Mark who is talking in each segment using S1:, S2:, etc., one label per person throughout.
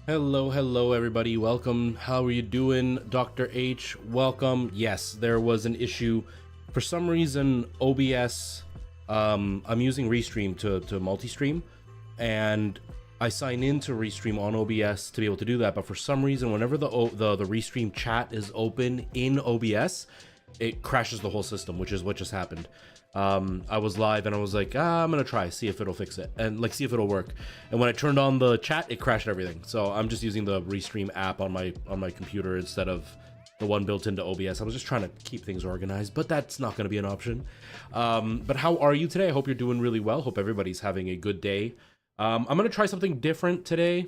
S1: Hello everybody, welcome. How are you doing? Dr. H, welcome. Yes, there was an issue. For some reason, OBS, I'm using Restream to multi-stream, and I sign in to Restream on OBS to be able to do that, but for some reason, whenever the Restream chat is open in OBS, it crashes the whole system, which is what just happened. I was live and I was like, I'm gonna try, see if it'll fix it, and like see if it'll work. And when I turned on the chat, it crashed everything. So I'm just using the Restream app on my computer instead of the one built into OBS. I was just trying to keep things organized, but that's not gonna be an option. But how are you today? I hope you're doing really well. Hope everybody's having a good day. I'm gonna try something different today.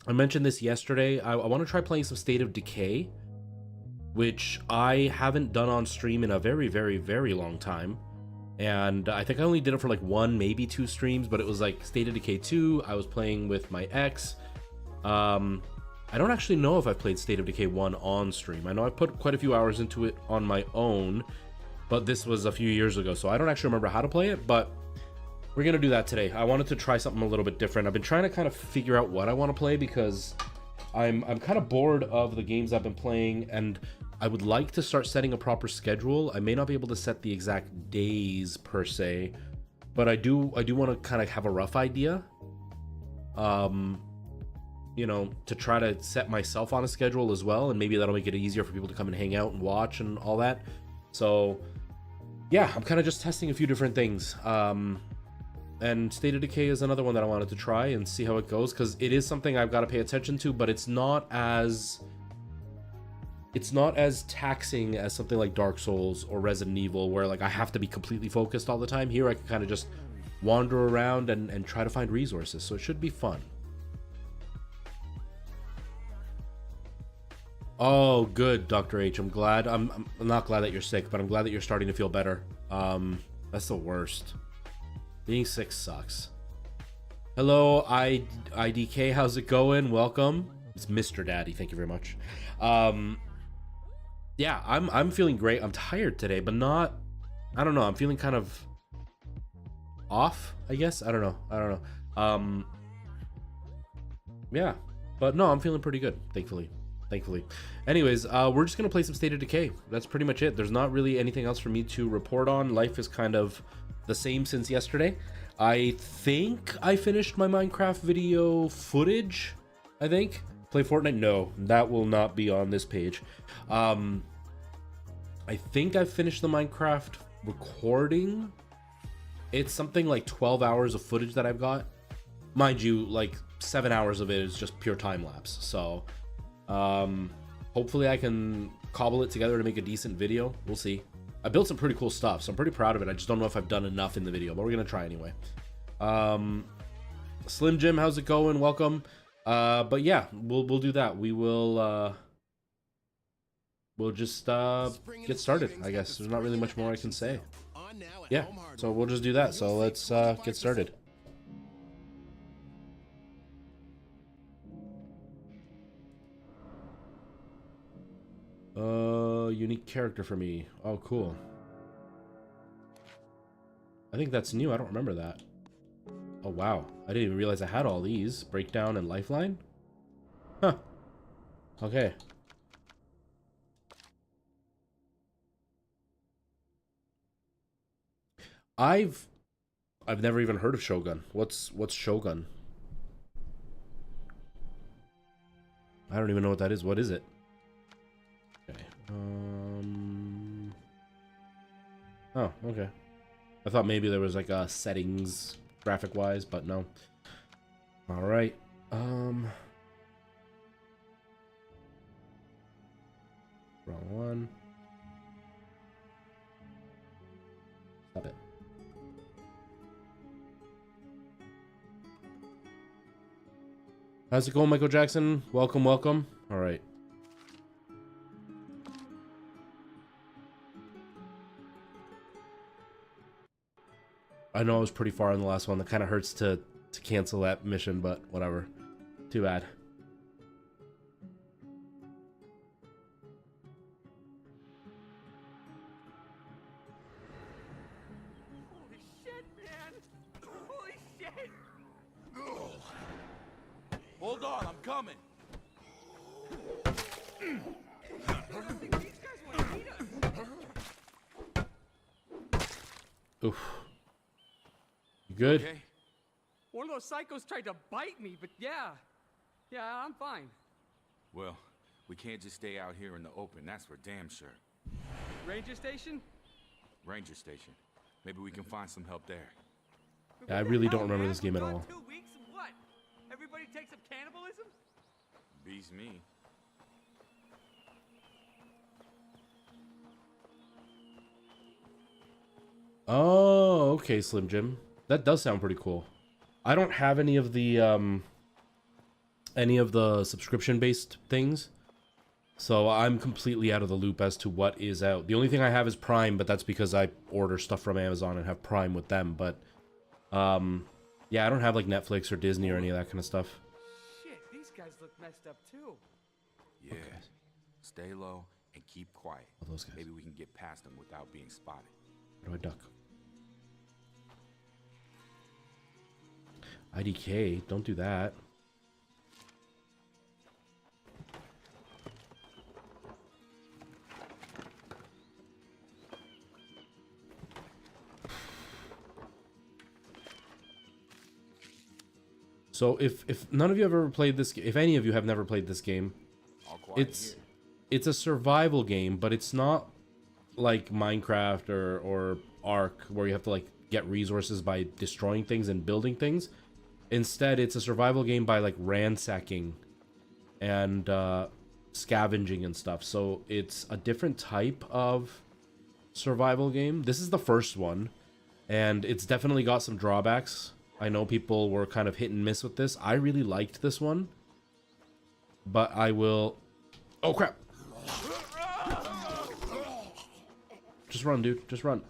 S1: I mentioned this yesterday. I want to try playing some State of Decay, which I haven't done on stream in a very long time. And I think I only did it for like one, maybe two streams, but it was like State of Decay 2. I was playing with my ex. I don't actually know if I've played State of Decay 1 on stream. I know I put quite a few hours into it on my own, but this was a few years ago, so I don't actually remember how to play it, but we're gonna do that today. I wanted to try something a little bit different. I've been trying to kind of figure out what I want to play because I'm kind of bored of the games I've been playing, and I would like to start setting a proper schedule. I may not be able to set the exact days per se, but I do want to kind of have a rough idea. You know, to try to set myself on a schedule as well, and maybe that'll make it easier for people to come and hang out and watch and all that. So yeah, I'm kind of just testing a few different things. And State of Decay is another one that I wanted to try and see how it goes, because it is something I've got to pay attention to, but it's not as taxing as something like Dark Souls or Resident Evil, where like I have to be completely focused all the time. Here I can kind of just wander around and try to find resources, so it should be fun. Oh, good, Dr. H. I'm glad. I'm not glad that you're sick, but I'm glad that you're starting to feel better. That's the worst. Being sick sucks. Hello, IDK. How's it going? Welcome. It's Mr. Daddy. Thank you very much. Yeah, I'm feeling great. I'm tired today, but not. I don't know. I'm feeling kind of off, I guess. I don't know. Yeah, but no, I'm feeling pretty good. Thankfully. Anyways, we're just gonna play some State of Decay. That's pretty much it. There's not really anything else for me to report on. Life is kind of the same since yesterday. I think I finished my Minecraft video footage. I think. Play Fortnite? No, that will not be on this page. I think I finished the Minecraft recording. It's something like 12 hours of footage that I've got. Mind you, like 7 hours of it is just pure time lapse. So hopefully I can cobble it together to make a decent video. We'll see. I built some pretty cool stuff, so I'm pretty proud of it. I just don't know if I've done enough in the video, but we're gonna try anyway. Slim Jim, how's it going? Welcome. But yeah, we'll do that. We'll just get started, I guess. There's not really much more I can say. Yeah, so we'll just do that. So let's get started. Unique character for me. Oh, cool. I think that's new. I don't remember that. Oh, wow. I didn't even realize I had all these. Breakdown and Lifeline? Huh. Okay. I've never even heard of Shogun. What's Shogun? I don't even know what that is. What is it? Okay. Oh, okay. I thought maybe there was like a settings graphic wise, but no. All right. Wrong one. Stop it. How's it going, Michael Jackson? Welcome. All right. I know I was pretty far in the last one. That kind of hurts to cancel that mission, but whatever. Too bad.
S2: Holy shit, man! Holy shit! Hold on, I'm coming.
S1: Oof. You good?
S2: Okay.
S3: One of those psychos tried to bite me, but yeah, I'm fine.
S2: Well, we can't just stay out here in the open, that's for damn sure.
S3: Ranger station?
S2: Ranger station. Maybe we can find some help there.
S1: Yeah, I really don't remember this game at all.
S3: 2 weeks and what? Everybody takes up cannibalism?
S2: Beats me.
S1: Oh, okay, Slim Jim. That does sound pretty cool. I don't have any of the subscription-based things, so I'm completely out of the loop as to what is out. The only thing I have is Prime, but that's because I order stuff from Amazon and have Prime with them. But yeah, I don't have like Netflix or Disney or any of that kind of stuff.
S3: Shit, these guys look messed up too.
S2: Yeah. Okay. Stay low and keep quiet.
S1: Oh, those guys.
S2: Maybe we can get past them without being spotted.
S1: How do I duck? IDK, don't do that. So if none of you have ever played this, if any of you have never played this game, it's a survival game, but it's not like Minecraft or Ark where you have to like get resources by destroying things and building things. Instead, it's a survival game by like ransacking and scavenging and stuff. So it's a different type of survival game. This is the first one, and it's definitely got some drawbacks. I know people were kind of hit and miss with this. I really liked this one, but I will... Oh, crap. Just run, dude. Just run.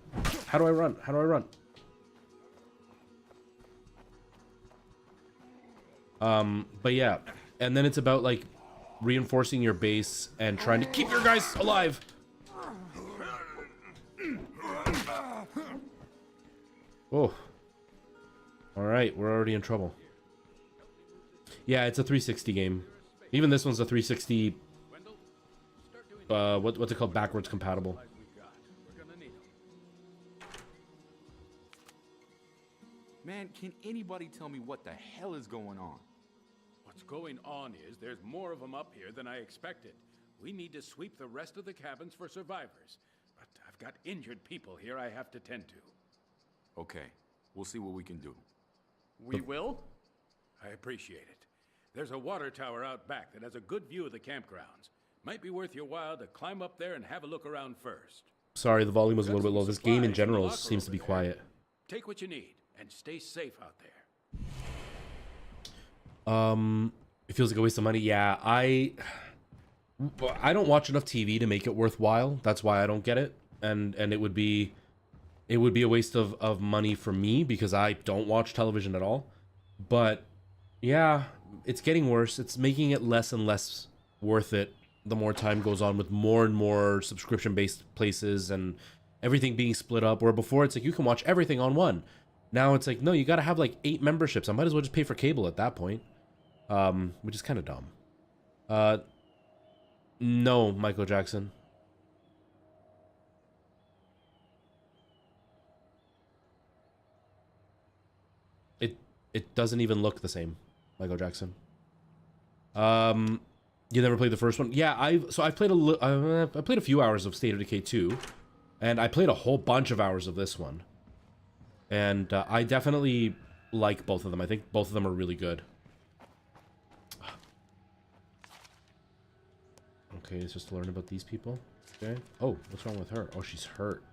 S1: How do I run? How do I run? But yeah, and then it's about like reinforcing your base and trying to keep your guys alive. Oh, all right, we're already in trouble. Yeah, it's a 360 game. Even this one's a 360. What's it called? Backwards compatible.
S2: Man, can anybody tell me what the hell is going on?
S4: What's going on is there's more of them up here than I expected. We need to sweep the rest of the cabins for survivors. But I've got injured people here I have to tend to.
S2: Okay, we'll see what we can do.
S3: We will?
S4: I appreciate it. There's a water tower out back that has a good view of the campgrounds. Might be worth your while to climb up there and have a look around first.
S1: Sorry, the volume was a little bit low. This game in general seems to be quiet.
S4: Take what you need and stay safe out there.
S1: It feels like a waste of money. Yeah, I don't watch enough TV to make it worthwhile. That's why I don't get it. And it would be a waste of money for me because I don't watch television at all. But yeah, it's getting worse. It's making it less and less worth it the more time goes on, with more and more subscription-based places and everything being split up. Where before it's like you can watch everything on one. Now it's like, no, you gotta have like 8 memberships. I might as well just pay for cable at that point. Which is kind of dumb. No, Michael Jackson. It doesn't even look the same, Michael Jackson. You never played the first one? Yeah, I played I played a few hours of State of Decay 2, and I played a whole bunch of hours of this one. And I definitely like both of them. I think both of them are really good. Okay, it's just to learn about these people. Okay. Oh, what's wrong with her? Oh, she's hurt.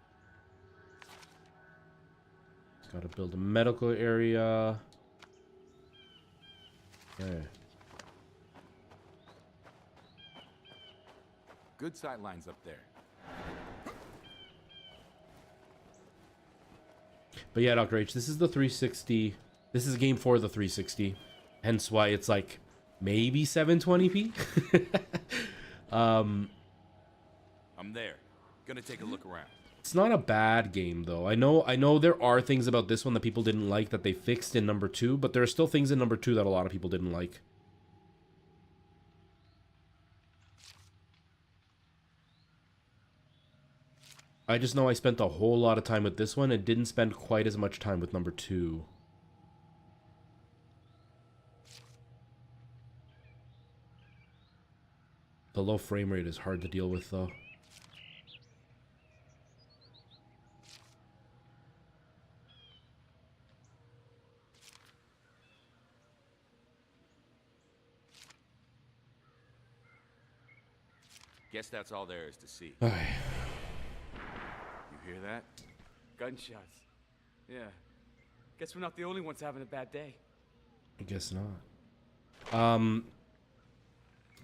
S1: Gotta build a medical area. Okay.
S2: Good sight lines up there.
S1: But yeah, Dr. H, this is the 360. This is a game for the 360. Hence why it's like maybe 720p.
S2: I'm there. Gonna take a look around.
S1: It's not a bad game though. I know there are things about this one that people didn't like that they fixed in number 2, but there are still things in number 2 that a lot of people didn't like. I just know I spent a whole lot of time with this one and didn't spend quite as much time with number 2. The low frame rate is hard to deal with, though.
S2: Guess that's all there is to see.
S1: Okay.
S2: You hear that?
S3: Gunshots. Yeah. Guess we're not the only ones having a bad day.
S1: I guess not.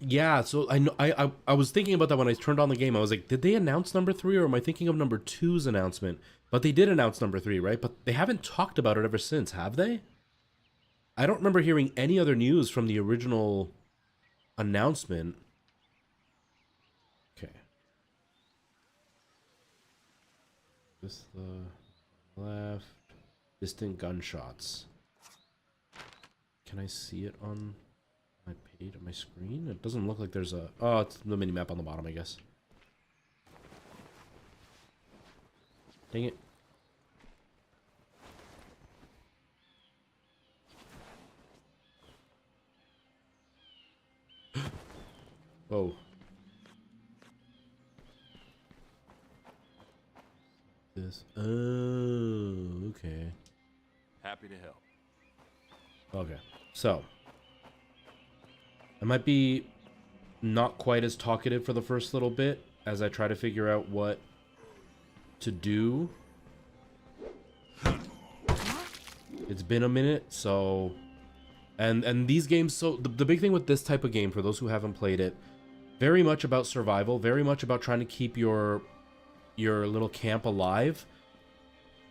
S1: Yeah, so I know I was thinking about that when I turned on the game. I was like, did they announce number 3, or am I thinking of number 2's announcement? But they did announce number 3, right? But they haven't talked about it ever since, have they? I don't remember hearing any other news from the original announcement. Okay. This the left. Distant gunshots. Can I see it on my page, on my screen? It doesn't look like there's a... Oh, it's the mini map on the bottom, I guess. Dang it. Whoa. This... Oh, okay.
S2: Happy to help.
S1: Okay, so I might be not quite as talkative for the first little bit as I try to figure out what to do. It's been a minute, so and these games, so the big thing with this type of game, for those who haven't played it, very much about survival, very much about trying to keep your little camp alive,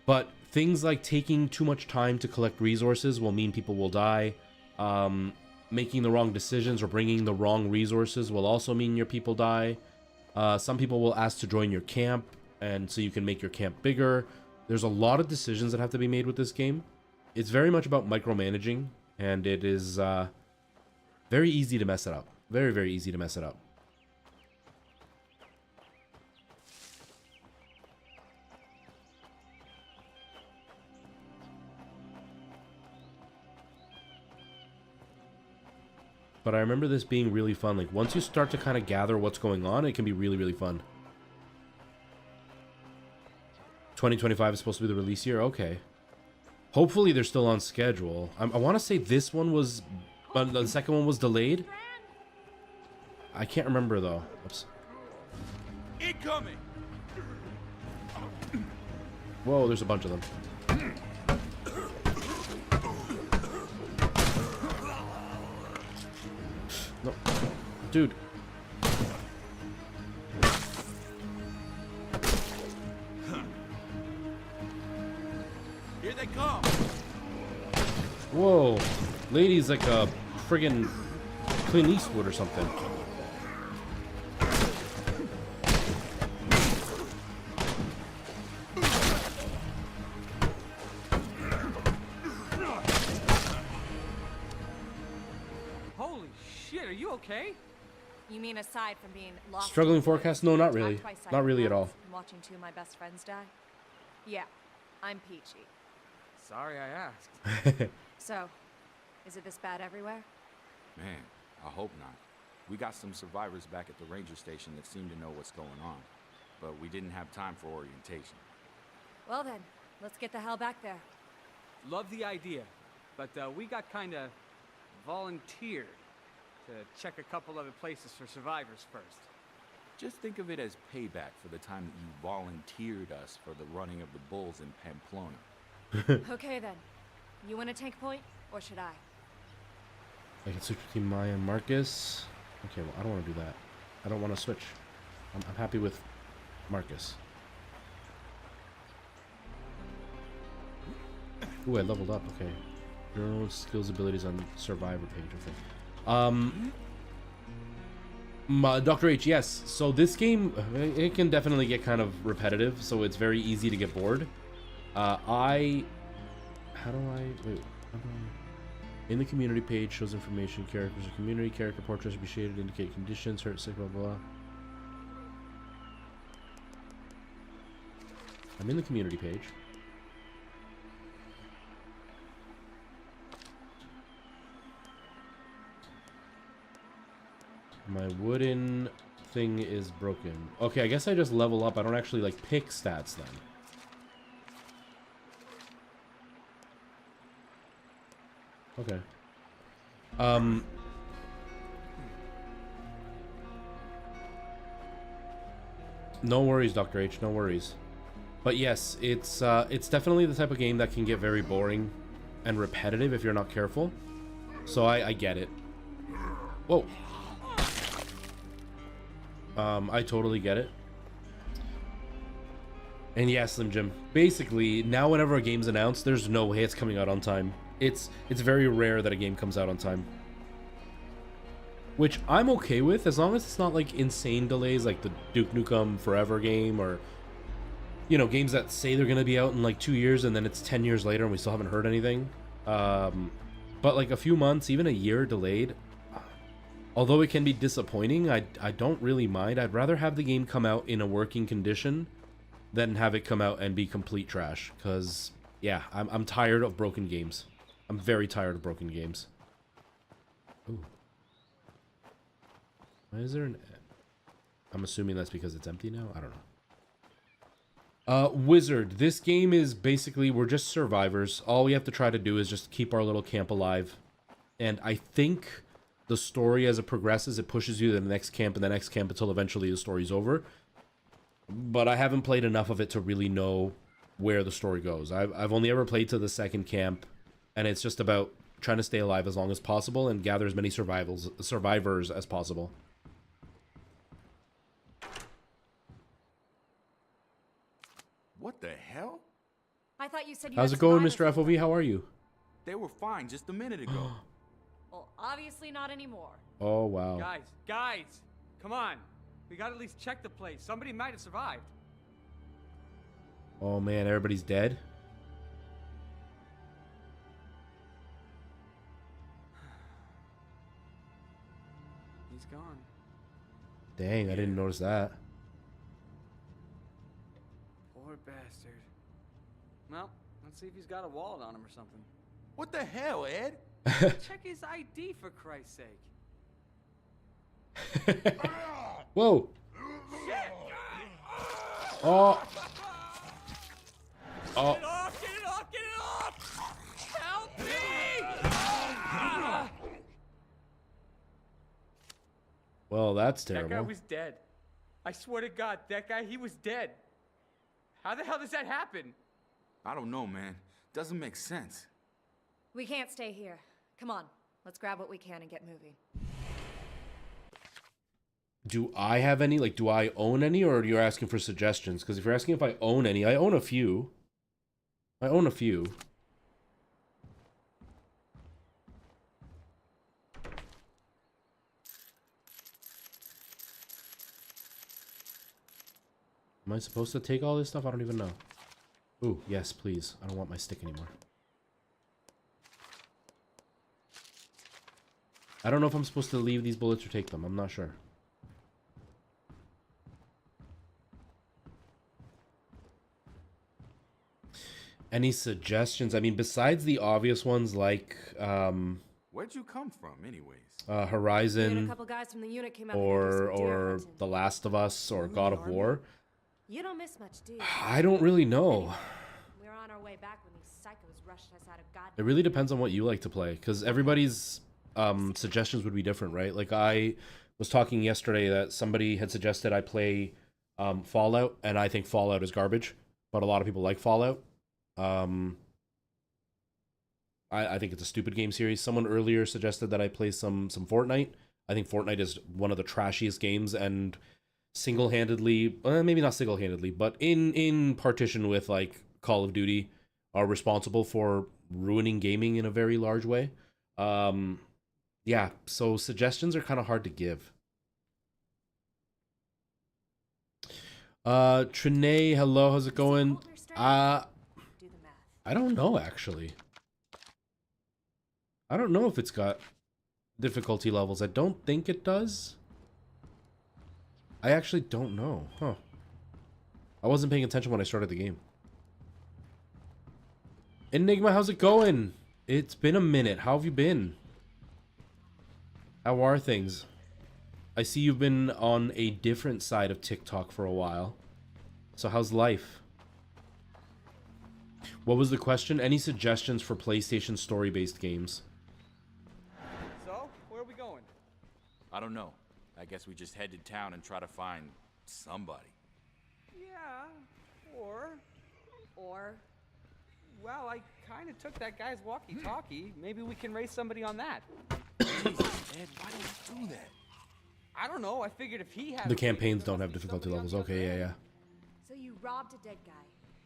S1: but things like taking too much time to collect resources will mean people will die. Making the wrong decisions or bringing the wrong resources will also mean your people die. Some people will ask to join your camp, and so you can make your camp bigger. There's a lot of decisions that have to be made with this game. It's very much about micromanaging, and it is very easy to mess it up. Very, very easy to mess it up. But I remember this being really fun. Like, once you start to kind of gather what's going on, it can be really, really fun. 2025 is supposed to be the release year? Okay. Hopefully they're still on schedule. I want to say this one was... the second one was delayed? I can't remember, though. Oops.
S2: Incoming!
S1: Whoa, there's a bunch of them. No. Dude.
S2: Here they come!
S1: Whoa. Lady's like a friggin' Clint Eastwood or something.
S3: Holy shit, are you okay?
S5: You mean aside from being lost?
S1: Struggling forecast? No, not really. Not really at all.
S5: And watching two of my best friends die? Yeah, I'm peachy.
S3: Sorry I asked.
S5: So, is it this bad everywhere?
S2: Man, I hope not. We got some survivors back at the ranger station that seem to know what's going on, but we didn't have time for orientation.
S5: Well then, let's get the hell back there.
S3: Love the idea, but we got kinda volunteered to check a couple other places for survivors first.
S2: Just think of it as payback for the time that you volunteered us for the running of the bulls in Pamplona.
S5: Okay then. You want to take point, or should I?
S1: I can switch between Maya and Marcus. Okay, well, I don't want to do that. I don't want to switch. I'm happy with Marcus. Ooh, I leveled up. Okay. Journal skills abilities on survivor page. Okay. Dr. H, yes. So this game, it can definitely get kind of repetitive, so it's very easy to get bored. In the community page shows information, characters of community, character portraits should be shaded, indicate conditions, hurt, sick, blah, blah. I'm in the community page. My wooden thing is broken. Okay, I guess I just level up. I don't actually, like, pick stats then. Okay. No worries, Dr. H, no worries. But yes, it's definitely the type of game that can get very boring and repetitive if you're not careful. So I get it. Whoa. I totally get it. And yeah, Slim Jim. Basically, now whenever a game's announced, there's no way it's coming out on time. It's very rare that a game comes out on time. Which I'm okay with, as long as it's not like insane delays like the Duke Nukem Forever game, or, you know, games that say they're gonna be out in like 2 years and then it's 10 years later and we still haven't heard anything. But like a few months, even a year delayed, although it can be disappointing, I don't really mind. I'd rather have the game come out in a working condition than have it come out and be complete trash. Because, yeah, I'm tired of broken games. I'm very tired of broken games. Ooh. Why is there an... I'm assuming that's because it's empty now? I don't know. Wizard. This game is basically, we're just survivors. All we have to try to do is just keep our little camp alive. And I think the story, as it progresses, it pushes you to the next camp and the next camp until eventually the story's over. But I haven't played enough of it to really know where the story goes. I've only ever played to the second camp, and it's just about trying to stay alive as long as possible and gather as many survivors as possible.
S2: What the hell?
S5: I thought you said you
S1: How's
S5: had
S1: it going,
S5: survivors.
S1: Mr. FOV? How are you?
S2: They were fine just a minute ago.
S5: Well, obviously not anymore.
S1: Oh, wow.
S3: Guys, come on. We gotta at least check the place. Somebody might have survived.
S1: Oh, man, everybody's dead?
S3: He's gone.
S1: Dang, I didn't notice that.
S3: Poor bastard. Well, let's see if he's got a wallet on him or something.
S2: What the hell, Ed?
S3: Check his ID, for Christ's sake.
S1: Whoa! Oh! Oh!
S3: Get it off! Get it off! Get it off! Help me!
S1: Well, that's
S3: That guy
S1: terrible.
S3: was dead. I swear to God, that guy, he was dead. How the hell does that happen?
S2: I don't know, man. Doesn't make sense.
S5: We can't stay here. Come on, let's grab what we can and get moving.
S1: Do I have any? Like, do I own any, or you're asking for suggestions? Because if you're asking if I own any, I own a few. I own a few. Am I supposed to take all this stuff? I don't even know. Ooh, yes, please. I don't want my stick anymore. I don't know if I'm supposed to leave these bullets or take them. I'm not sure. Any suggestions? I mean, besides the obvious ones like
S2: Where'd you come from, anyways?
S5: Me and a
S1: Horizon,
S5: couple guys from the unit came out here to do some deer
S1: or
S5: hunting.
S1: The Last of Us, or God of War,
S5: You don't miss much, do you?
S1: I don't really know.
S5: We were on our way back when these psychos rushed us out of goddamn...
S1: It really depends on what you like to play, because everybody's suggestions would be different, right? Like, I was talking yesterday that somebody had suggested I play Fallout, and I think Fallout is garbage, but a lot of people like Fallout. I think it's a stupid game series. Someone earlier suggested that I play some Fortnite. I think Fortnite is one of the trashiest games, and single-handedly, maybe not single-handedly, but in partition with like Call of Duty, are responsible for ruining gaming in a very large way. Yeah, so suggestions are kind of hard to give. Trinae, hello, how's it going?
S5: Do the math.
S1: I don't know, actually. I don't know if it's got difficulty levels. I don't think it does. I actually don't know. Huh. I wasn't paying attention when I started the game. Enigma, how's it going? It's been a minute. How have you been? How are things? I see you've been on a different side of TikTok for a while. So how's life? What was the question? Any suggestions for PlayStation story-based games?
S3: So, where are we going?
S2: I don't know. I guess we just head to town and try to find somebody.
S3: Yeah, or...
S5: Or
S3: Well, I kind of took that guy's walkie-talkie. Maybe we can race somebody on that.
S2: Jesus, Ed, why do you do that?
S3: I don't know. I figured if he had...
S1: The campaigns don't have difficulty levels. Okay, yeah.
S5: so you robbed a dead guy,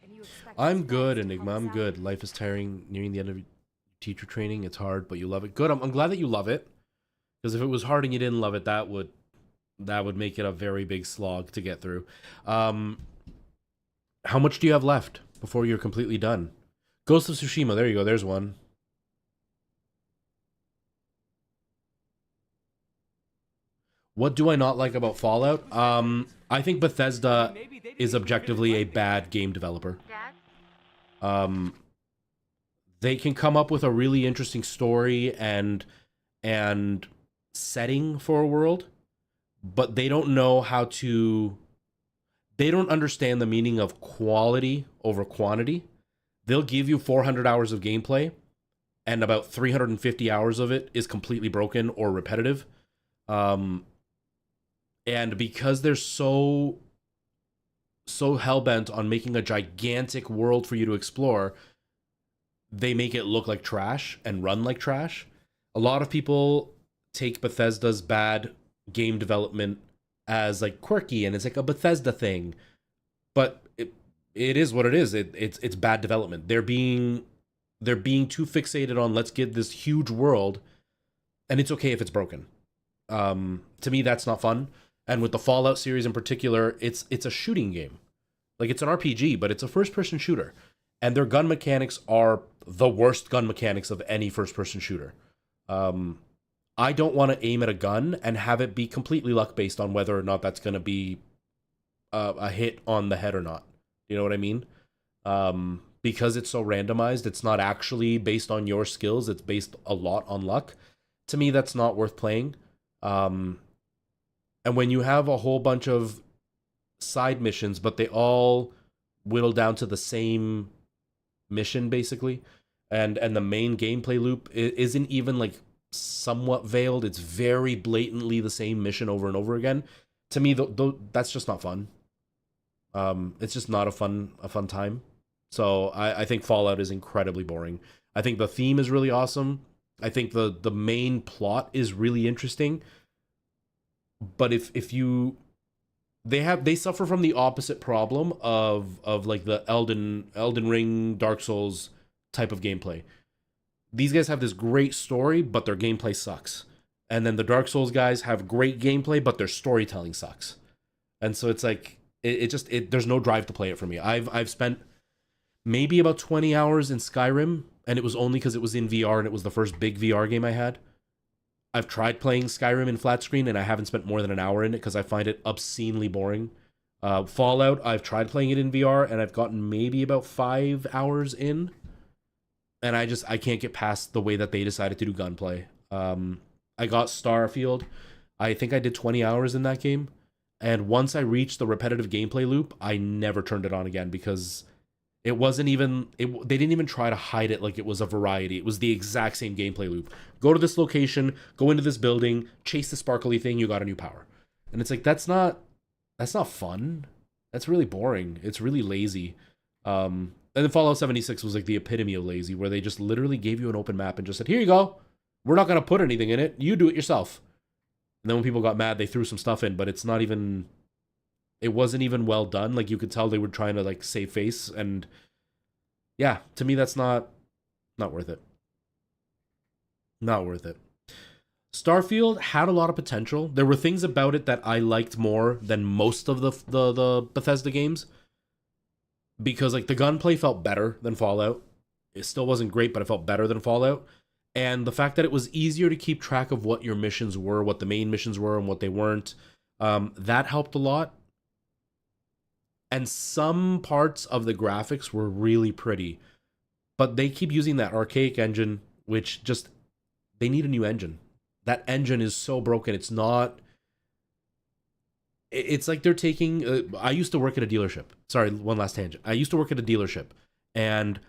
S5: and you expect
S1: I'm
S5: us
S1: good,
S5: to help
S1: Enigma.
S5: us
S1: I'm
S5: out?
S1: good. Life is tiring, nearing the end of teacher training. It's hard, but you love it. Good. I'm glad that you love it. Because if it was hard and you didn't love it, that would make it a very big slog to get through. How much do you have left before you're completely done? Ghost of Tsushima. There you go. There's one. What do I not like about Fallout? I think Bethesda is objectively a bad game developer. They can come up with a really interesting story and setting for a world, but they don't know how to... They don't understand the meaning of quality over quantity. They'll give you 400 hours of gameplay, and about 350 hours of it is completely broken or repetitive. And because they're so hell-bent on making a gigantic world for you to explore, they make it look like trash and run like trash. A lot of people take Bethesda's bad game development as like quirky, and it's like a Bethesda thing. But it is what it is. It's bad development. They're being too fixated on let's get this huge world, and it's okay if it's broken. To me, that's not fun. And with the Fallout series in particular, it's a shooting game. Like, it's an RPG, but it's a first-person shooter. And their gun mechanics are the worst gun mechanics of any first-person shooter. I don't want to aim at a gun and have it be completely luck-based on whether or not that's going to be a hit on the head or not. You know what I mean? Because it's so randomized, it's not actually based on your skills. It's based a lot on luck. To me, that's not worth playing. And when you have a whole bunch of side missions, but they all whittle down to the same mission, basically, and the main gameplay loop isn't even, like, somewhat veiled. It's very blatantly the same mission over and over again. To me, that's just not fun. It's just not a fun time. So I think Fallout is incredibly boring. I think the theme is really awesome. I think the main plot is really interesting. But if you... They suffer from the opposite problem of like the Elden Ring, Dark Souls type of gameplay. These guys have this great story, but their gameplay sucks. And then the Dark Souls guys have great gameplay, but their storytelling sucks. And so it's like there's no drive to play it for me. I've spent maybe about 20 hours in Skyrim, and it was only because it was in VR and it was the first big VR game I had. I've tried playing Skyrim in flat screen, and I haven't spent more than an hour in it because I find it obscenely boring. Fallout, I've tried playing it in VR, and I've gotten maybe about 5 hours in, and I can't get past the way that they decided to do gunplay. I got Starfield. I think I did 20 hours in that game, and once I reached the repetitive gameplay loop, I never turned it on again because it wasn't even... they didn't even try to hide it like it was a variety. It was the exact same gameplay loop. Go to this location, go into this building, chase the sparkly thing, you got a new power. And it's like, that's not fun. That's really boring. It's really lazy. And then Fallout 76 was like the epitome of lazy, where they just literally gave you an open map and just said, here you go. We're not going to put anything in it. You do it yourself. And then when people got mad, they threw some stuff in, but it's not even... It wasn't even well done. Like, you could tell they were trying to, like, save face, and yeah, to me, that's not worth it. Not worth it. Starfield had a lot of potential. There were things about it that I liked more than most of the Bethesda games, because, like, the gunplay felt better than Fallout. It still wasn't great, but it felt better than Fallout. And the fact that it was easier to keep track of what your missions were, what the main missions were, and what they weren't, that helped a lot. And some parts of the graphics were really pretty. But they keep using that archaic engine, which just, they need a new engine. That engine is so broken. It's not, it's like they're taking, I used to work at a dealership. Sorry, one last tangent. I used to work at a dealership, and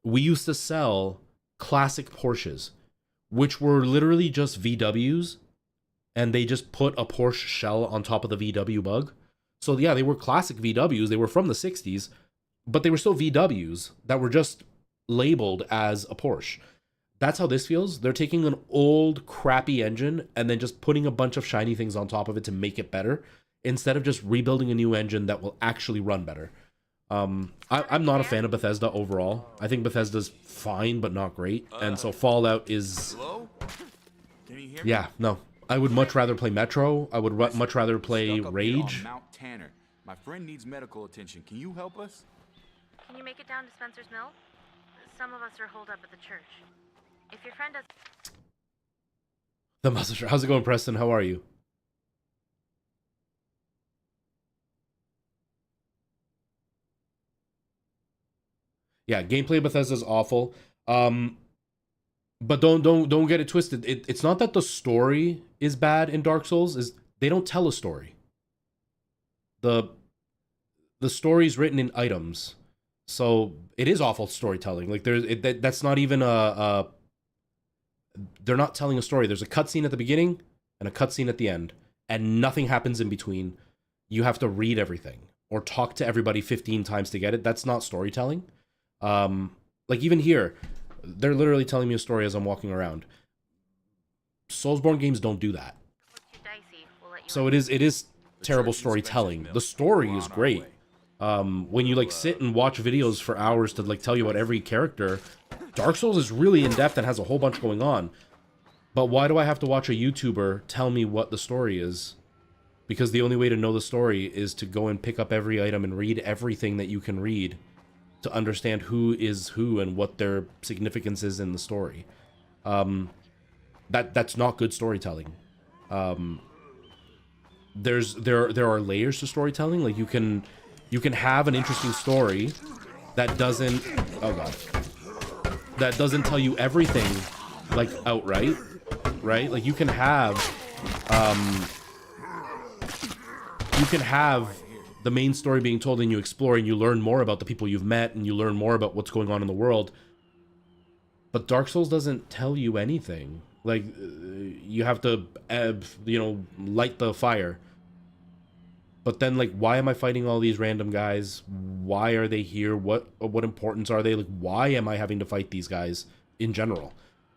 S1: we used to sell classic Porsches, which were literally just VWs, and they just put a Porsche shell on top of the VW bug. So yeah, they were classic VWs. They were from the 60s, but they were still VWs that were just labeled as a Porsche. That's how this feels. They're taking an old, crappy engine and then just putting a bunch of shiny things on top of it to make it better, instead of just rebuilding a new engine that will actually run better. I'm not a fan of Bethesda overall. I think Bethesda's fine, but not great. And so Fallout is...
S2: Hello? Can you hear me?
S1: Yeah, no. I would much rather play Metro. I would much rather play
S2: Stuck up here on
S1: Rage.
S2: Mount Tanner. My friend needs medical attention. Can you help us?
S6: Can you make it down to Spencer's Mill? Some of us are holed up at the church. If your friend does...
S1: The Muscle. How's it going, Preston? How are you? Yeah, gameplay of Bethesda is awful. But don't get it twisted. It's not that the story is bad in Dark Souls. Is they don't tell a story. The story's written in items, so it is awful storytelling. Like that's not even a. They're not telling a story. There's a cutscene at the beginning and a cutscene at the end, and nothing happens in between. You have to read everything or talk to everybody 15 times to get it. That's not storytelling. Like even here, they're literally telling me a story as I'm walking around. Soulsborne games don't do that. So it is terrible storytelling. The story is great. When you like sit and watch videos for hours to like tell you about every character, Dark Souls is really in depth and has a whole bunch going on. But why do I have to watch a YouTuber tell me what the story is? Because the only way to know the story is to go and pick up every item and read everything that you can read to understand who is who and what their significance is in the story. That's not good storytelling. There are layers to storytelling. Like you can have an interesting story that doesn't tell you everything like outright, right? Like you can have the main story being told and you explore and you learn more about the people you've met and you learn more about what's going on in the world. But Dark Souls doesn't tell you anything. Like you have to, light the fire. But then, like, why am I fighting all these random guys? Why are they here? What importance are they? Like, why am I having to fight these guys in general?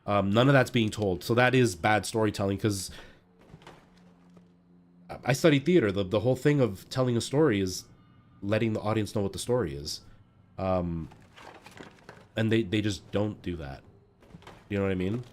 S1: None of that's being told. So that is bad storytelling, because I studied theater. The whole thing of telling a story is letting the audience know what the story is. And they just don't do that. You know what I mean?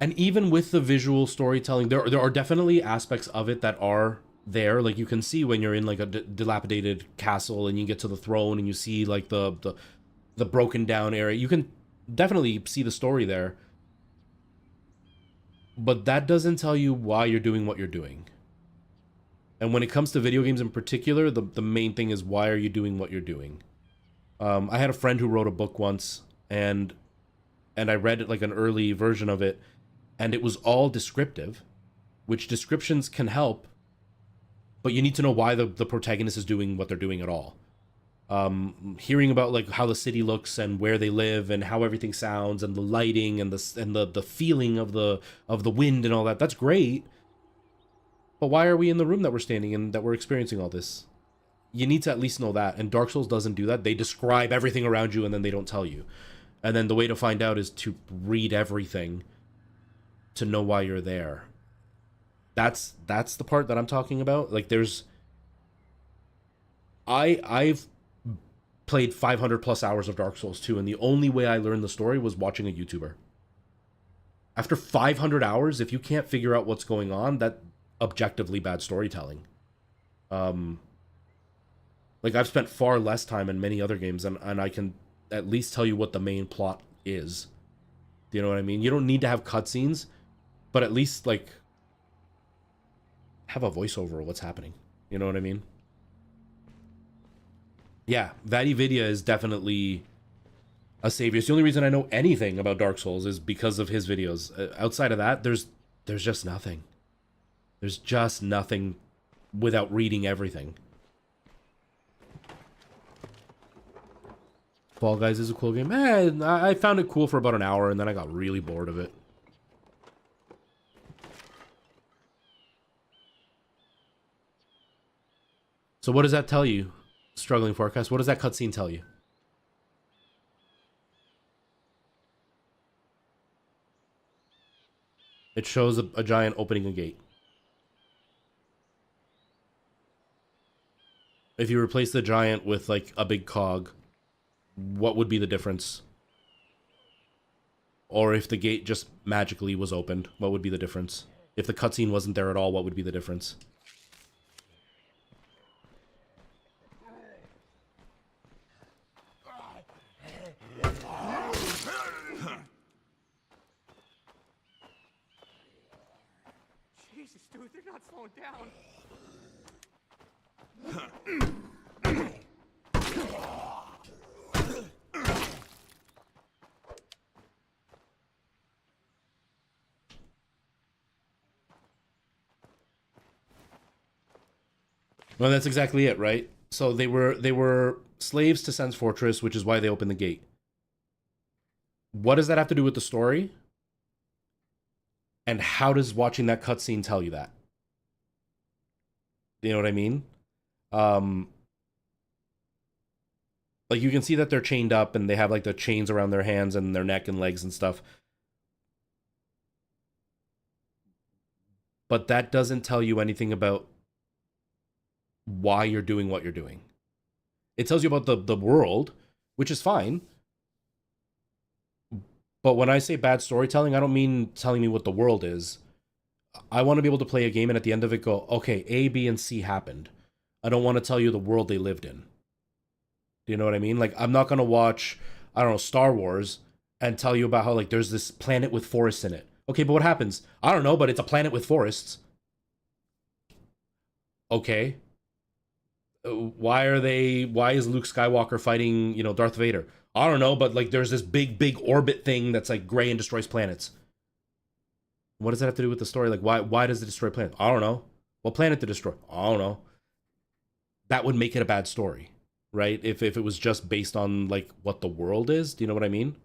S1: And even with the visual storytelling, there are definitely aspects of it that are there. Like you can see when you're in like a dilapidated castle and you get to the throne and you see like the broken down area. You can definitely see the story there. But that doesn't tell you why you're doing what you're doing. And when it comes to video games in particular, the main thing is, why are you doing what you're doing? I had a friend who wrote a book once, and I read like an early version of it. And it was all descriptive, which descriptions can help, but you need to know why the protagonist is doing what they're doing at all. Hearing about like how the city looks and where they live and how everything sounds and the lighting and the feeling of the wind and all that, that's great. But why are we in the room that we're standing in, that we're experiencing all this? You need to at least know that. And Dark Souls doesn't do that. They describe everything around you and then they don't tell you. And then the way to find out is to read everything to know why you're there. That's the part that I'm talking about. Like I've played 500 plus hours of Dark Souls 2, and the only way I learned the story was watching a YouTuber. After 500 hours, if you can't figure out what's going on, that's objectively bad storytelling. Like I've spent far less time in many other games, and I can at least tell you what the main plot is. Do you know what I mean? You don't need to have cutscenes but at least like have a voiceover of what's happening. You know what I mean? Yeah, Vadividya is definitely a savior. It's the only reason I know anything about Dark Souls is because of his videos. Outside of that, there's just nothing. There's just nothing without reading everything. Fall Guys is a cool game. I found it cool for about an hour, and then I got really bored of it. So what does that tell you, Struggling Forecast? What does that cutscene tell you? It shows a giant opening a gate. If you replace the giant with like a big cog, what would be the difference? Or if the gate just magically was opened, what would be the difference? If the cutscene wasn't there at all, what would be the difference?
S3: Jesus, dude, they're not slowing down.
S1: Well, that's exactly it, right? So they were slaves to Sen's Fortress, which is why they opened the gate. What does that have to do with the story? And how does watching that cutscene tell you that? You know what I mean? Like you can see that they're chained up and they have like the chains around their hands and their neck and legs and stuff. But that doesn't tell you anything about why you're doing what you're doing. It tells you about the world, which is fine. But when I say bad storytelling, I don't mean telling me what the world is. I want to be able to play a game and at the end of it go, okay, A, B, and C happened. I don't want to tell you the world they lived in. Do you know what I mean? Like, I'm not going to watch, I don't know, Star Wars and tell you about how, like, there's this planet with forests in it. Okay, but what happens? I don't know, but it's a planet with forests. Okay. Why is Luke Skywalker fighting, you know, Darth Vader? I don't know, but like there's this big orbit thing that's like gray and destroys planets. What does that have to do with the story? Like why does it destroy planets? I don't know. What planet to destroy? I don't know. That would make it a bad story, right? If it was just based on like what the world is. Do you know what I mean?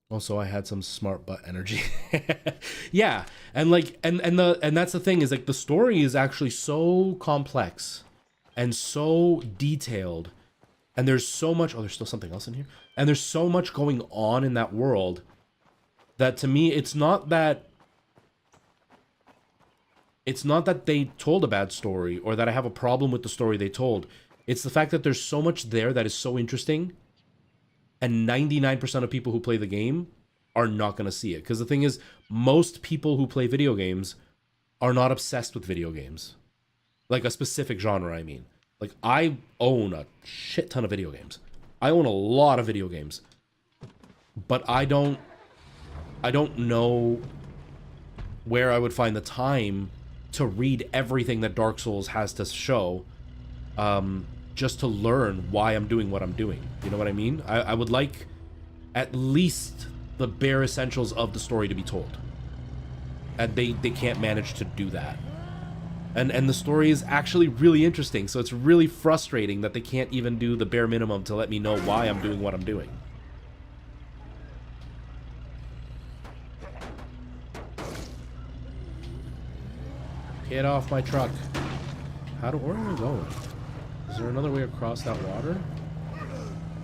S1: Also, I had some smart butt energy. Yeah, and like and that's the thing is like the story is actually so complex and so detailed, and there's so much. Oh, there's still something else in here, and there's so much going on in that world that to me, it's not that they told a bad story or that I have a problem with the story they told. It's the fact that there's so much there that is so interesting. And 99% of people who play the game are not going to see it. Because the thing is, most people who play video games are not obsessed with video games. Like a specific genre, I mean. Like, I own a shit ton of video games. I own a lot of video games. But I don't know where I would find the time to read everything that Dark Souls has to show. Just to learn why I'm doing what I'm doing. You know what I mean? I would like at least the bare essentials of the story to be told. And they can't manage to do that. And the story is actually really interesting, so it's really frustrating that they can't even do the bare minimum to let me know why I'm doing what I'm doing. Get off my truck. Where am I going? Is there another way across that water?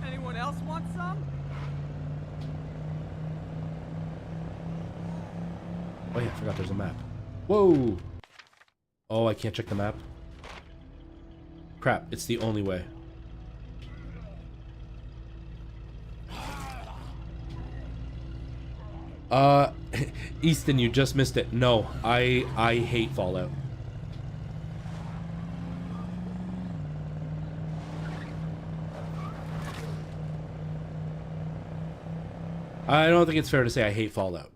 S3: Anyone else want some?
S1: Oh yeah, I forgot there's a map. Whoa! Oh, I can't check the map. Crap, it's the only way. Easton, you just missed it. No, I hate Fallout. I don't think it's fair to say I hate Fallout.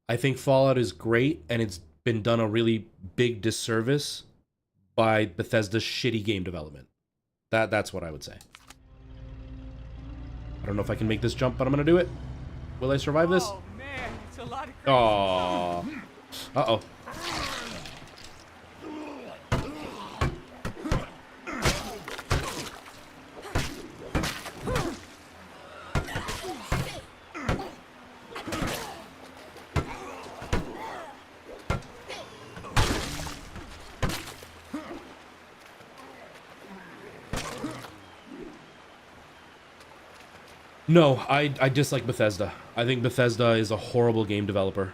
S1: I think Fallout is great, and it's been done a really big disservice by Bethesda's shitty game development. That's what I would say. I don't know if I can make this jump, but I'm gonna do it. Will I survive this?
S3: Oh man, it's a lot of crazy.
S1: Oh. Uh-oh. No, I dislike Bethesda. I think Bethesda is a horrible game developer.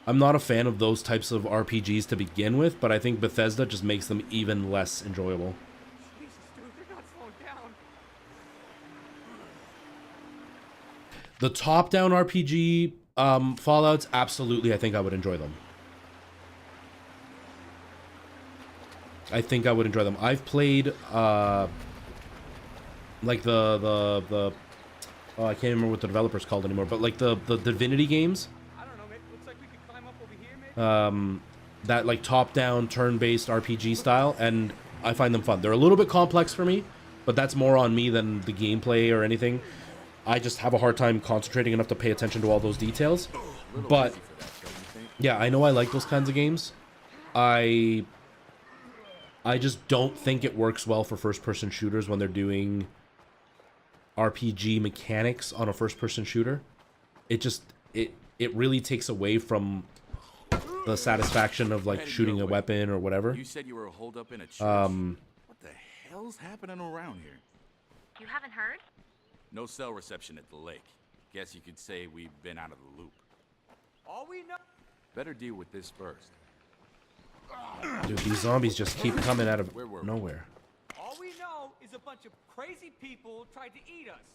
S1: I'm not a fan of those types of RPGs to begin with, but I think Bethesda just makes them even less enjoyable.
S3: Jesus, dude, they're not slowing down.
S1: The top-down RPG Fallouts, absolutely, I think I would enjoy them. I think I would enjoy them. I've played, like the oh, I can't remember what the developer's called anymore, but like the Divinity games.
S3: I don't know, maybe looks like we could climb up over here, maybe?
S1: That like top-down, turn-based RPG style, and I find them fun. They're a little bit complex for me, but that's more on me than the gameplay or anything. I just have a hard time concentrating enough to pay attention to all those details. But, yeah, I know I like those kinds of games. I just don't think it works well for first-person shooters when they're doing RPG mechanics on a first-person shooter. It just, it really takes away from the satisfaction of, like, shooting a weapon or whatever.
S2: You said you were holed up in a church. What the hell's happening around here?
S6: You haven't heard?
S2: No cell reception at the lake. Guess you could say we've been out of the loop.
S3: All we know.
S2: Better deal with this first.
S1: Dude, these zombies just keep coming out of nowhere.
S3: All we know is a bunch of crazy people tried to eat us.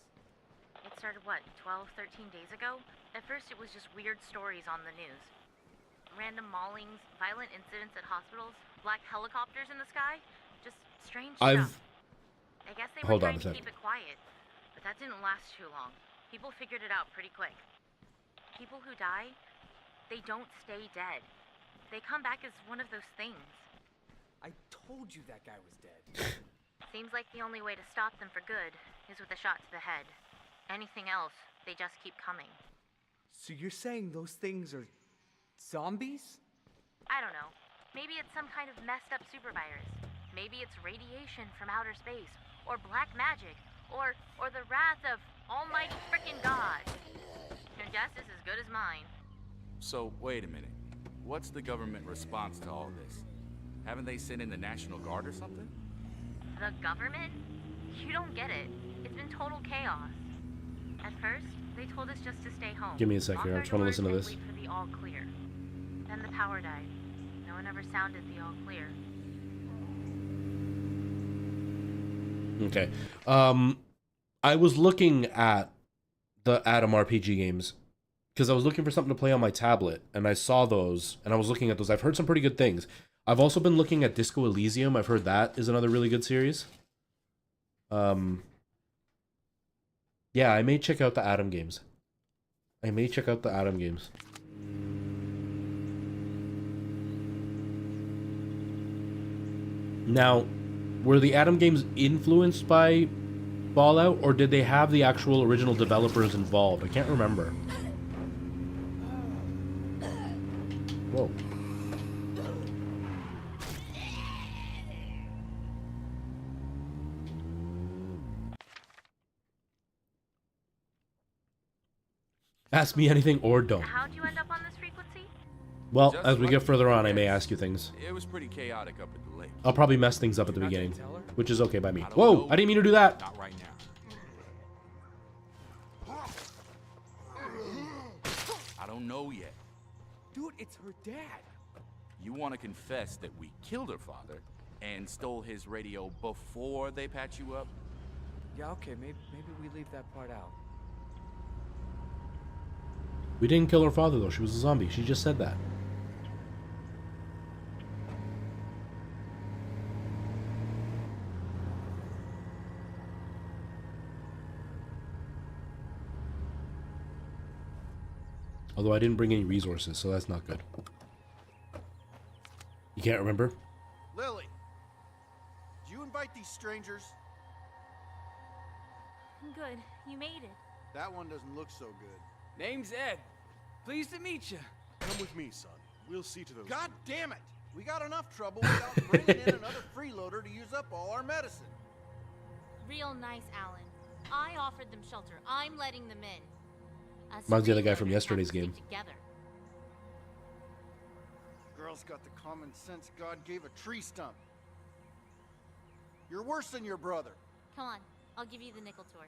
S6: It started, what, 12, 13 days ago? At first, it was just weird stories on the news. Random maulings, violent incidents at hospitals, black helicopters in the sky. Just strange stuff. I guess they were trying to keep it quiet, but that didn't last too long. People figured it out pretty quick. People who die, they don't stay dead. They come back as one of those things.
S3: I told you that guy was dead.
S6: Seems like the only way to stop them for good is with a shot to the head. Anything else, they just keep coming.
S3: So you're saying those things are zombies?
S6: I don't know. Maybe it's some kind of messed up supervirus. Maybe it's radiation from outer space, or black magic, or the wrath of almighty frickin' God. Your guess is as good as mine.
S2: So, wait a minute. What's the government response to all this? Haven't they sent in the National Guard or something?
S6: The government? You don't get it. It's been total chaos. At first, they told us just to stay home.
S1: Give me a sec here. I'm trying to listen to this.
S6: Wait for the all clear. Then the power died. No one ever sounded the all clear.
S1: Okay. I was looking at the Atom RPG games because I was looking for something to play on my tablet, and I saw those, and I was looking at those. I've heard some pretty good things. I've also been looking at Disco Elysium. I've heard that is another really good series. Yeah, I may check out the Atom games. Now, were the Atom games influenced by Fallout, or did they have the actual original developers involved? I can't remember. Whoa. Ask me anything or don't.
S6: How'd you end up on this frequency?
S1: Well,
S2: Just
S1: as we get
S2: lucky
S1: further on, I
S2: guess.
S1: may ask you things.
S2: It was pretty chaotic up at the lake.
S1: I'll probably mess things up at the
S3: You're not gonna
S1: beginning,
S3: tell her?
S1: which is okay by me.
S2: I don't
S1: Whoa,
S2: know.
S1: I didn't mean to do that.
S2: Not right now. I don't know yet.
S3: Dude, it's her dad.
S2: You want to confess that we killed her father and stole his radio before they patch you up?
S3: Yeah, okay, maybe we leave that part out.
S1: We didn't kill her father, though. She was a zombie. She just said that. Although I didn't bring any resources, so that's not good. You can't remember?
S7: Lily, did you invite these strangers?
S6: Good. You made it.
S7: That one doesn't look so good.
S3: Name's Ed. Pleased to meet you.
S8: Come with me, son. We'll see to those.
S7: God damn it! We got enough trouble without bringing in another freeloader to use up all our medicine.
S6: Real nice, Alan. I offered them shelter. I'm letting them in. Us
S1: Reminds me of the guy from
S6: freeloaders
S1: yesterday's
S6: have to
S1: game.
S6: stick together.
S7: Girl's got the common sense God gave a tree stump. You're worse than your brother.
S6: Come on. I'll give you the nickel tour.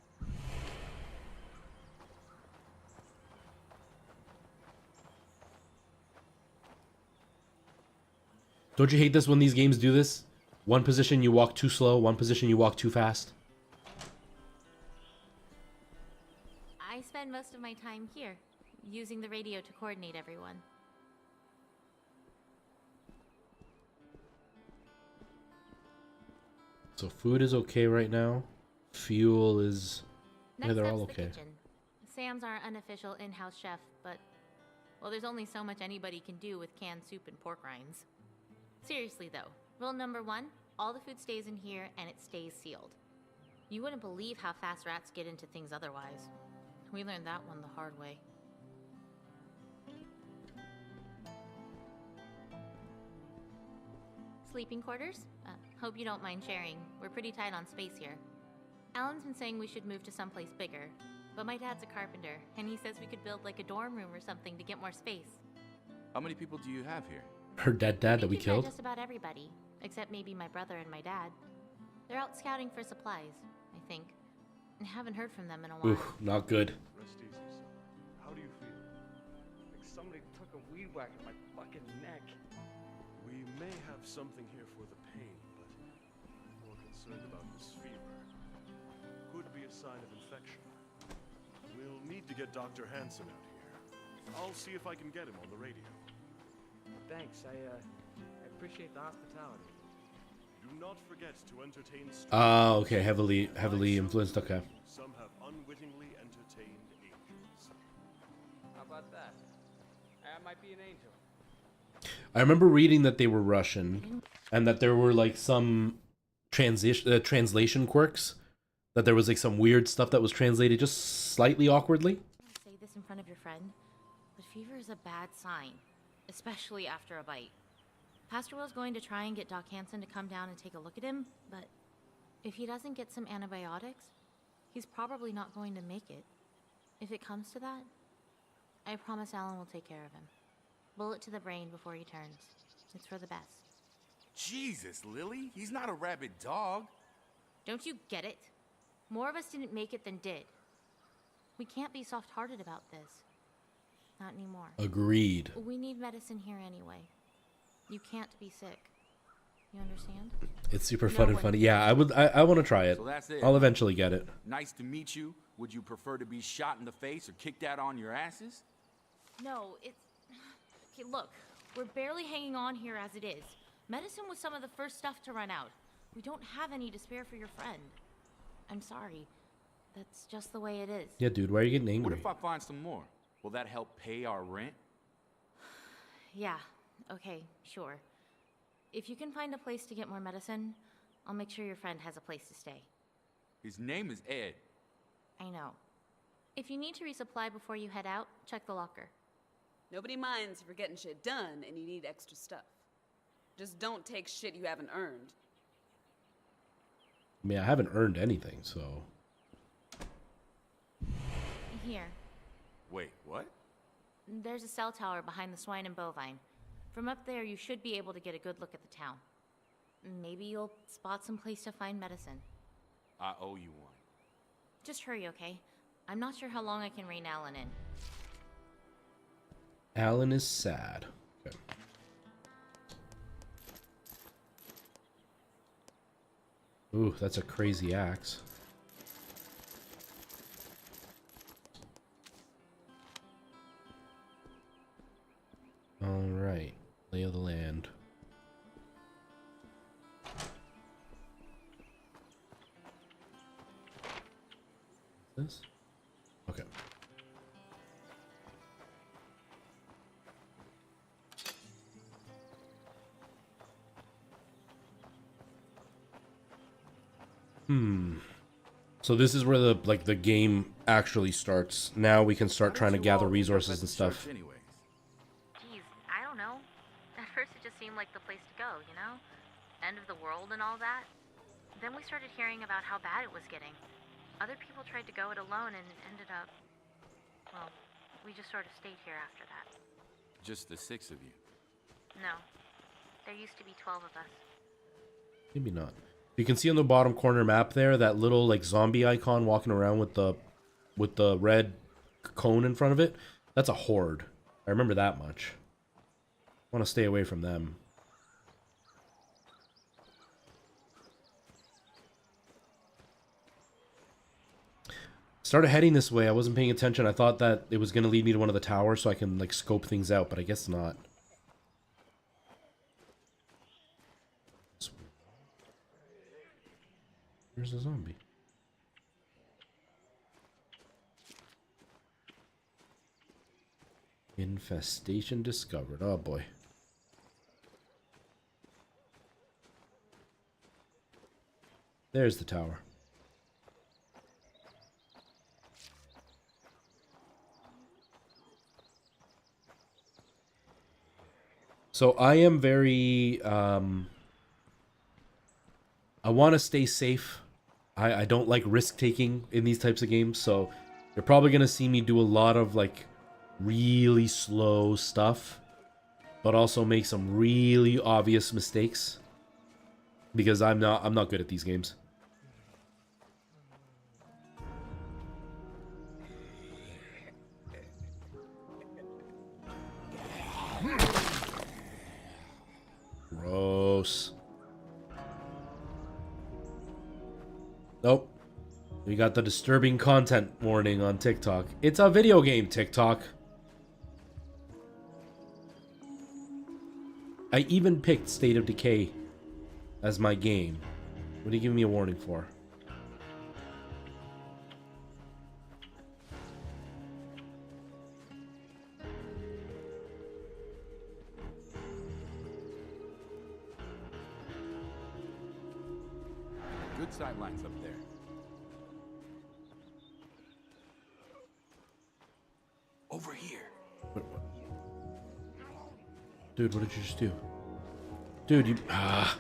S1: Don't you hate this when these games do this? One position you walk too slow, one position you walk too fast.
S6: I spend most of my time here, using the radio to coordinate everyone.
S1: So food is okay right now. Fuel is...
S6: Next
S1: yeah, they're
S6: up's
S1: all
S6: the
S1: okay.
S6: kitchen. Sam's our unofficial in-house chef, but... well, there's only so much anybody can do with canned soup and pork rinds. Seriously, though, rule number 1, all the food stays in here and it stays sealed. You wouldn't believe how fast rats get into things otherwise. We learned that one the hard way. Sleeping quarters? Hope you don't mind sharing. We're pretty tight on space here. Alan's been saying we should move to someplace bigger, but my dad's a carpenter, and he says we could build like a dorm room or something to get more space.
S2: How many people do you have here?
S1: Her dead dad that we
S6: We've met
S1: killed?
S6: just about everybody, except maybe my brother and my dad. They're out scouting for supplies, I think. I haven't heard from them in a while.
S1: Ooh, not good.
S8: Rest easy, son. How do you feel?
S3: Like somebody took a weed whack at my fucking neck.
S8: We may have something here for the pain, but I'm more concerned about this fever. Could be a sign of infection. We'll need to get Dr. Hansen out here. I'll see if I can get him on the radio.
S3: Thanks, I appreciate the hospitality.
S8: Do not forget to entertain
S1: Ah, okay, heavily influenced, okay.
S8: Some have unwittingly entertained angels.
S3: How about that? I might be an angel.
S1: I remember reading that they were Russian, and that there were like some translation quirks, that there was like some weird stuff that was translated just slightly awkwardly.
S6: Don't say this in front of your friend, but fever is a bad sign, especially after a bite. Pastor Will's going to try and get Doc Hansen to come down and take a look at him, but if he doesn't get some antibiotics, he's probably not going to make it. If it comes to that, I promise Alan will take care of him. Bullet to the brain before he turns. It's for the best.
S2: Jesus, Lily, he's not a rabid dog.
S6: Don't you get it? More of us didn't make it than did. We can't be soft-hearted about this. Not anymore.
S1: Agreed.
S6: We need medicine here anyway. You can't be sick. You understand?
S1: It's super fun and funny. Yeah, I want to try it.
S2: So that's it.
S1: I'll eventually get it.
S2: Nice to meet you. Would you prefer to be shot in the face or kicked out on your asses?
S6: No, it's... Okay, look. We're barely hanging on here as it is. Medicine was some of the first stuff to run out. We don't have any to spare for your friend. I'm sorry. That's just the way it is.
S1: Yeah, dude, why are you getting
S2: What
S1: angry?
S2: if I find some more? Will that help pay our rent?
S6: Yeah, okay, sure. If you can find a place to get more medicine, I'll make sure your friend has a place to stay.
S2: His name is Ed.
S6: I know. If you need to resupply before you head out, check the locker.
S9: Nobody minds if you're getting shit done and you need extra stuff. Just don't take shit you haven't earned.
S1: I mean, I haven't earned anything, so...
S6: Here.
S2: Wait, what?
S6: There's a cell tower behind the swine and bovine. From up there, you should be able to get a good look at the town. Maybe you'll spot some place to find medicine.
S2: I owe you one.
S6: Just hurry, okay? I'm not sure how long I can rein Alan in.
S1: Alan is sad. Okay. Ooh, that's a crazy axe. All right, lay of the land. This? Okay. So this is where the game actually starts. Now we can start trying to gather resources and stuff.
S6: Geez, I don't know. At first it just seemed like the place to go, you know? End of the world and all that. Then we started hearing about how bad it was getting. Other people tried to go it alone and ended up... Well, we just sort of stayed here after that.
S2: Just the 6 of you?
S6: No. There used to be 12 of us.
S1: Maybe not. You can see on the bottom corner map there that little like zombie icon walking around with the red cone in front of it. That's a horde. I remember that much. I want to stay away from them. Started heading this way. I wasn't paying attention. I thought that it was going to lead me to one of the towers so I can like scope things out, but I guess not. Where's the zombie? Infestation discovered. Oh boy. There's the tower. So I am very, I want to stay safe. I don't like risk-taking in these types of games, so you're probably going to see me do a lot of, like, really slow stuff, but also make some really obvious mistakes, because I'm not good at these games. Gross. Nope. We got the disturbing content warning on TikTok. It's a video game, TikTok. I even picked State of Decay as my game. What are you giving me a warning for?
S2: Good sightlines up there. Over here.
S1: What? Dude, what did you just do? Dude, you... Ah.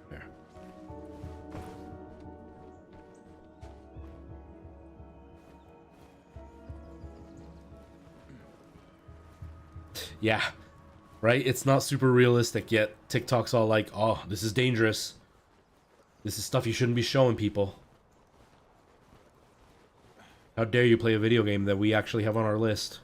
S1: There. Yeah. Right? It's not super realistic yet. TikTok's all like, oh, this is dangerous. This is stuff you shouldn't be showing people. How dare you play a video game that we actually have on our list?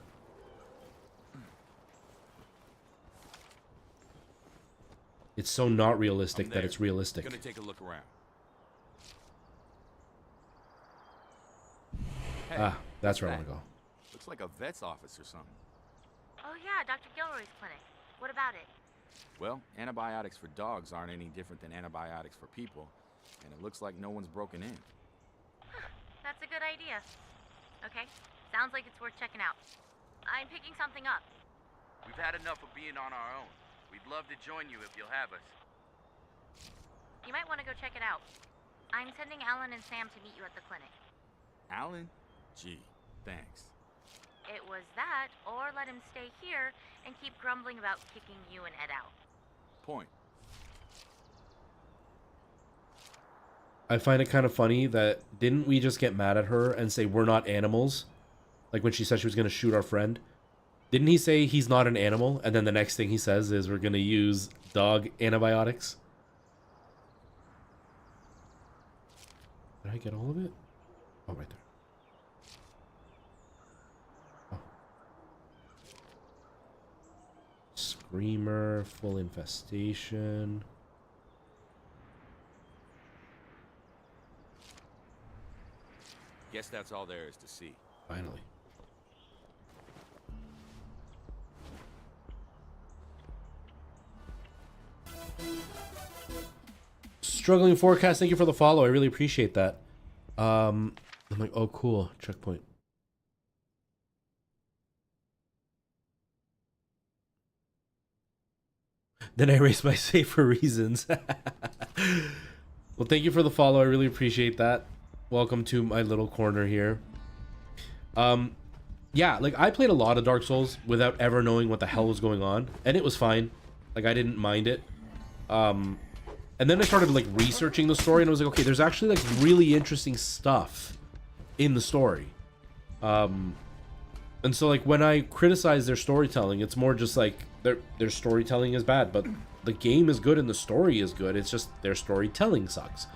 S1: It's so not realistic that it's realistic.
S2: Gonna take a look around. Hey,
S1: Ah, that's where I
S2: what's
S1: want to go.
S2: that? Looks like a vet's office or something.
S6: Oh yeah, Dr. Gilroy's clinic. What about it?
S2: Well, antibiotics for dogs aren't any different than antibiotics for people, and it looks like no one's broken in.
S6: That's a good idea. Okay, sounds like it's worth checking out. I'm picking something up.
S10: We've had enough of being on our own. We'd love to join you if you'll have us.
S6: You might want to go check it out. I'm sending Alan and Sam to meet you at the clinic.
S2: Alan? Gee, thanks.
S6: It was that, or let him stay here and keep grumbling about kicking you and Ed out.
S2: Point.
S1: I find it kind of funny that didn't we just get mad at her and say we're not animals? Like when she said she was going to shoot our friend. Didn't he say he's not an animal? And then the next thing he says is we're going to use dog antibiotics. Did I get all of it? Oh, right there. Oh. Screamer, full infestation.
S2: Guess that's all there is to see.
S1: Finally. Struggling forecast, thank you for the follow. I really appreciate that. I'm like, oh cool, checkpoint. Then I erased my save for reasons. Well, thank you for the follow. I really appreciate that. Welcome to my little corner here. Yeah, like I played a lot of Dark Souls without ever knowing what the hell was going on, and it was fine. Like I didn't mind it. And then I started like researching the story, and I was like, okay, there's actually like really interesting stuff in the story. And so like when I criticize their storytelling, it's more just like their storytelling is bad, but the game is good and the story is good. It's just their storytelling sucks.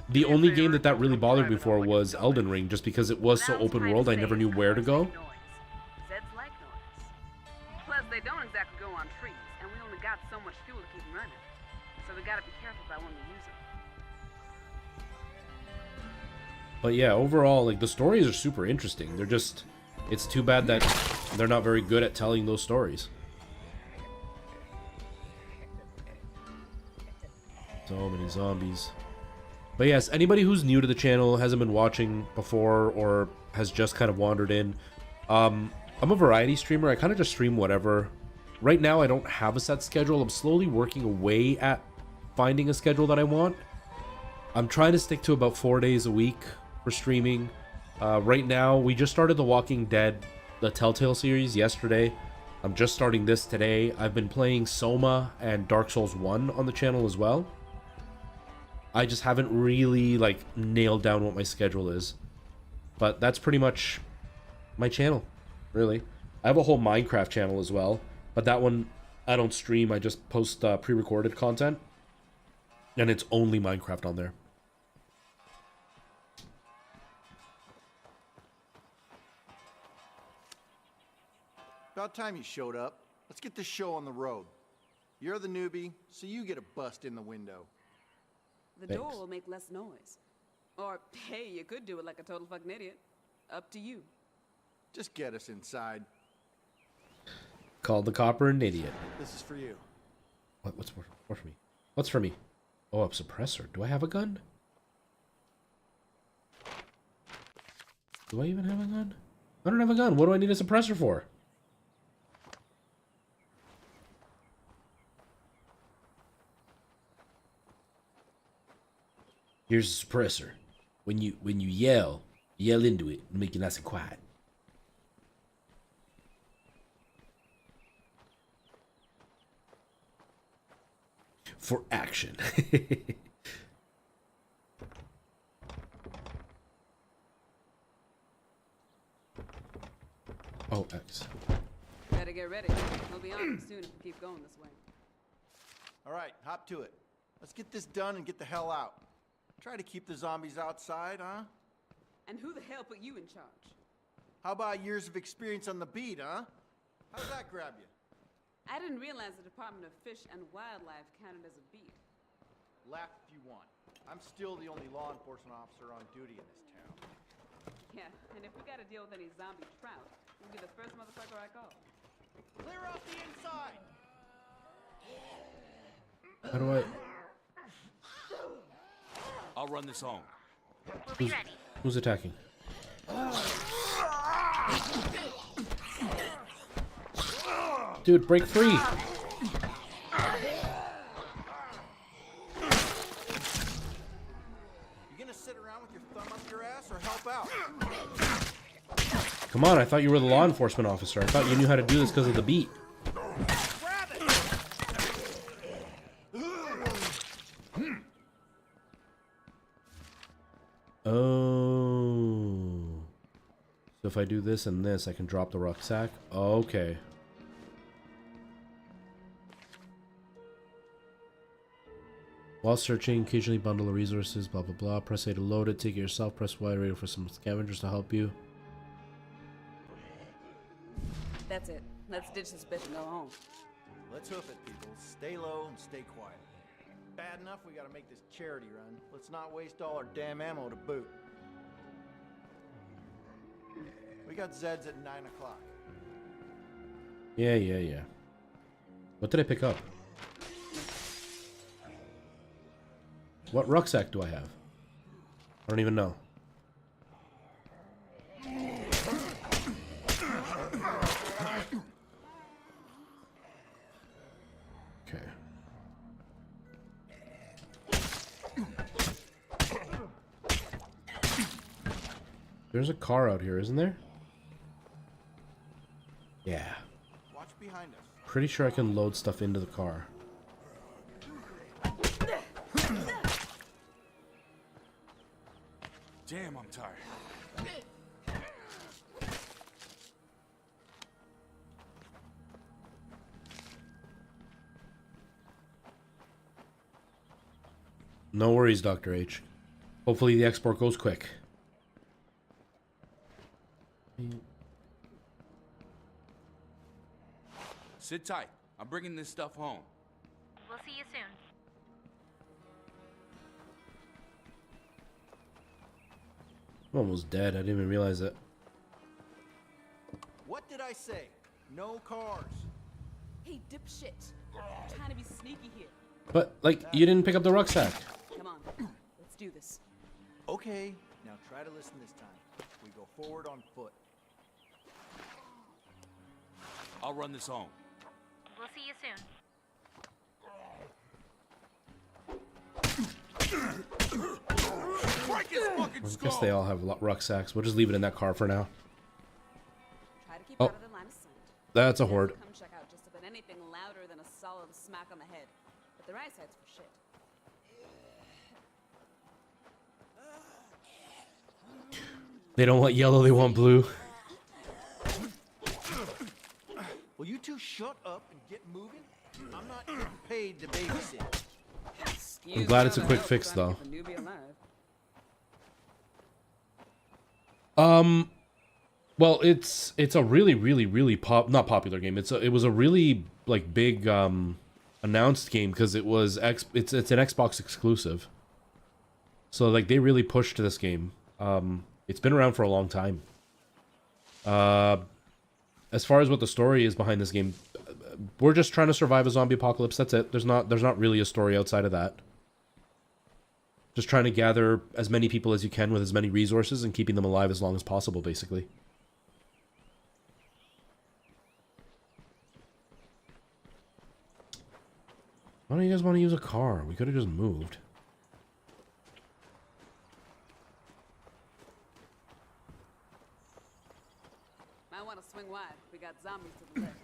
S1: The only game that really bothered me for was Elden Ring, just because it was so open world, I never knew where to go.
S9: Zeds like noise. Plus, they don't exactly go on trees, and we only got so much fuel to keep them running. So we gotta be careful about when we use them.
S1: But yeah, overall, like the stories are super interesting. They're just, it's too bad that they're not very good at telling those stories. So many zombies. But yes, anybody who's new to the channel, hasn't been watching before, or has just kind of wandered in, I'm a variety streamer. I kind of just stream whatever. Right now, I don't have a set schedule. I'm slowly working away at finding a schedule that I want. I'm trying to stick to about 4 days a week for streaming. Right now, we just started The Walking Dead, the Telltale series, yesterday. I'm just starting this today. I've been playing Soma and Dark Souls 1 on the channel as well. I just haven't really like nailed down what my schedule is, but that's pretty much my channel, really. I have a whole Minecraft channel as well, but that one I don't stream. I just post pre-recorded content, and it's only Minecraft on there.
S7: About time you showed up. Let's get this show on the road. You're the newbie, so you get a bust in the window.
S9: The
S1: Thanks.
S9: door will make less noise. Or, hey, you could do it like a total fucking idiot. Up to you.
S7: Just get us inside.
S1: Called the copper an idiot.
S7: This is for you.
S1: What's for me? What's for me? Oh, a suppressor. Do I have a gun? Do I even have a gun? I don't have a gun. What do I need a suppressor for? Here's a suppressor. When you yell into it and make it nice and quiet. For action. Oh, X.
S9: Better get ready. We'll be on soon if we keep going this way.
S7: All right, hop to it. Let's get this done and get the hell out. Try to keep the zombies outside, huh?
S9: And who the hell put you in charge?
S7: How about years of experience on the beat, huh? How does that grab you?
S9: I didn't realize the Department of Fish and Wildlife counted as a beat.
S7: Laugh if you want. I'm still the only law enforcement officer on duty in this town.
S9: Yeah, and if we gotta deal with any zombie trout, you'll be the first motherfucker I call.
S7: Clear off the inside!
S1: How do I...
S2: I'll run this home.
S1: Who's attacking? Dude, break free!
S7: You gonna sit around with your thumb up your ass or help out?
S1: Come on, I thought you were the law enforcement officer. I thought you knew how to do this because of the beat.
S7: Grab it!
S1: Oh. So if I do this and this, I can drop the rucksack? Okay. While searching, occasionally bundle the resources, blah blah blah. Press A to load it, take it yourself, press Y radio for some scavengers to help you.
S9: That's it. Let's ditch this bitch and go home.
S7: Let's hoof it, people. Stay low and stay quiet. Bad enough we gotta make this charity run. Let's not waste all our damn ammo to boot. We got Zeds at 9 o'clock.
S1: Yeah. What did I pick up? What rucksack do I have? I don't even know. Okay. There's a car out here, isn't there? Yeah.
S7: Watch behind us.
S1: Pretty sure I can load stuff into the car.
S2: Damn, I'm tired.
S1: No worries, Dr. H. Hopefully the export goes quick.
S2: Sit tight. I'm bringing this stuff home.
S6: We'll see you soon.
S1: I'm almost dead. I didn't even realize it.
S7: What did I say? No cars.
S9: Hey, dipshit. I'm trying to be sneaky here.
S1: But, like, you didn't pick up the rucksack.
S9: Come on, let's do this.
S7: Okay, now try to listen this time. We go forward on foot.
S2: I'll run this home.
S6: We'll see you soon.
S1: I guess they all have rucksacks. We'll just leave it in that car for now.
S9: Try to keep
S1: Oh.
S9: out of the line of sight.
S1: That's a horde.
S9: Come check out just about anything louder than a solid smack on the head. But their eyesight's for shit.
S1: They don't want yellow, they want blue.
S7: Will you two shut up and get moving? I'm not getting paid to babysit.
S1: I'm glad it's a quick fix, though. Well, it's a really not popular game. It was a really like big announced game because it's an Xbox exclusive. So like they really pushed this game. It's been around for a long time. As far as what the story is behind this game, we're just trying to survive a zombie apocalypse. That's it. There's not really a story outside of that. Just trying to gather as many people as you can with as many resources and keeping them alive as long as possible, basically. Why don't you guys want to use a car? We could have just moved.
S9: Might want to swing wide. We got zombies to the left.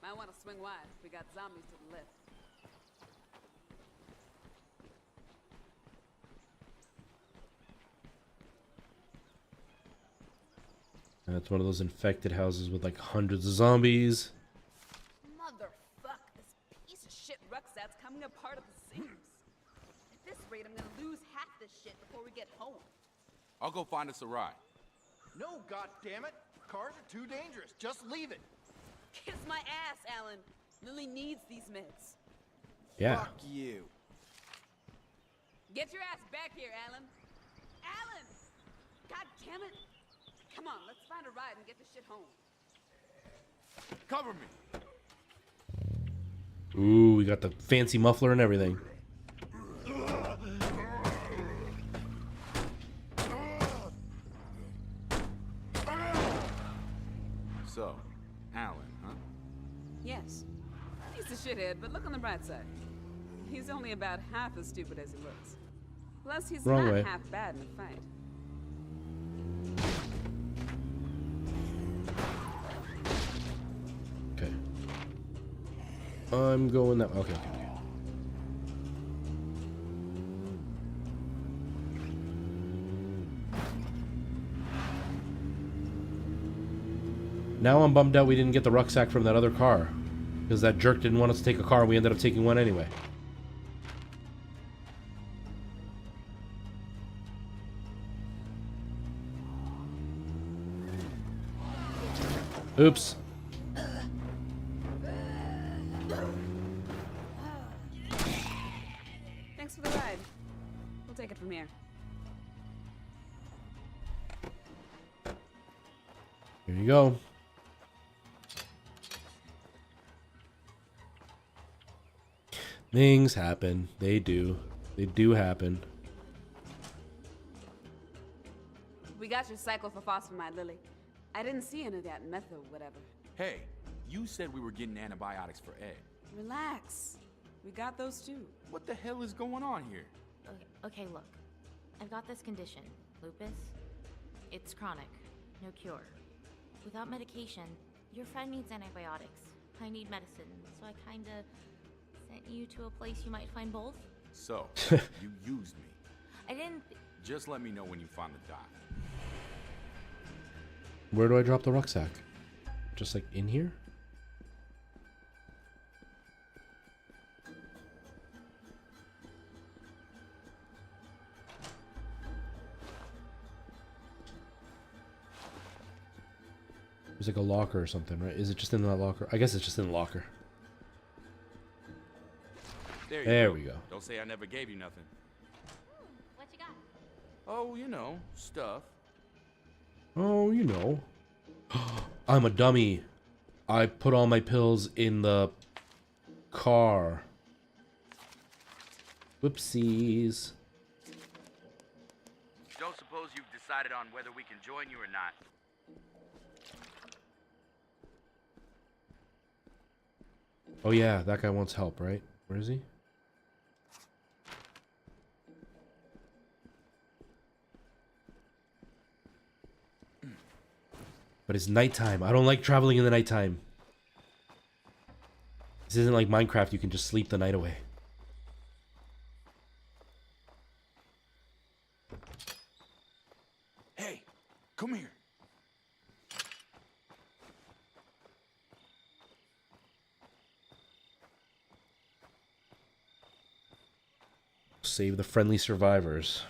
S9: Might want to swing wide. We got zombies to the left.
S1: That's one of those infected houses with like hundreds of zombies.
S9: Motherfuck, this piece of shit rucksack's coming apart at the seams. At this rate, I'm gonna lose half this shit before we get home.
S2: I'll go find us a ride.
S7: No, goddammit. Cars are too dangerous. Just leave it.
S9: Kiss my ass, Alan. Lily needs these meds.
S1: Yeah.
S7: Fuck you.
S9: Get your ass back here, Alan. Alan! God damn it. Come on, let's find a ride and get this shit home.
S2: Cover me.
S1: Ooh, we got the fancy muffler and everything.
S2: So, Alan, huh?
S9: Yes. He's a shithead, but look on the bright side. He's only about half as stupid as he looks. Plus, he's
S1: Wrong
S9: not
S1: way.
S9: half bad in a fight.
S1: Okay. I'm going that way. Okay. Now I'm bummed out we didn't get the rucksack from that other car. Because that jerk didn't want us to take a car and we ended up taking one anyway. Oops.
S9: Thanks for the ride. We'll take it from here.
S1: Here you go. Things happen. They do. They do happen.
S9: We got your cyclophosphamide, Lily. I didn't see any of that meth or whatever.
S2: Hey, you said we were getting antibiotics for Ed.
S9: Relax. We got those too.
S2: What the hell is going on here?
S6: Okay, look. I've got this condition, lupus. It's chronic, no cure. Without medication, your friend needs antibiotics. I need medicine, so I kinda sent you to a place you might find both.
S2: So, you used me.
S6: I didn't...
S2: Just let me know when you find the doc.
S1: Where do I drop the rucksack? Just like in here? There's like a locker or something, right? Is it just in that locker? I guess it's just in the locker. There we go.
S2: Don't say I never gave you nothing.
S6: What you got?
S2: Oh, you know, stuff.
S1: Oh, you know. I'm a dummy. I put all my pills in the car. Whoopsies.
S10: Don't suppose you've decided on whether we can join you or not.
S1: Oh yeah, that guy wants help, right? Where is he? But it's nighttime. I don't like traveling in the nighttime. This isn't like Minecraft. You can just sleep the night away.
S2: Hey, come here.
S1: Save the friendly survivors.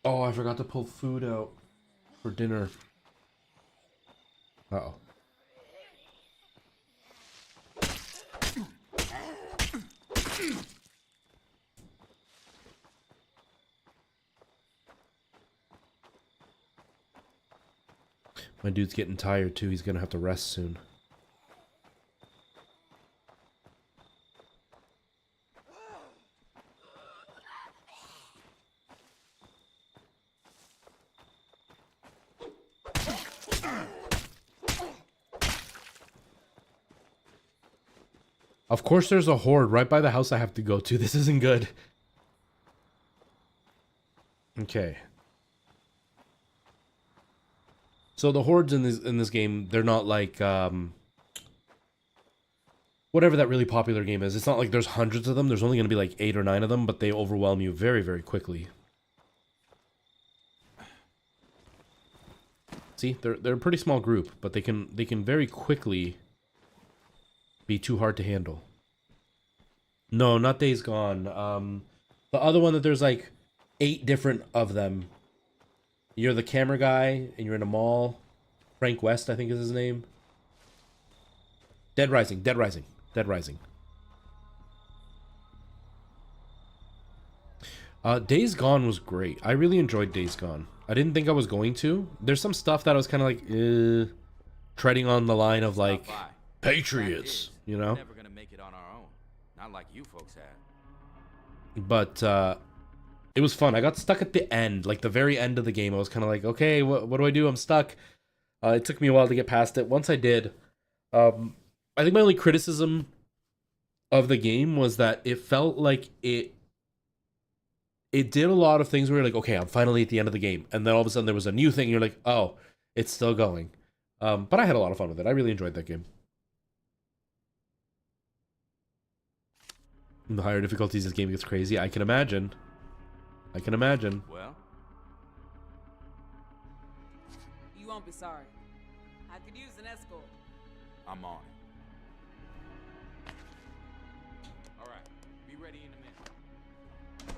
S1: Oh, I forgot to pull food out for dinner. Uh-oh. My dude's getting tired too. He's gonna have to rest soon. Of course there's a horde right by the house I have to go to. This isn't good. Okay. So the hordes in this game, they're not like whatever that really popular game is. It's not like there's hundreds of them. There's only going to be like 8 or 9 of them, but they overwhelm you very, very quickly. See, they're a pretty small group, but they can very quickly be too hard to handle. No, not Days Gone. The other one that there's like 8 different of them. You're the camera guy, and you're in a mall. Frank West, I think is his name. Dead Rising, Dead Rising, Dead Rising. Days Gone was great. I really enjoyed Days Gone. I didn't think I was going to. There's some stuff that I was kind of like, treading on the line of like, Patriots, you know?
S2: We're never gonna make it on our own. Not like you folks had.
S1: But, it was fun. I got stuck at the end, like the very end of the game. I was kind of like, okay, what do I do? I'm stuck. It took me a while to get past it. Once I did, I think my only criticism of the game was that it felt like it did a lot of things where you're like, okay, I'm finally at the end of the game. And then all of a sudden there was a new thing. And you're like, oh, it's still going. But I had a lot of fun with it. I really enjoyed that game. And the higher difficulties this game gets crazy, I can imagine. I can imagine.
S2: Well,
S9: You won't be sorry. I could use an escort.
S2: I'm on
S10: ready in a minute.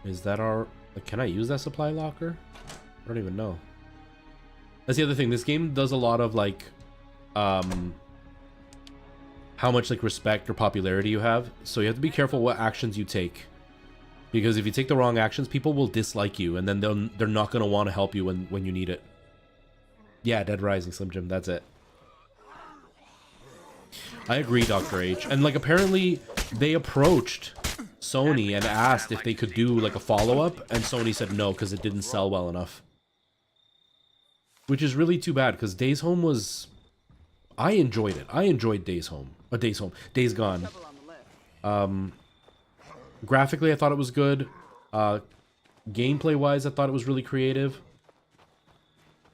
S1: Is that our... Can I use that supply locker? I don't even know. That's the other thing. This game does a lot of like... how much like respect or popularity you have. So you have to be careful what actions you take. Because if you take the wrong actions, people will dislike you. And then they're not going to want to help you when you need it. Yeah, Dead Rising, Slim Jim. That's it. I agree, Dr. H. And like apparently they approached Sony and asked if they could do like a follow-up, and Sony said no because it didn't sell well enough. Which is really too bad because Days Home was... I enjoyed it. I enjoyed Days Home. Days Gone. Graphically, I thought it was good. Gameplay-wise, I thought it was really creative.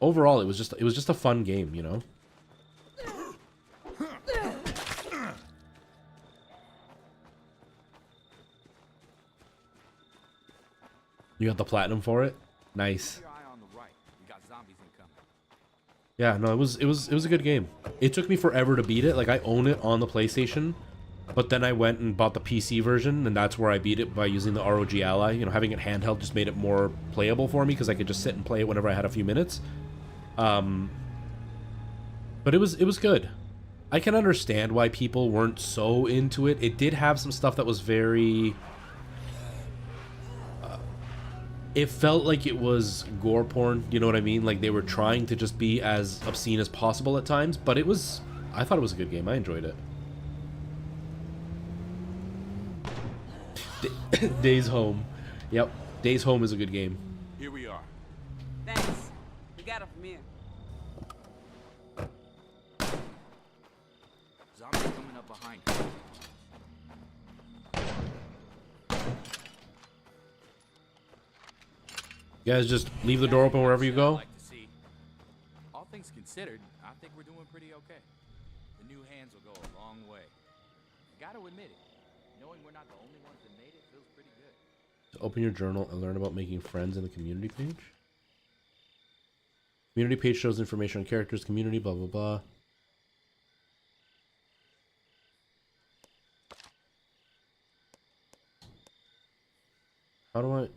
S1: Overall, it was just a fun game, you know? You got the platinum for it? Nice. Yeah, no, it was a good game. It took me forever to beat it. Like I own it on the PlayStation, but then I went and bought the PC version, and that's where I beat it by using the ROG Ally. You know, having it handheld just made it more playable for me because I could just sit and play it whenever I had a few minutes. But it was good. I can understand why people weren't so into it. It did have some stuff that was very... it felt like it was gore porn, you know what I mean? Like they were trying to just be as obscene as possible at times, but it was... I thought it was a good game. I enjoyed it. Days Home. Yep. Days Home is a good game.
S10: Here we are.
S9: Thanks. We got it from here.
S2: Zombies coming up behind you.
S1: You guys just leave the door open wherever you go?
S2: All things considered, I think we're doing pretty okay. The new hands will go a long way. Gotta admit it. Knowing we're not the only ones that made it feels pretty good.
S1: So open your journal and learn about making friends in the community page. Community page shows information on characters, community, blah, blah, blah. How do I...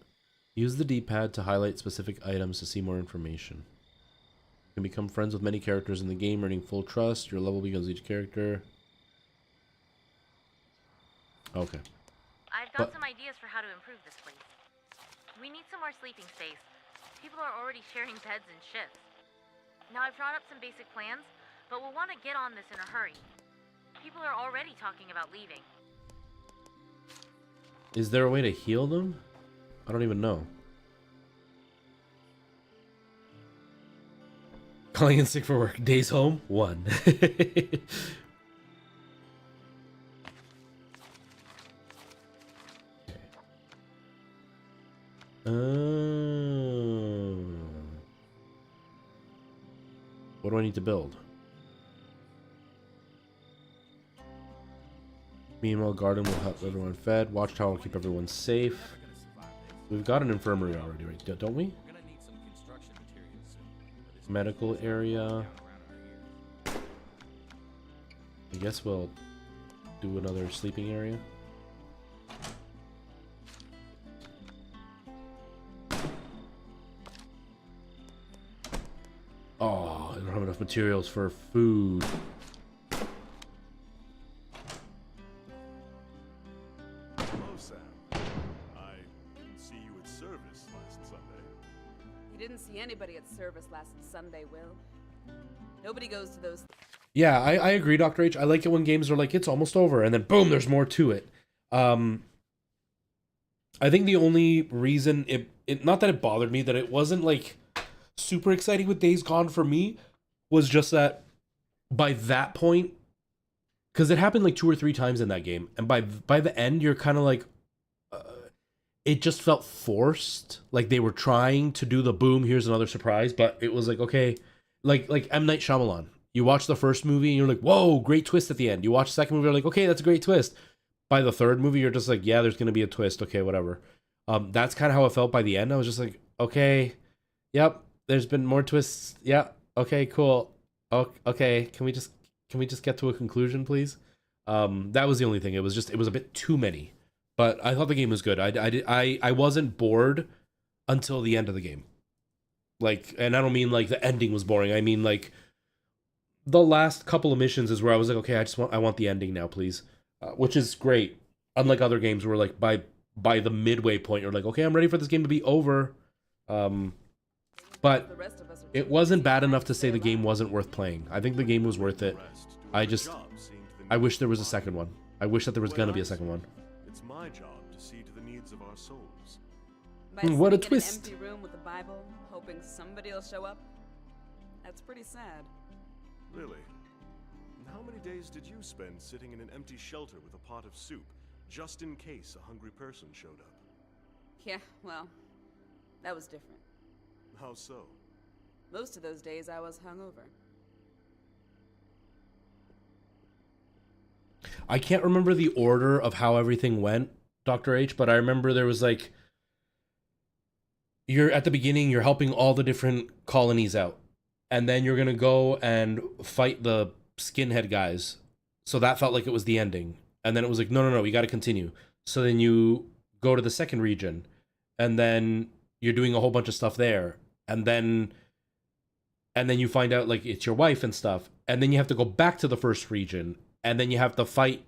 S1: Use the D-pad to highlight specific items to see more information. You can become friends with many characters in the game, earning full trust. Your level becomes each character. Okay.
S6: I've got some ideas for how to improve this place. We need some more sleeping space. People are already sharing beds and shifts. Now I've drawn up some basic plans, but we'll want to get on this in a hurry. People are already talking about leaving.
S1: Is there a way to heal them? I don't even know. Calling in sick for work. Days home? 1. What do I need to build? Meanwhile, garden will help everyone fed. Watchtower will keep everyone safe. We've got an infirmary already, right? Don't we? Medical area. I guess we'll do another sleeping area. Oh, I don't have enough materials for food.
S8: Hello, Sam. I didn't see you at service last Sunday.
S9: You didn't see anybody at service last Sunday, Will. Nobody goes to those...
S1: Yeah, I agree, Dr. H. I like it when games are like, it's almost over, and then boom, there's more to it. I think the only reason it not that it bothered me, that it wasn't like super exciting with Days Gone for me, was just that by that point, because it happened like 2 or 3 times in that game, and by the end, you're kind of like, it just felt forced. Like they were trying to do the boom, here's another surprise, but it was like, okay, like M. Night Shyamalan. You watch the first movie and you're like, whoa, great twist at the end. You watch the second movie, you're like, okay, that's a great twist. By the third movie, you're just like, yeah, there's going to be a twist. Okay, whatever. That's kind of how it felt by the end. I was just like, okay, yep, there's been more twists. Yeah, okay, cool. Okay, can we just get to a conclusion, please? That was the only thing. It was a bit too many. But I thought the game was good. I wasn't bored until the end of the game. Like, and I don't mean like the ending was boring. I mean like the last couple of missions is where I was like, okay, I want the ending now, please. Which is great. Unlike other games where like by the midway point you're like, okay, I'm ready for this game to be over. But it wasn't bad enough to say the game wasn't worth playing. I think the game was worth it. I wish there was a second one. I wish that there was gonna be a second one.
S8: It's my job to see to the needs of our souls.
S1: What a twist.
S9: In an empty room with a Bible, hoping somebody will show up. That's pretty sad.
S8: Really? And how many days did you spend sitting in an empty shelter with a pot of soup, just in case a hungry person showed up?
S9: Yeah, well, that was different.
S8: How so?
S9: Most of those days I was hungover.
S1: I can't remember the order of how everything went, Dr. H, but I remember there was like, you're at the beginning, you're helping all the different colonies out. And then you're going to go and fight the skinhead guys. So that felt like it was the ending. And then it was like, no, we got to continue. So then you go to the second region. And then you're doing a whole bunch of stuff there. And then you find out like it's your wife and stuff. And then you have to go back to the first region. And then you have to fight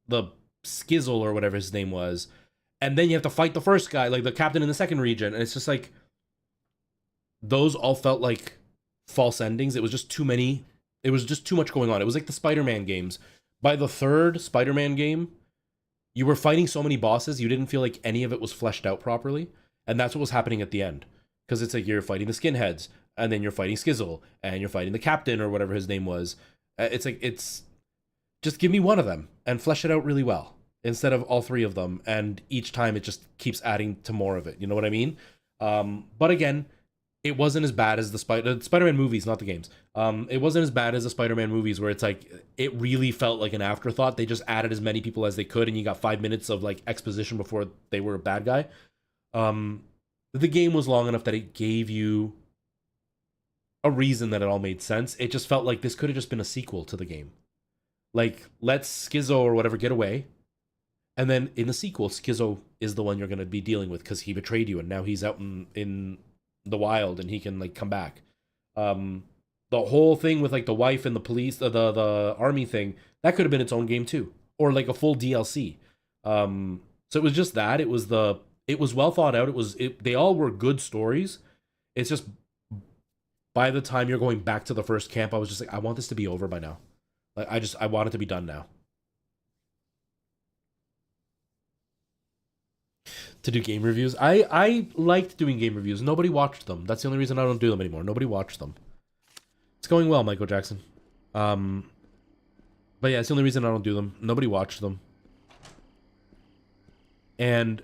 S1: the Skizzle or whatever his name was. And then you have to fight the first guy, like the captain in the second region. And it's just like, those all felt like false endings. It was just too many. It was just too much going on. It was like the Spider-Man games. By the third Spider-Man game, you were fighting so many bosses, you didn't feel like any of it was fleshed out properly. And that's what was happening at the end. Because it's like you're fighting the skinheads, and then you're fighting Skizzle, and you're fighting the captain or whatever his name was. It's like, just give me one of them and flesh it out really well instead of all three of them. And each time it just keeps adding to more of it. You know what I mean? But again, it wasn't as bad as the Spider-Man movies, not the games. It wasn't as bad as the Spider-Man movies where it's like, it really felt like an afterthought. They just added as many people as they could and you got 5 minutes of like exposition before they were a bad guy. The game was long enough that it gave you a reason that it all made sense. It just felt like this could have just been a sequel to the game. Like, let Skizzo or whatever get away. And then in the sequel, Skizzo is the one you're going to be dealing with because he betrayed you and now he's out in the wild and he can like come back. The whole thing with like the wife and the police, the army thing, that could have been its own game too. Or like a full DLC. So it was just that. It was well thought out. They all were good stories. It's just by the time you're going back to the first camp, I was just like, I want this to be over by now. Like, I want it to be done now. To do game reviews. I liked doing game reviews. Nobody watched them. That's the only reason I don't do them anymore. Nobody watched them. It's going well, Michael Jackson. But yeah, it's the only reason I don't do them. Nobody watched them. And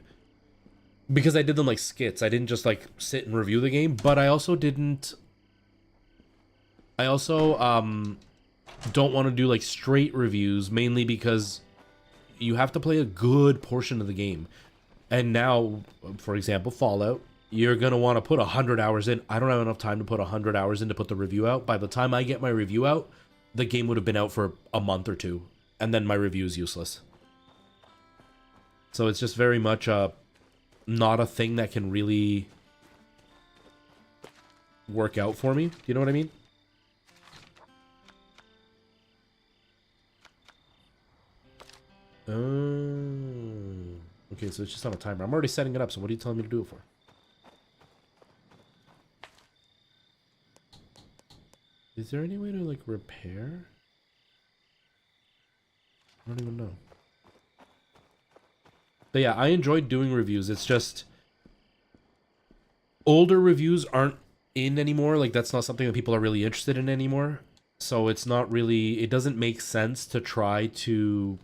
S1: because I did them like skits, I didn't just like sit and review the game, but I also don't want to do like straight reviews, mainly because you have to play a good portion of the game. And now, for example, Fallout, you're going to want to put 100 hours in. I don't have enough time to put 100 hours in to put the review out. By the time I get my review out, the game would have been out for a month or two, and then my review is useless. So it's just very much not a thing that can really work out for me. Do you know what I mean? Okay, so it's just on a timer. I'm already setting it up, so what are you telling me to do it for? Is there any way to, like, repair? I don't even know. But yeah, I enjoyed doing reviews. It's just older reviews aren't in anymore. Like, that's not something that people are really interested in anymore. So it's not really, it doesn't make sense to try to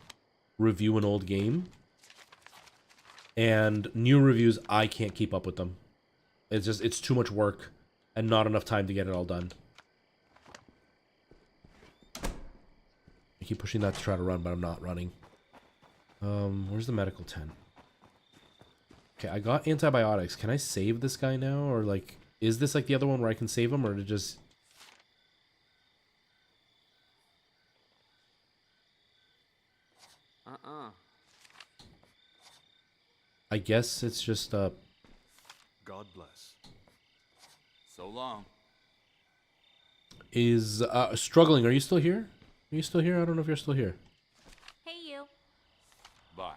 S1: review an old game. And new reviews, I can't keep up with them. It's just, it's too much work and not enough time to get it all done. I keep pushing that to try to run, but I'm not running. Where's the medical tent? Okay, I got antibiotics. Can I save this guy now? Or, like, is this like the other one where I can save him? Or to just... I guess it's just
S8: God bless.
S2: So long.
S1: is struggling. Are you still here? Are you still here? I don't know if you're still here.
S6: Hey, you.
S2: Bye.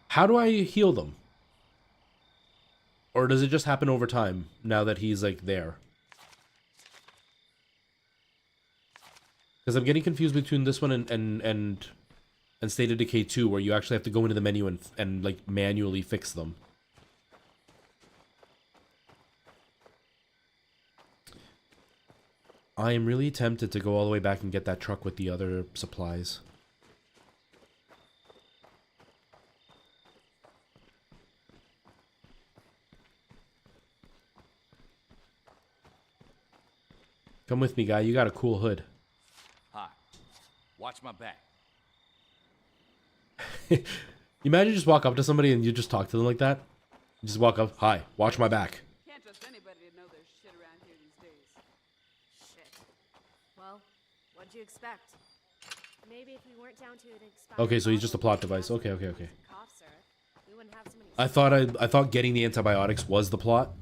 S1: How do I heal them? Or does it just happen over time now that he's like there? Because I'm getting confused between this one and State of Decay 2, where you actually have to go into the menu and like manually fix them. I am really tempted to go all the way back and get that truck with the other supplies. Come with me, guy. You got a cool hood.
S2: Hi. Watch my back.
S1: You imagine you just walk up to somebody and you just talk to them like that? You just walk up, hi, watch my back.
S9: Can't trust anybody to know there's shit around here these days.
S5: Shit. Well, what'd you expect? Maybe if we weren't down to an expired
S1: Okay, so he's just a plot
S5: bottle,
S1: device. Okay, okay, okay.
S5: cough syrup, we wouldn't have so many
S1: I thought getting the antibiotics was the plot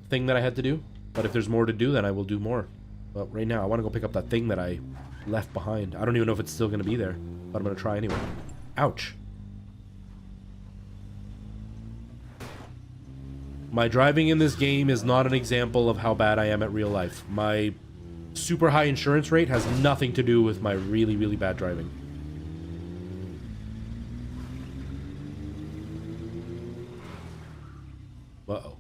S1: thing that I had to do. But if there's more to do, then I will do more. But right now, I want to go pick up that thing that I left behind. I don't even know if it's still going to be there, but I'm going to try anyway. Ouch. My driving in this game is not an example of how bad I am at real life. My super high insurance rate has nothing to do with my really, really bad driving. Uh-oh.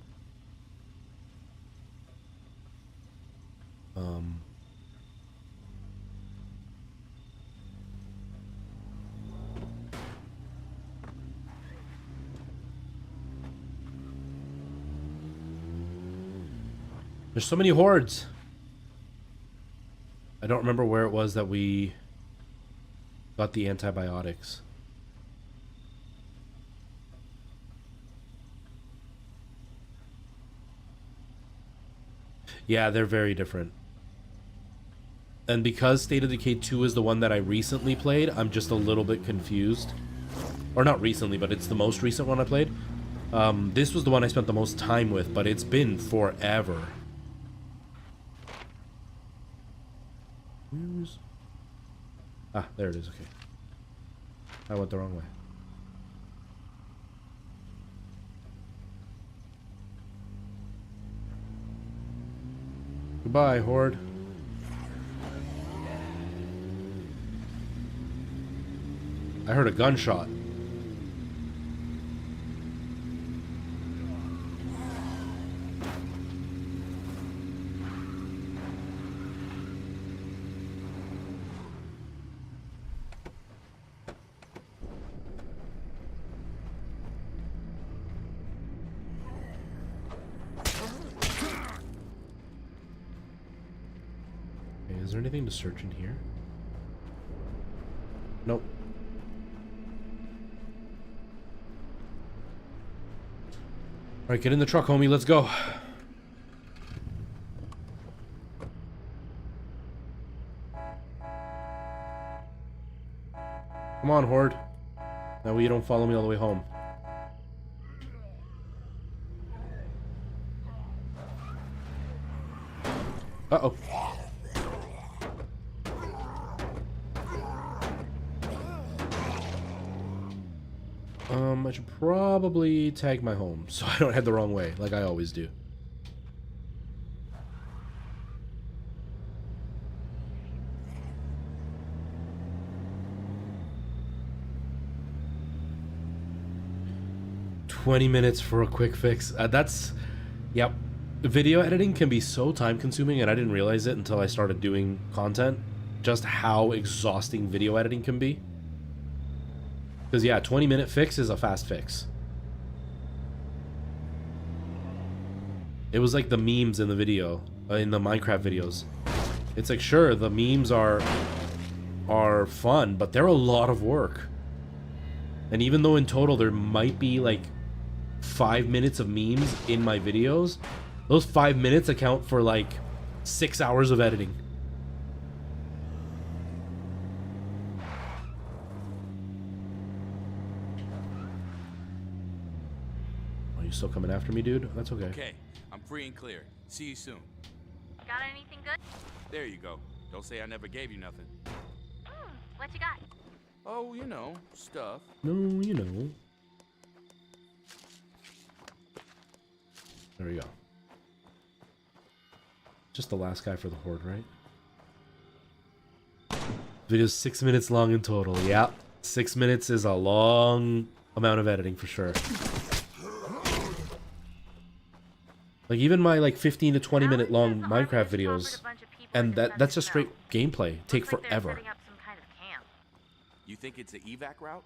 S1: There's so many hordes. I don't remember where it was that we got the antibiotics. Yeah, they're very different. And because State of Decay 2 is the one that I recently played, I'm just a little bit confused. Or not recently, but it's the most recent one I played. This was the one I spent the most time with, but it's been forever. Where's... Ah, there it is, okay. I went the wrong way. Goodbye, Horde. I heard a gunshot. Okay, is there anything to search in here? Nope. Alright, get in the truck, homie. Let's go. Come on, Horde. That way you don't follow me all the way home. Uh-oh. I should probably tag my home so I don't head the wrong way, like I always do. "20 minutes for a quick fix." That's... Yep. Video editing can be so time consuming, and I didn't realize it until I started doing content. Just how exhausting video editing can be. Because yeah, 20-minute fix is a fast fix. It was like the memes in the video, in the Minecraft videos. It's like, sure, the memes are fun, but they're a lot of work. And even though in total there might be like 5 minutes of memes in my videos, those 5 minutes account for like 6 hours of editing. still coming after me, dude. That's okay.
S2: Okay, I'm free and clear. See you soon.
S6: Got anything good?
S2: There you go. Don't say I never gave you nothing.
S6: What you got?
S2: Oh, you know, stuff.
S1: No, you know. There we go. Just the last guy for the horde, right? Video's 6 minutes long in total. Yeah, 6 minutes is a long amount of editing for sure. Like even my like 15 to 20 minute long Minecraft videos, and that's just straight gameplay. Take forever.
S2: You think it's an evac route?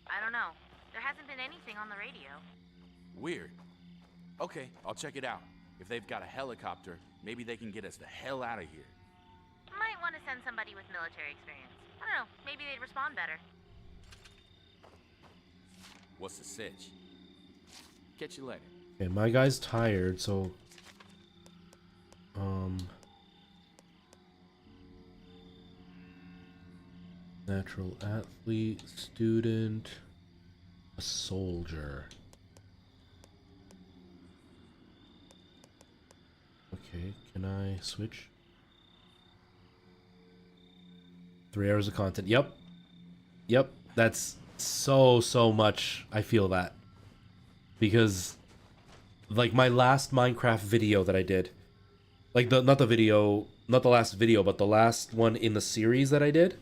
S6: I don't know. There hasn't been anything on the radio.
S2: Weird. Okay, I'll check it out. If they've got a helicopter, maybe they can get us the hell out of here.
S6: Might want to send somebody with military experience. I don't know, maybe they'd respond better.
S2: What's the sitch? Catch you later.
S1: Okay, my guy's tired, so natural athlete, student, a soldier. Okay, can I switch? 3 hours of content. Yep. Yep. That's so much. I feel that. Because like my last Minecraft video that I did, like not the last video, but the last one in the series that I did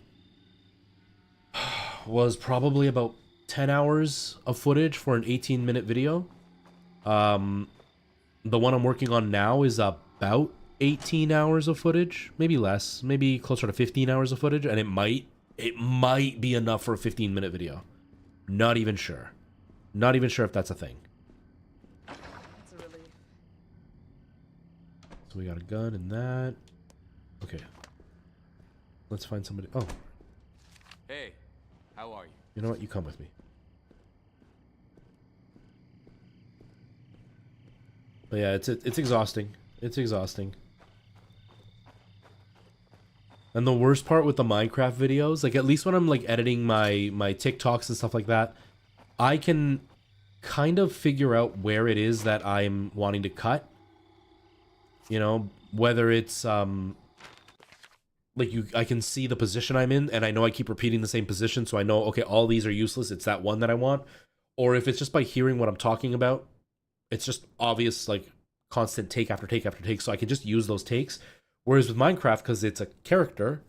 S1: was probably about 10 hours of footage for an 18-minute video. The one I'm working on now is about 18 hours of footage, maybe less, maybe closer to 15 hours of footage, and it might be enough for a 15-minute video. Not even sure. Not even sure if that's a thing.
S9: That's a relief.
S1: So we got a gun and that. Okay. Let's find somebody. Oh.
S2: Hey, how are you?
S1: You know what? You come with me. But yeah, it's exhausting. It's exhausting. And the worst part with the Minecraft videos, like at least when I'm like editing my TikToks and stuff like that, I can kind of figure out where it is that I'm wanting to cut. You know, whether it's like I can see the position I'm in, and I know I keep repeating the same position, so I know, okay, all these are useless, it's that one that I want. Or if it's just by hearing what I'm talking about, it's just obvious, like constant take after take after take, so I can just use those takes. Whereas with Minecraft, because it's a character,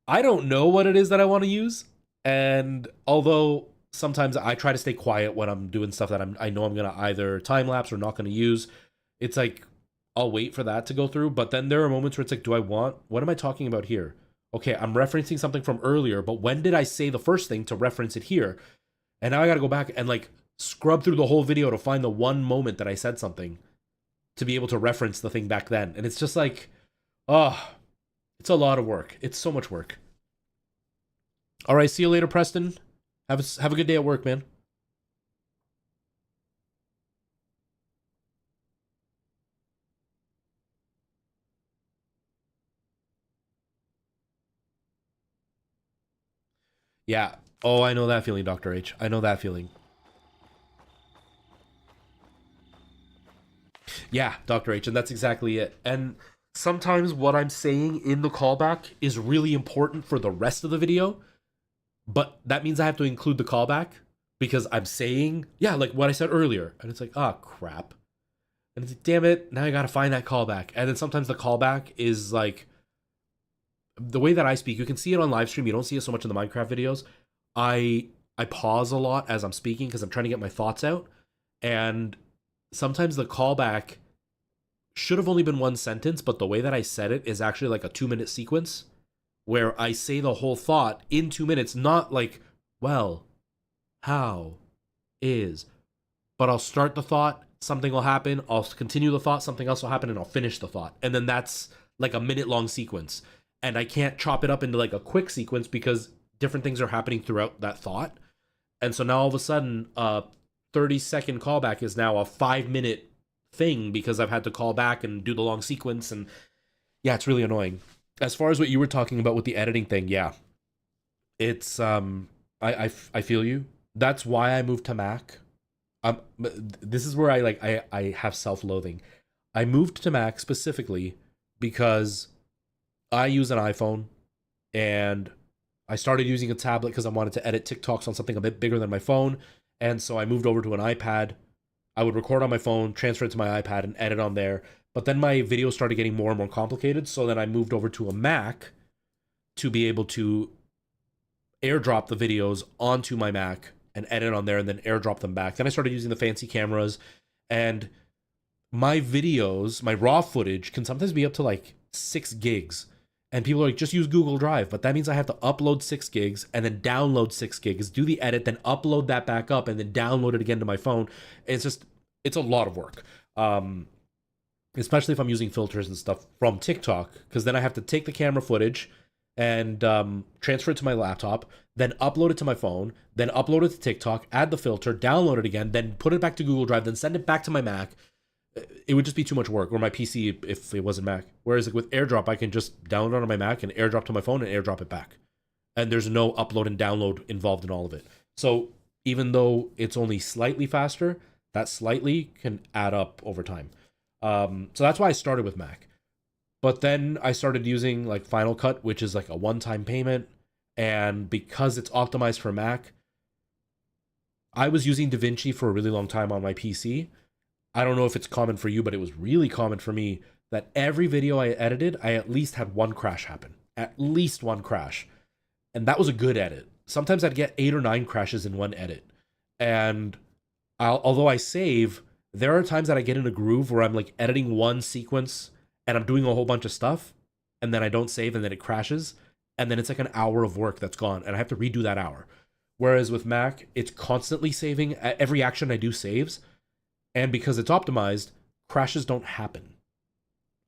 S1: I don't know what it is that I want to use. And although sometimes I try to stay quiet when I'm doing stuff that I know I'm going to either time-lapse or not going to use, it's like, I'll wait for that to go through. But then there are moments where it's like, what am I talking about here? Okay, I'm referencing something from earlier, but when did I say the first thing to reference it here? And now I got to go back and like scrub through the whole video to find the one moment that I said something to be able to reference the thing back then. And it's just like, oh, it's a lot of work. It's so much work. All right, see you later, Preston. Have a good day at work, man. Yeah. Oh, I know that feeling, Dr. H. I know that feeling. Yeah, Dr. H, and that's exactly it. And sometimes what I'm saying in the callback is really important for the rest of the video, but that means I have to include the callback because I'm saying, yeah, like what I said earlier. And it's like, oh, crap. And it's like, damn it, now I gotta find that callback. And then sometimes the callback is like, the way that I speak, you can see it on live stream. You don't see it so much in the Minecraft videos. I pause a lot as I'm speaking because I'm trying to get my thoughts out. And sometimes the callback should have only been one sentence, but the way that I said it is actually like a 2-minute sequence where I say the whole thought in 2 minutes, not like, well, how is, but I'll start the thought, something will happen, I'll continue the thought, something else will happen, and I'll finish the thought. And then that's like a minute-long sequence. And I can't chop it up into like a quick sequence because different things are happening throughout that thought. And so now all of a sudden, 30-second callback is now a 5-minute thing because I've had to call back and do the long sequence. And yeah, it's really annoying. As far as what you were talking about with the editing thing, yeah, it's I feel you. That's why I moved to Mac. this is where I have self-loathing. I moved to Mac specifically because I use an iPhone, and I started using a tablet because I wanted to edit TikToks on something a bit bigger than my phone, and so I moved over to an iPad. I would record on my phone, transfer it to my iPad, and edit on there. But then my videos started getting more and more complicated, so then I moved over to a Mac to be able to airdrop the videos onto my Mac and edit on there and then airdrop them back. Then I started using the fancy cameras, and my videos, my raw footage can sometimes be up to like 6 gigs. And people are like, just use Google Drive. But that means I have to upload 6 gigs and then download 6 gigs, do the edit, then upload that back up and then download it again to my phone. It's a lot of work. Especially if I'm using filters and stuff from TikTok, because then I have to take the camera footage and transfer it to my laptop, then upload it to my phone, then upload it to TikTok, add the filter, download it again, then put it back to Google Drive, then send it back to my Mac. It would just be too much work, or my PC if it wasn't Mac. Whereas like with AirDrop, I can just download it on my Mac and AirDrop to my phone and AirDrop it back. And there's no upload and download involved in all of it. So even though it's only slightly faster, that slightly can add up over time. So that's why I started with Mac. But then I started using like Final Cut, which is like a one-time payment. And because it's optimized for Mac, I was using DaVinci for a really long time on my PC. I don't know if it's common for you, but it was really common for me that every video I edited, I at least had one crash happen. At least one crash. And that was a good edit. Sometimes I'd get 8 or 9 crashes in one edit. And although I save, there are times that I get in a groove where I'm like editing one sequence and I'm doing a whole bunch of stuff, and then I don't save and then it crashes. And then it's like an hour of work that's gone, and I have to redo that hour. Whereas with Mac, it's constantly saving. Every action I do saves. And because it's optimized, crashes don't happen.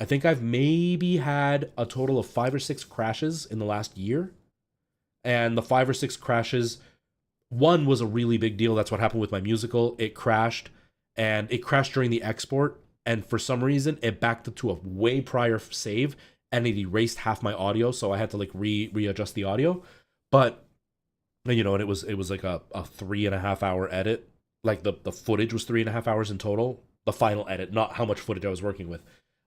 S1: I think I've maybe had a total of 5 or 6 crashes in the last year. And the 5 or 6 crashes, one was a really big deal. That's what happened with my musical. It crashed, and it crashed during the export. And for some reason, it backed up to a way prior save, and it erased half my audio. So I had to like readjust the audio. But, you know, and it was like a 3.5 hour edit. Like the footage was 3.5 hours in total. The final edit, not how much footage I was working with.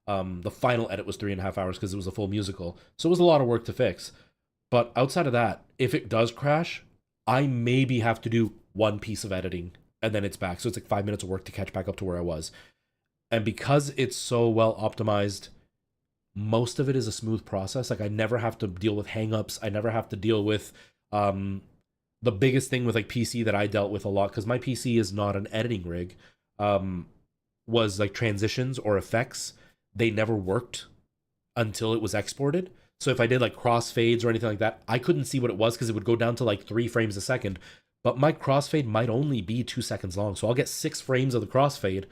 S1: The final edit was 3.5 hours because it was a full musical. So it was a lot of work to fix. But outside of that, if it does crash, I maybe have to do one piece of editing and then it's back. So it's like 5 minutes of work to catch back up to where I was. And because it's so well optimized, most of it is a smooth process. Like I never have to deal with hangups. I never have to deal with the biggest thing with like PC that I dealt with a lot, because my PC is not an editing rig, was like transitions or effects. They never worked until it was exported. So if I did like crossfades or anything like that, I couldn't see what it was because it would go down to like 3 frames a second. But my crossfade might only be 2 seconds long. So I'll get 6 frames of the crossfade.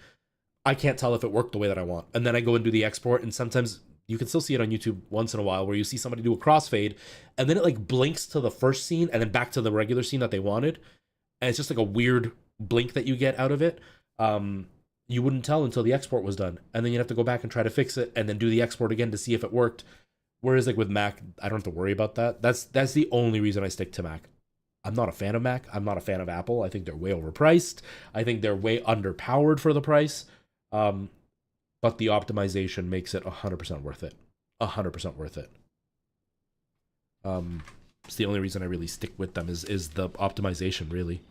S1: I can't tell if it worked the way that I want. And then I go and do the export, and sometimes you can still see it on YouTube once in a while where you see somebody do a crossfade and then it like blinks to the first scene and then back to the regular scene that they wanted. And it's just like a weird blink that you get out of it. You wouldn't tell until the export was done. And then you'd have to go back and try to fix it and then do the export again to see if it worked. Whereas like with Mac, I don't have to worry about that. That's the only reason I stick to Mac. I'm not a fan of Mac. I'm not a fan of Apple. I think they're way overpriced. I think they're way underpowered for the price. But the optimization makes it 100% worth it. 100% worth it. It's the only reason I really stick with them is the optimization, really.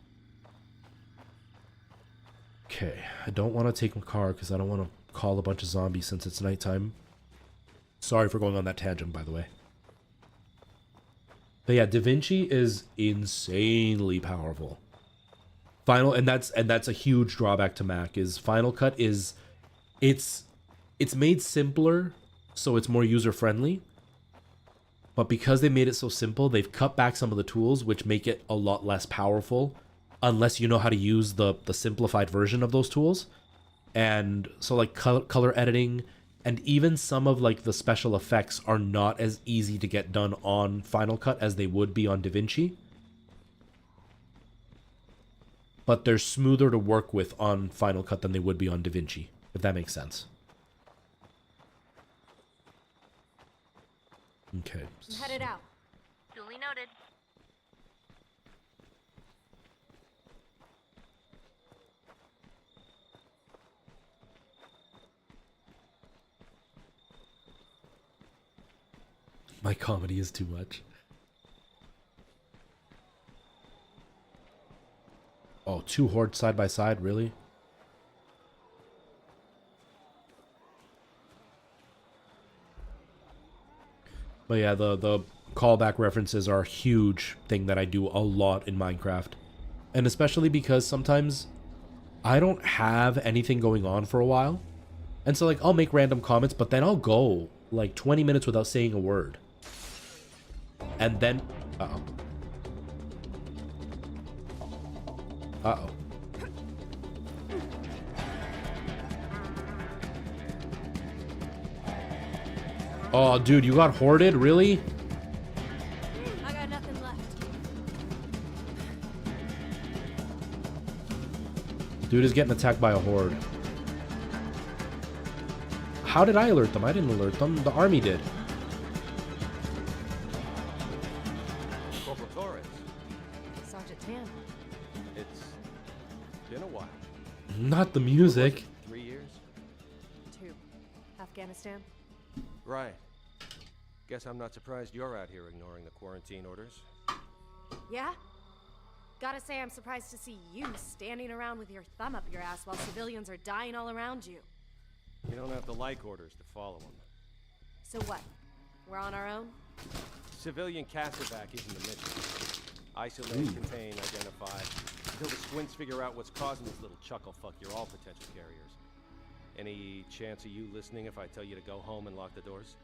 S1: Okay, I don't want to take my car because I don't want to call a bunch of zombies since it's nighttime. Sorry for going on that tangent, by the way. But yeah, DaVinci is insanely powerful. And that's a huge drawback to Mac is Final Cut is it's made simpler so it's more user friendly. But because they made it so simple, they've cut back some of the tools which make it a lot less powerful unless you know how to use the simplified version of those tools. And so like color editing and even some of like the special effects are not as easy to get done on Final Cut as they would be on DaVinci. But they're smoother to work with on Final Cut than they would be on DaVinci, if that makes sense. Okay.
S5: I'm headed out.
S6: Duly noted.
S1: My comedy is too much. Oh, two hordes side by side, really? But yeah, the callback references are a huge thing that I do a lot in Minecraft. And especially because sometimes I don't have anything going on for a while. And so like I'll make random comments, but then I'll go like 20 minutes without saying a word. And then uh-oh. Uh-oh. Oh, dude, you got hoarded? Really?
S5: I got nothing left.
S1: Dude is getting attacked by a horde. How did I alert them? I didn't alert them. The army did.
S11: Corporal Torres,
S5: Sergeant Tan.
S11: it's been a while.
S1: Not the music.
S11: 3 years?
S5: 2. Afghanistan.
S11: Right. Guess I'm not surprised you're out here ignoring the quarantine orders.
S5: Yeah? Gotta say I'm surprised to see you standing around with your thumb up your ass while civilians are dying all around you.
S11: You don't have to like orders to follow them.
S5: So what? We're on our own?
S11: Civilian casevac isn't the mission. Isolate, contain, identify. Until the squints figure out what's causing this little chuckle fuck, you're all potential carriers. Any chance of you listening if I tell you to go home and lock the doors?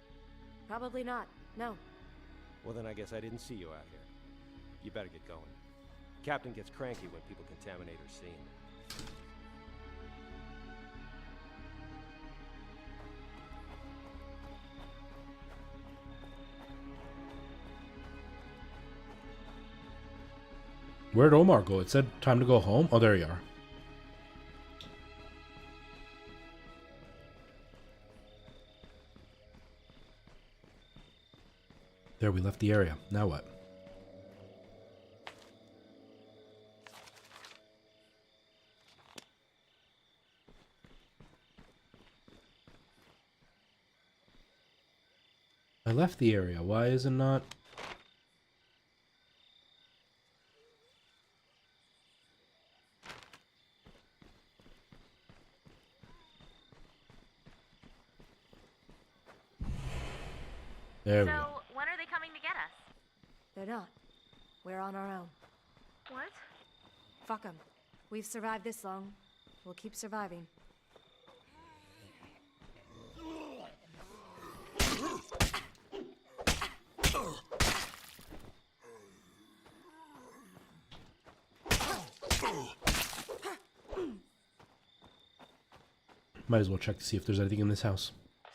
S5: Probably not. No.
S11: Well, then I guess I didn't see you out here. You better get going. Captain gets cranky when people contaminate her scene.
S1: Where'd Omar go? It said time to go home. Oh, there you are. There, we left the area. Now what? I left the area. Why is it not? There we go.
S6: So, when are they coming to get us?
S5: They're not. We're on our own.
S6: What?
S5: Fuck 'em. We've survived this long. We'll keep surviving.
S1: Might as well check to see if there's anything in this house.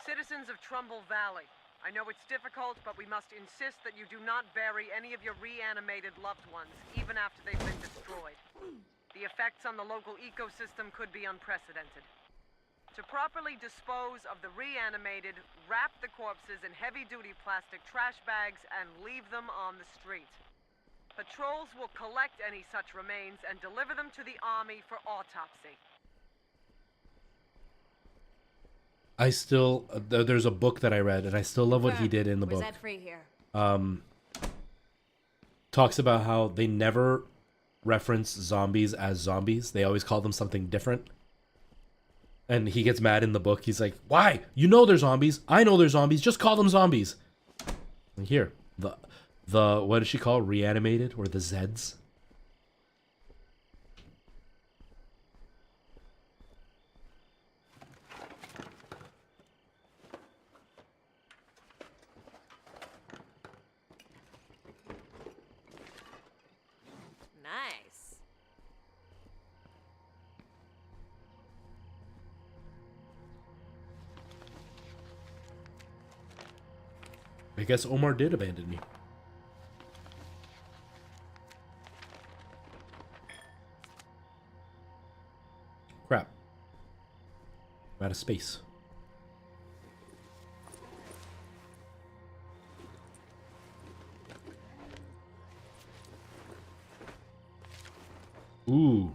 S12: Citizens of Trumbull Valley, I know it's difficult, but we must insist that you do not bury any of your reanimated loved ones, even after they've been destroyed. The effects on the local ecosystem could be unprecedented. To properly dispose of the reanimated, wrap the corpses in heavy-duty plastic trash bags and leave them on the street. Patrols will collect any such remains and deliver them to the army for autopsy.
S1: I still there's a book that I read, and I still love what he did in the book.
S5: Zed free here.
S1: Talks about how they never reference zombies as zombies. They always call them something different. And he gets mad in the book. He's like, "Why? You know they're zombies. I know they're zombies. Just call them zombies." And here, the what does she call it? Reanimated, or the Zeds?
S5: Nice.
S1: I guess Omar did abandon me. Crap. I'm out of space. Ooh.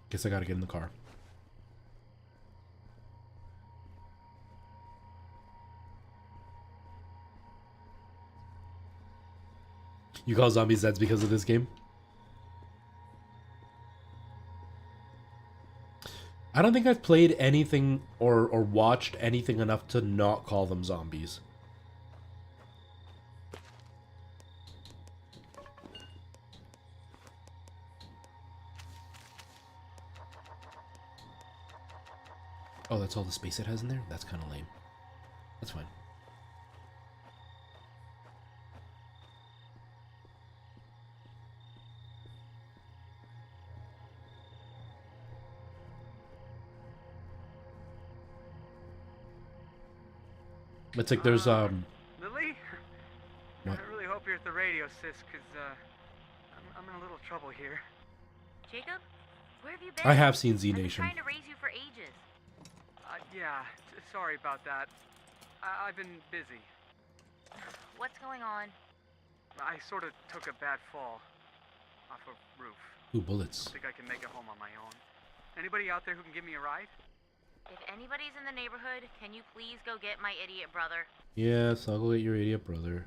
S1: Guess I gotta get in the car. You call zombies Zeds because of this game? I don't think I've played anything or watched anything enough to not call them zombies. Oh, that's all the space it has in there? That's kind of lame. That's fine. It's like there's
S3: Lily?
S1: What?
S3: I really hope you're at the radio, sis, because I'm in a little trouble here.
S6: Jacob, where have you been?
S1: I have seen Z
S6: I've been
S1: Nation.
S6: trying to raise you for ages.
S3: Yeah, sorry about that. I've been busy.
S6: What's going on?
S3: I sort of took a bad fall off a roof.
S1: Ooh, bullets.
S3: I think I can make it home on my own. Anybody out there who can give me a ride?
S6: If anybody's in the neighborhood, can you please go get my idiot brother?
S1: Yes, I'll go get your idiot brother.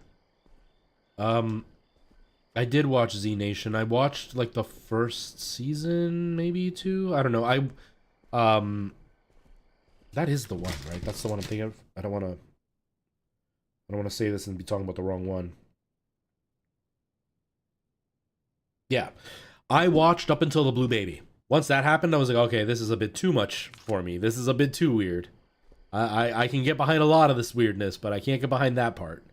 S1: I did watch Z Nation. I watched like the first season, maybe two. I don't know. That is the one, right? That's the one I'm thinking of. I don't want to say this and be talking about the wrong one. Yeah. I watched up until the blue baby. Once that happened, I was like, okay, this is a bit too much for me. This is a bit too weird. I can get behind a lot of this weirdness, but I can't get behind that part.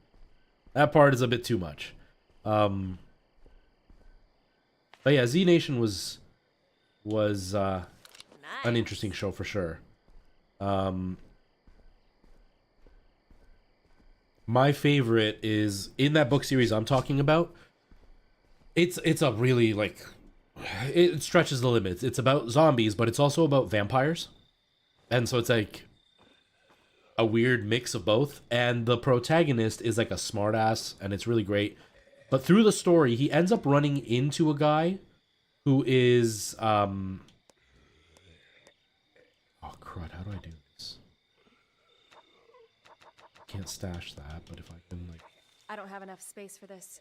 S1: That part is a bit too much. But yeah, Z Nation was an interesting show for sure. My favorite is in that book series I'm talking about. It's a really like it stretches the limits. It's about zombies, but it's also about vampires. And so it's like a weird mix of both. And the protagonist is like a smartass, and it's really great. But through the story, he ends up running into a guy who is oh crud, how do I do this? Can't stash that, but if I can like
S5: I don't have enough space for this.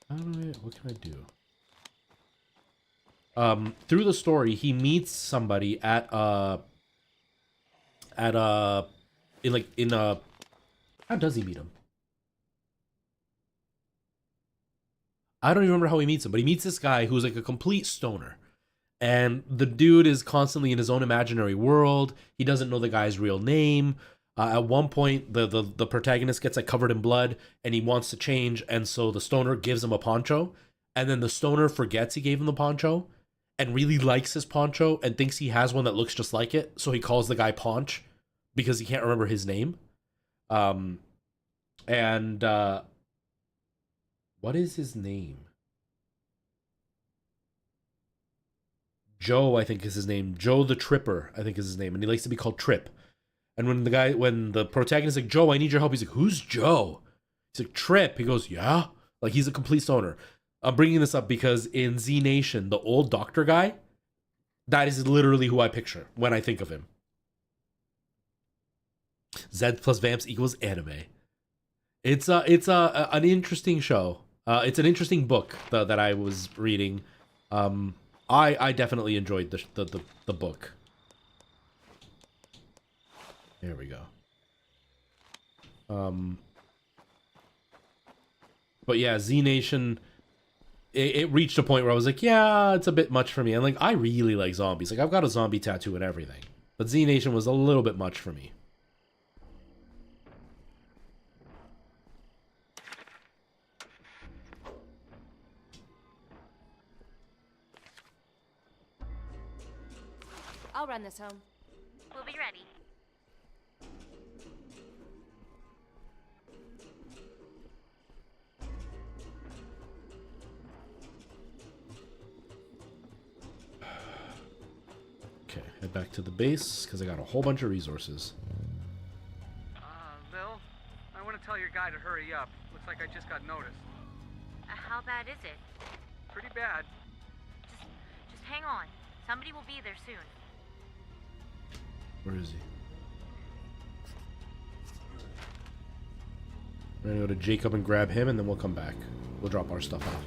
S1: what can I do? Through the story, he meets somebody in how does he meet him? I don't even remember how he meets him, but he meets this guy who's like a complete stoner. And the dude is constantly in his own imaginary world. He doesn't know the guy's real name. At one point, the protagonist gets like covered in blood, and he wants to change, and so the stoner gives him a poncho, and then the stoner forgets he gave him the poncho, and really likes his poncho, and thinks he has one that looks just like it, so he calls the guy Paunch, because he can't remember his name. What is his name? Joe, I think is his name. Joe the Tripper, I think is his name, and he likes to be called Trip. And when the protagonist is like, Joe, I need your help, he's like, who's Joe? He's like, Trip. He goes, yeah? Like, he's a complete stoner. I'm bringing this up because in Z Nation, the old doctor guy, that is literally who I picture when I think of him. Zed plus Vamps equals anime. It's an interesting show. It's an interesting book that I was reading. I definitely enjoyed the book. There we go. But yeah, Z Nation, it reached a point where I was like, yeah, it's a bit much for me. And like, I really like zombies. Like, I've got a zombie tattoo and everything. But Z Nation was a little bit much for me.
S5: I'll run this home.
S6: We'll be ready.
S1: Okay, head back to the base, because I got a whole bunch of resources.
S3: Lil, I want to tell your guy to hurry up. Looks like I just got noticed.
S6: How bad is it?
S3: Pretty bad.
S6: Just hang on. Somebody will be there soon.
S1: Where is he? We're gonna go to Jacob and grab him, and then we'll come back. We'll drop our stuff off.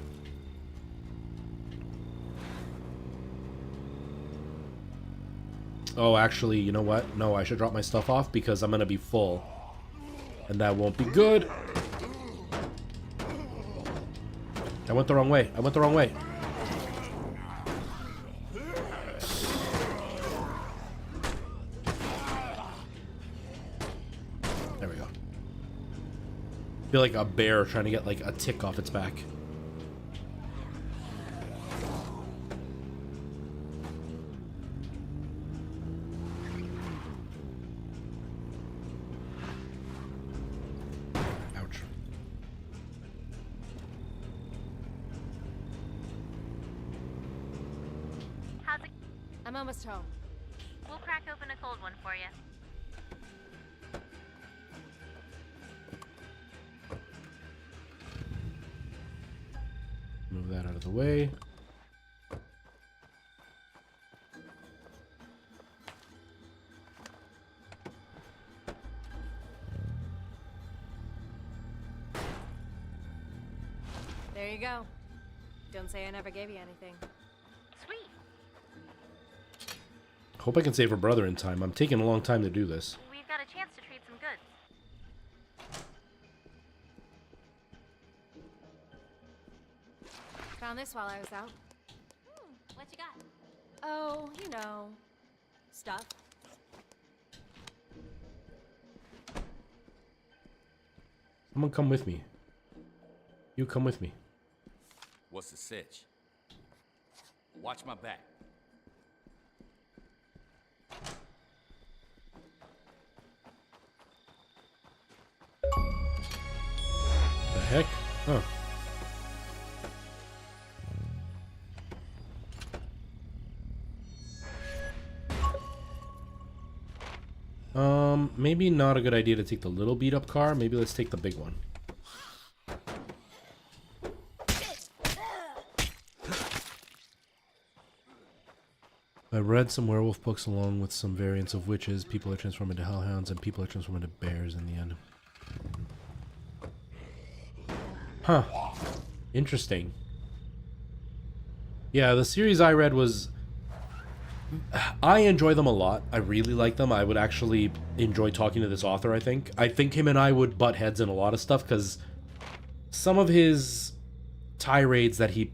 S1: Oh, actually, you know what? No, I should drop my stuff off because I'm gonna be full. And that won't be good. I went the wrong way. I went the wrong way. There we go. I feel like a bear trying to get like a tick off its back. Ouch.
S6: How's it?
S5: I'm almost home.
S6: We'll crack open a cold one for you.
S1: Move that out of the way.
S5: There you go. Don't say I never gave you anything.
S6: Sweet.
S1: Hope I can save her brother in time. I'm taking a long time to do this.
S6: We've got a chance to trade some goods.
S5: Found this while I was out.
S6: What you got?
S5: Oh, you know, stuff.
S1: Someone come with me. You come with me.
S2: What's the sitch? Watch my back.
S1: The heck? Huh. Maybe not a good idea to take the little beat up car. Maybe let's take the big one. I read some werewolf books along with some variants of witches. People are transformed into hellhounds and people are transformed into bears in the end. Huh. Interesting. Yeah, the series I read was... I enjoy them a lot. I really like them. I would actually enjoy talking to this author, I think. I think him and I would butt heads in a lot of stuff because some of his tirades that he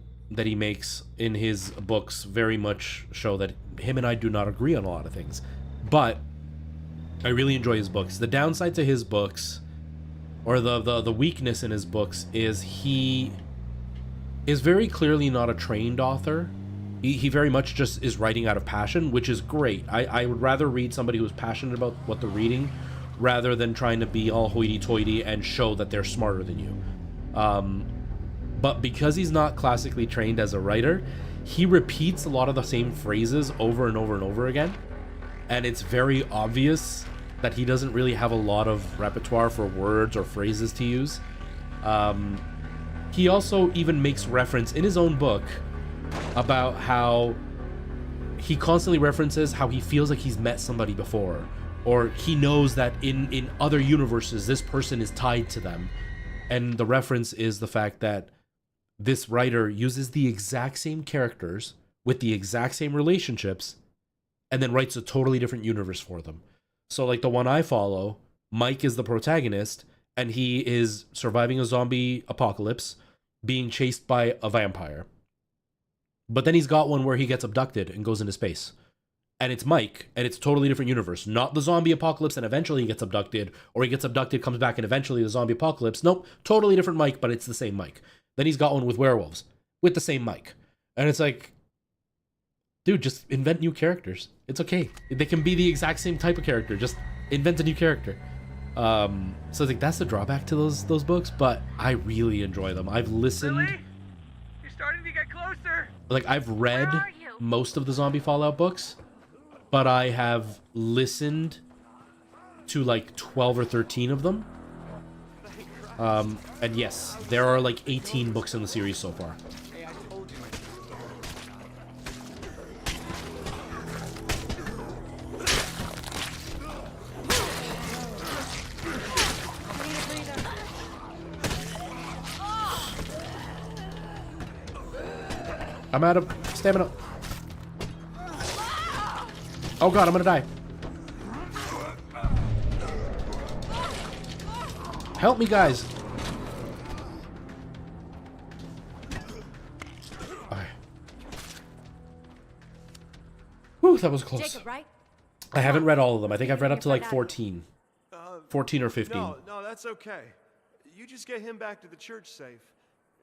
S1: makes in his books very much show that him and I do not agree on a lot of things. But I really enjoy his books. The downside to his books, or the weakness in his books, is he is very clearly not a trained author. He very much just is writing out of passion, which is great. I would rather read somebody who's passionate about what they're reading rather than trying to be all hoity-toity and show that they're smarter than you. But because he's not classically trained as a writer, he repeats a lot of the same phrases over and over and over again. And it's very obvious that he doesn't really have a lot of repertoire for words or phrases to use. He also even makes reference in his own book about how he constantly references how he feels like he's met somebody before, or he knows that in other universes this person is tied to them. And the reference is the fact that this writer uses the exact same characters with the exact same relationships and then writes a totally different universe for them. So like the one I follow, Mike is the protagonist and he is surviving a zombie apocalypse, being chased by a vampire. But then he's got one where he gets abducted and goes into space. And it's Mike, and it's a totally different universe. Not the zombie apocalypse, and eventually he gets abducted, or he gets abducted, comes back, and eventually the zombie apocalypse. Nope, totally different Mike, but it's the same Mike. Then he's got one with werewolves, with the same Mike. And it's like, dude, just invent new characters. It's okay. They can be the exact same type of character. Just invent a new character. So it's like, that's the drawback to those books, but I really enjoy them. I've listened...
S12: Really? You're starting to get closer.
S1: Like, I've read most of the zombie Fallout books, but I have listened to like 12 or 13 of them. And yes, there are like 18 books in the series so far. I'm out of stamina. Oh god, I'm gonna die. Help me, guys. Okay. Whew, that was close.
S5: Jacob, right?
S1: I haven't read all of them. I think I've read up to like 14. 14 or 15.
S8: No, that's okay. You just get him back to the church safe.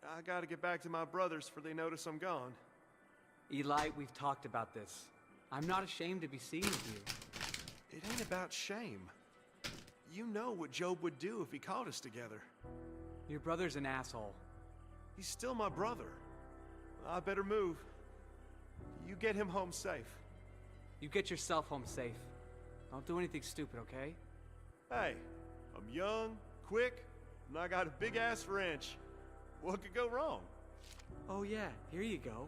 S8: I gotta get back to my brothers for they notice I'm gone.
S3: Eli, we've talked about this. I'm not ashamed to be seen with you.
S8: It ain't about shame. You know what Job would do if he caught us together.
S3: Your brother's an asshole.
S8: He's still my brother. I better move. You get him home safe.
S3: You get yourself home safe. Don't do anything stupid, okay?
S8: Hey, I'm young, quick, and I got a big-ass wrench. What could go wrong?
S3: Oh yeah, here you go.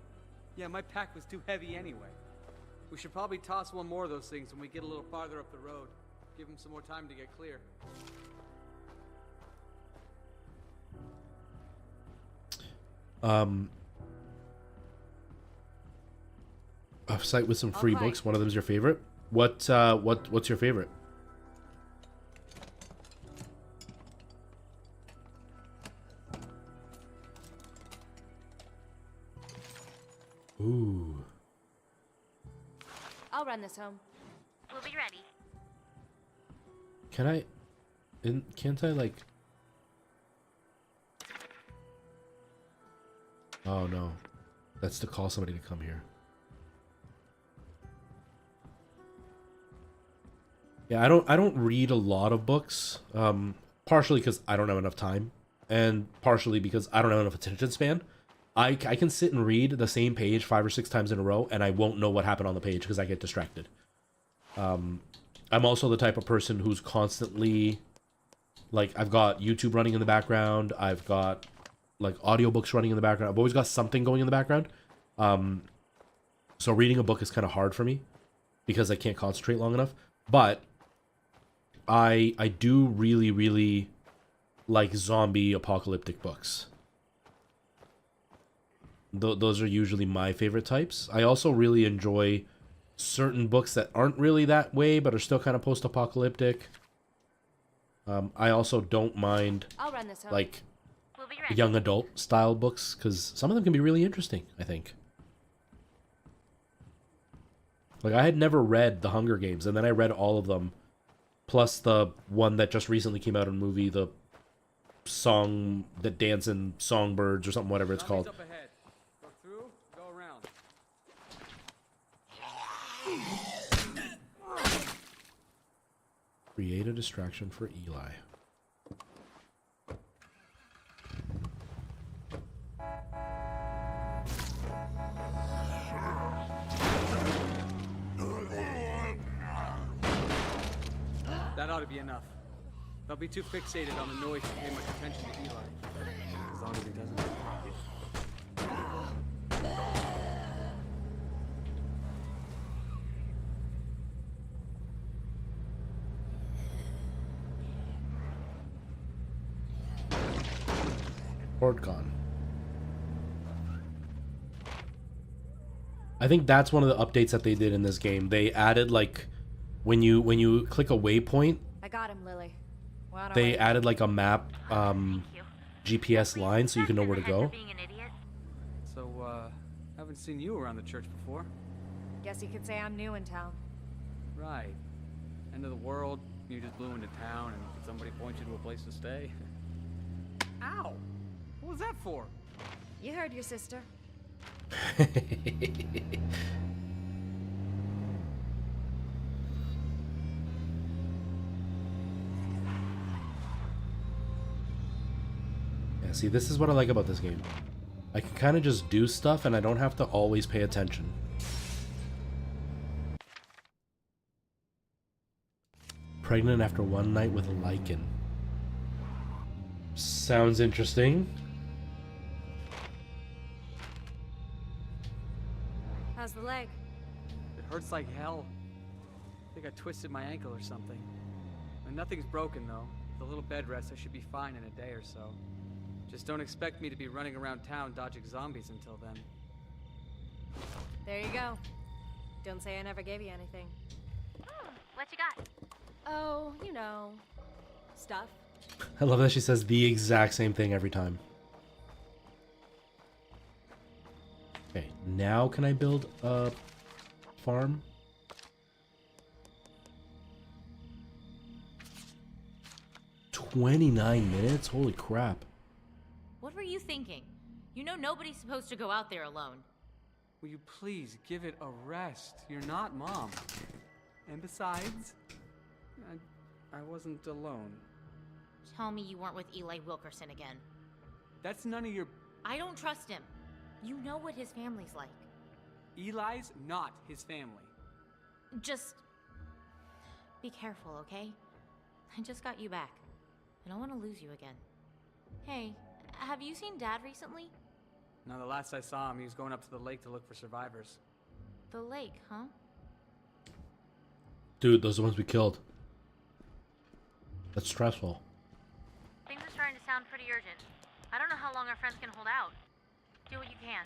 S3: Yeah, my pack was too heavy anyway. We should probably toss one more of those things when we get a little farther up the road. Give him some more time to get clear.
S1: A site with some free books. One of them is your favorite. What's your favorite? Ooh.
S5: I'll run this home.
S6: We'll be ready.
S1: Can I? Can't I like? Oh no, that's to call somebody to come here. Yeah, I don't read a lot of books. Partially because I don't have enough time, and partially because I don't have enough attention span. I can sit and read the same page 5 or 6 times in a row, and I won't know what happened on the page because I get distracted. I'm also the type of person who's constantly, like, I've got YouTube running in the background. I've got, like, audiobooks running in the background. I've always got something going in the background. So reading a book is kind of hard for me because I can't concentrate long enough. But I do really, really like zombie apocalyptic books. Those are usually my favorite types. I also really enjoy certain books that aren't really that way, but are still kind of post-apocalyptic. I also don't mind,
S5: I'll run this home.
S1: like, young adult style books, because some of them can be really interesting, I think. Like, I had never read The Hunger Games, and then I read all of them, plus the one that just recently came out in a movie, the song that dance in Songbirds or something, whatever it's called.
S3: Up ahead. Go through, go around.
S1: Create a distraction for Eli.
S3: That ought to be enough. They'll be too fixated on the noise to pay much attention to Eli. As long as he doesn't.
S1: Port gone. I think that's one of the updates that they did in this game. They added, like, when you click a waypoint,
S5: I got him, Lily.
S1: they added like a map GPS line so you can know where to go.
S3: So, haven't seen you around the church before.
S5: Guess you could say I'm new in town.
S3: Right. End of the world, you just blew into town and somebody points you to a place to stay. Ow! What was that for?
S5: You heard your sister.
S1: Yeah, see, this is what I like about this game. I can kind of just do stuff and I don't have to always pay attention. Pregnant after one night with a lichen. Sounds interesting.
S5: How's the leg?
S3: It hurts like hell. I think I twisted my ankle or something. And nothing's broken though. With a little bed rest, I should be fine in a day or so. Just don't expect me to be running around town dodging zombies until then.
S5: There you go. Don't say I never gave you anything.
S6: What you got?
S5: Oh, you know, stuff.
S1: I love that she says the exact same thing every time. Okay, now can I build a farm? "29 minutes? Holy crap.
S6: What were you thinking? You know nobody's supposed to go out there alone.
S3: Will you please give it a rest? You're not Mom. And besides, I wasn't alone.
S6: Tell me you weren't with Eli Wilkerson again.
S3: That's none of your...
S6: I don't trust him. You know what his family's like.
S3: Eli's not his family.
S6: Just be careful, okay? I just got you back. I don't want to lose you again. Hey, have you seen Dad recently?
S3: No, the last I saw him, he was going up to the lake to look for survivors.
S6: The lake, huh?
S1: Dude, those are the ones we killed. That's stressful.
S6: Things are starting to sound pretty urgent. I don't know how long our friends can hold out. Do what you can.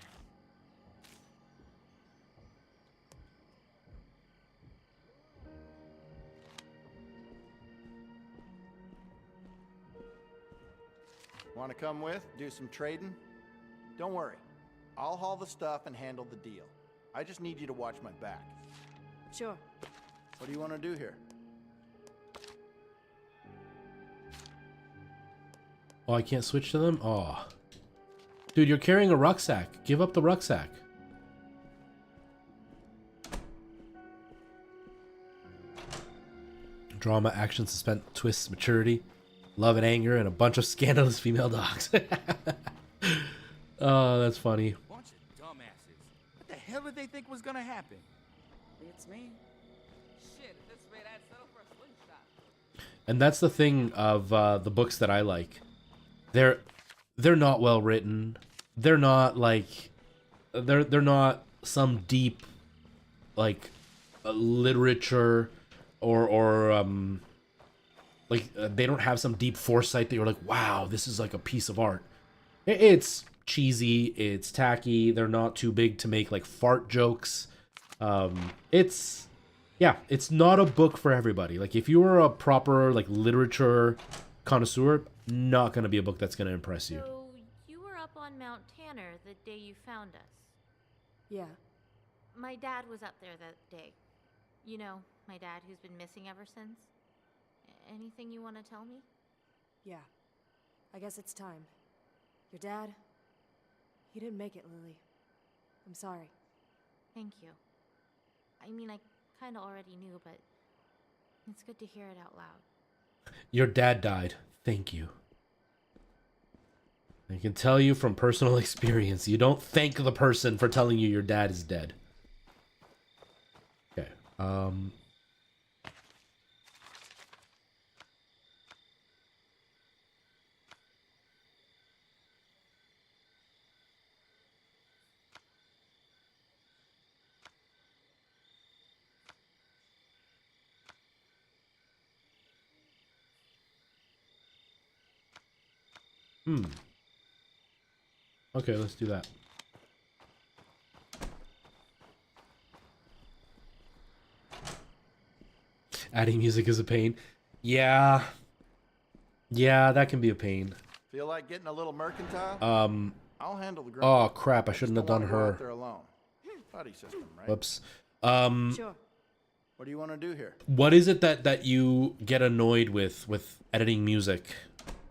S7: Want to come with? Do some trading? Don't worry. I'll haul the stuff and handle the deal. I just need you to watch my back.
S5: Sure.
S7: What do you want to do here?
S1: Oh, I can't switch to them? Oh. Dude, you're carrying a rucksack. Give up the rucksack. Drama, action, suspense, twists, maturity, love and anger, and a bunch of scandalous female dogs. Oh, that's funny.
S2: Bunch of dumbasses. What the hell did they think was gonna happen?
S12: It's me. Shit, at this rate, I'd settle for a slingshot.
S1: And that's the thing of the books that I like. They're not well written. They're not like they're not some deep like literature or like they don't have some deep foresight that you're like, wow, this is like a piece of art. It's cheesy, it's tacky. They're not too big to make like fart jokes. It's not a book for everybody. Like if you were a proper like literature connoisseur, not gonna be a book that's gonna impress you.
S6: So, you were up on Mount Tanner the day you found us.
S5: Yeah.
S6: My dad was up there that day. You know, my dad who's been missing ever since. Anything you want to tell me?
S5: Yeah. I guess it's time. Your dad, he didn't make it, Lily. I'm sorry.
S6: Thank you. I mean, I kind of already knew, but it's good to hear it out loud.
S1: Your dad died. Thank you. I can tell you from personal experience, you don't thank the person for telling you your dad is dead. Okay. Okay, let's do that. Adding music is a pain. Yeah. Yeah, that can be a pain.
S7: Feel like getting a little mercantile? I'll handle the
S1: Oh crap, I shouldn't have done her.
S7: They're alone. Buddy system, right?
S1: Whoops.
S5: Sure.
S7: What do you want to do here?
S1: What is it that you get annoyed with editing music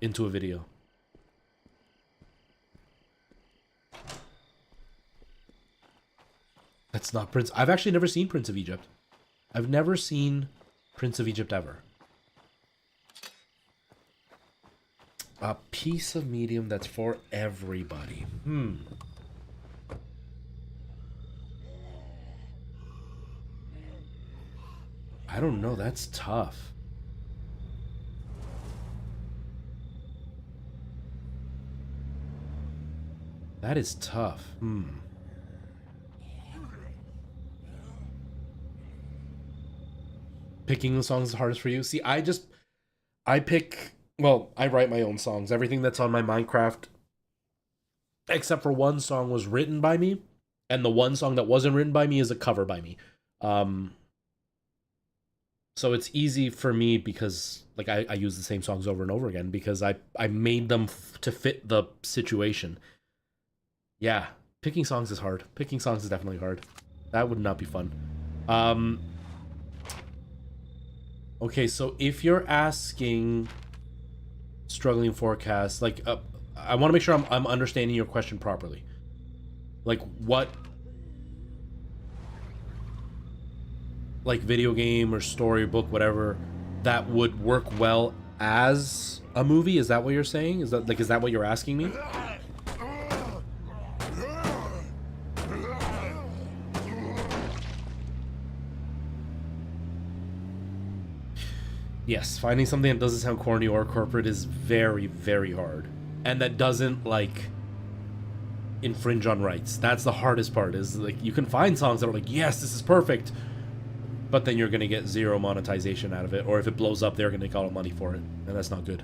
S1: into a video? That's not Prince. I've actually never seen Prince of Egypt. I've never seen Prince of Egypt ever. A piece of medium that's for everybody. I don't know. That's tough. That is tough. Picking the songs is the hardest for you. See, I write my own songs. Everything that's on my Minecraft, except for one song, was written by me. And the one song that wasn't written by me is a cover by me. So it's easy for me because like I use the same songs over and over again because I made them to fit the situation. Yeah, picking songs is hard. Picking songs is definitely hard. That would not be fun. Okay, so if you're asking struggling forecast, like I want to make sure I'm understanding your question properly. Like what, like video game or storybook, whatever, that would work well as a movie? Is that what you're saying? Is that what you're asking me? Yes, finding something that doesn't sound corny or corporate is very, very hard. And that doesn't, like, infringe on rights. That's the hardest part, is, like, you can find songs that are like, yes, this is perfect, but then you're going to get zero monetization out of it, or if it blows up, they're going to take all the money for it, and that's not good.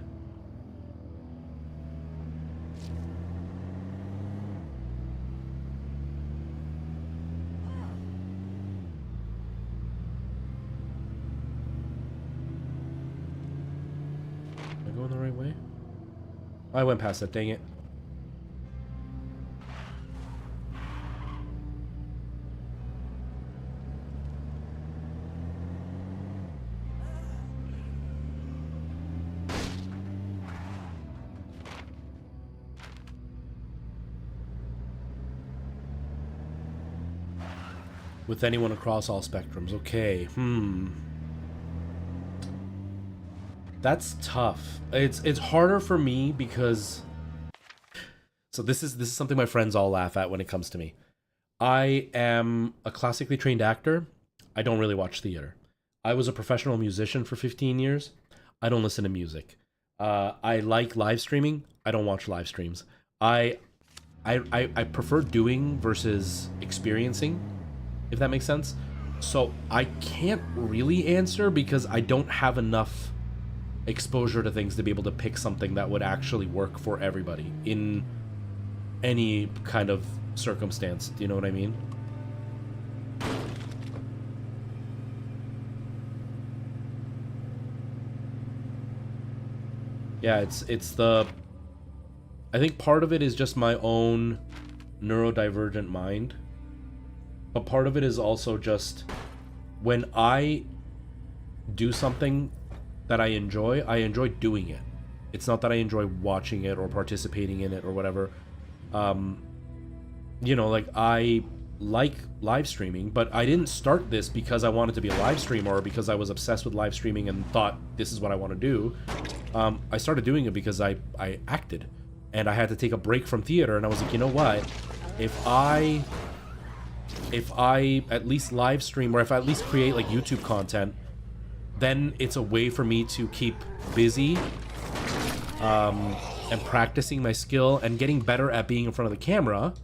S1: Going the right way? I went past it, dang it. With anyone across all spectrums. Okay, That's tough. It's harder for me because, so this is something my friends all laugh at when it comes to me. I am a classically trained actor. I don't really watch theater. I was a professional musician for 15 years. I don't listen to music. I like live streaming. I don't watch live streams. I prefer doing versus experiencing, if that makes sense. So I can't really answer because I don't have enough exposure to things to be able to pick something that would actually work for everybody in any kind of circumstance. Do you know what I mean? Yeah, it's the, I think part of it is just my own neurodivergent mind, but part of it is also just when I do something that I enjoy doing it. It's not that I enjoy watching it or participating in it or whatever. You know, like, I like live streaming, but I didn't start this because I wanted to be a live streamer or because I was obsessed with live streaming and thought this is what I want to do. I started doing it because I acted, and I had to take a break from theater, and I was like, you know what? If I at least live stream, or if I at least create, like, YouTube content, then it's a way for me to keep busy and practicing my skill and getting better at being in front of the camera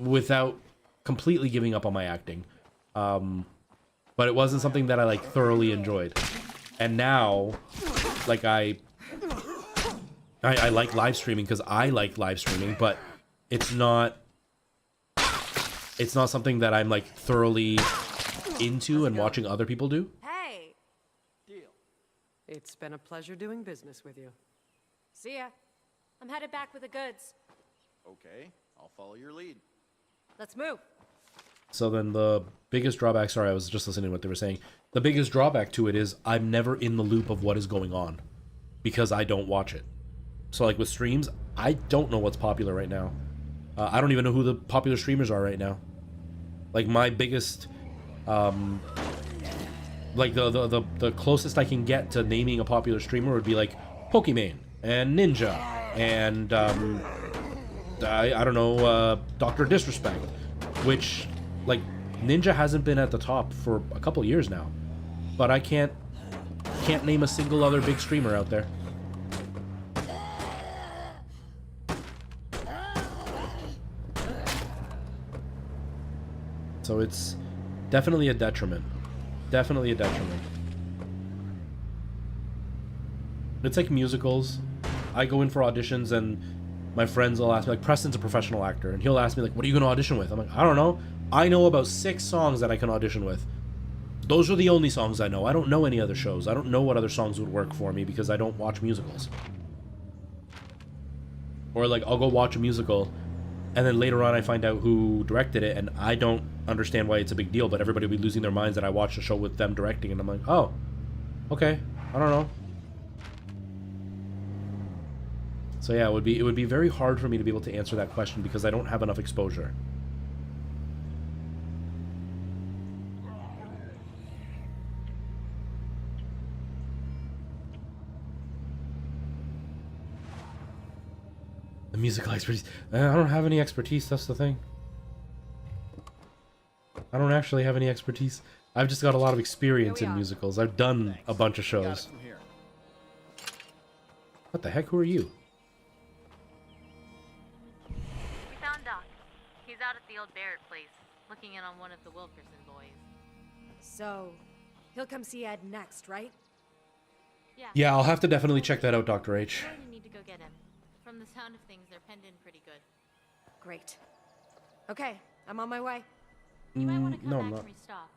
S1: without completely giving up on my acting. But it wasn't something that I, like, thoroughly enjoyed. And now, like, I like live streaming because I like live streaming, but it's not something that I'm, like, thoroughly into and watching other people do.
S5: Hey!
S12: Deal. It's been a pleasure doing business with you.
S5: See ya. I'm headed back with the goods.
S7: Okay, I'll follow your lead.
S5: Let's move.
S1: So then the biggest drawback, sorry, I was just listening to what they were saying. The biggest drawback to it is I'm never in the loop of what is going on because I don't watch it. So, like, with streams, I don't know what's popular right now. I don't even know who the popular streamers are right now. Like, my biggest, like, the closest I can get to naming a popular streamer would be, like, Pokimane and Ninja and, I don't know, Dr. Disrespect, which, like, Ninja hasn't been at the top for a couple years now, but I can't name a single other big streamer out there. So it's definitely a detriment. Definitely a detriment. It's like musicals. I go in for auditions and my friends will ask me, like, Preston's a professional actor, and he'll ask me, like, what are you going to audition with? I'm like, I don't know. I know about 6 songs that I can audition with. Those are the only songs I know. I don't know any other shows. I don't know what other songs would work for me because I don't watch musicals. Or, like, I'll go watch a musical, and then later on I find out who directed it, and I don't understand why it's a big deal, but everybody will be losing their minds that I watched a show with them directing, and I'm like, oh, okay, I don't know. So yeah, it would be very hard for me to be able to answer that question because I don't have enough exposure. The musical expertise. I don't have any expertise, that's the thing. I don't actually have any expertise. I've just got a lot of experience in musicals. I've done a bunch of shows. What the heck? Who are you?
S6: We found Doc. He's out at the old Barrett place, looking in on one of the Wilkerson boys.
S5: So, he'll come see Ed next, right?
S1: Yeah, I'll have to definitely check that out, Dr. H.
S6: We're going to need to go get him. From the sound of things, they're penned in pretty good.
S5: Great. Okay, I'm on my way.
S6: You might want to come
S1: no,
S6: back
S1: I'm not.
S6: and restock.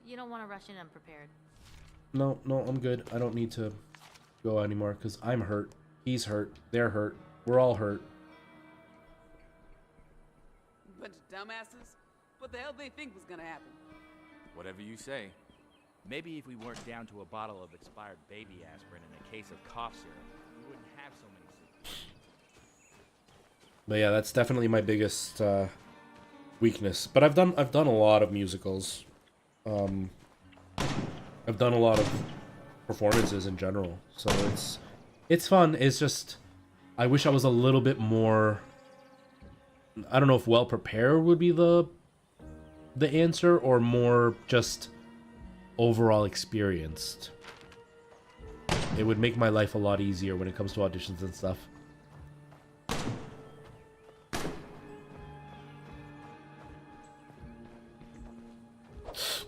S6: You don't want to rush in unprepared.
S1: No, I'm good. I don't need to go anymore because I'm hurt. He's hurt. They're hurt. We're all hurt.
S9: Bunch of dumbasses? What the hell they think was gonna happen?
S2: Whatever you say. Maybe if we weren't down to a bottle of expired baby aspirin and a case of cough syrup, we wouldn't have so many sick.
S1: But yeah, that's definitely my biggest weakness. But I've done a lot of musicals. I've done a lot of performances in general, so it's fun. It's just I wish I was a little bit more. I don't know if well prepared would be the answer, or more just overall experienced. It would make my life a lot easier when it comes to auditions and stuff.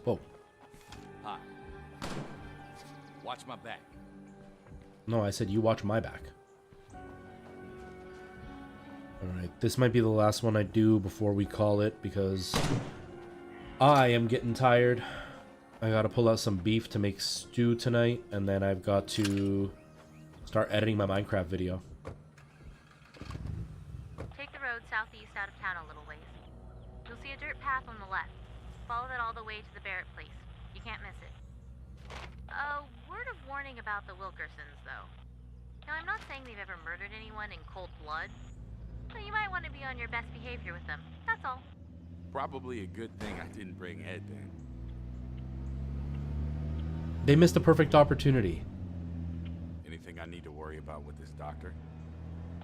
S1: Whoa.
S2: Hi. Watch my back.
S1: No, I said you watch my back. Alright, this might be the last one I do before we call it, because I am getting tired. I gotta pull out some beef to make stew tonight, and then I've got to start editing my Minecraft video.
S6: Take the road southeast out of town a little ways. You'll see a dirt path on the left. Follow that all the way to the Barrett place. You can't miss it. A word of warning about the Wilkersons, though. Now, I'm not saying they've ever murdered anyone in cold blood, but you might want to be on your best behavior with them. That's all.
S2: Probably a good thing I didn't bring Ed then.
S1: They missed a perfect opportunity.
S2: Anything I need to worry about with this doctor?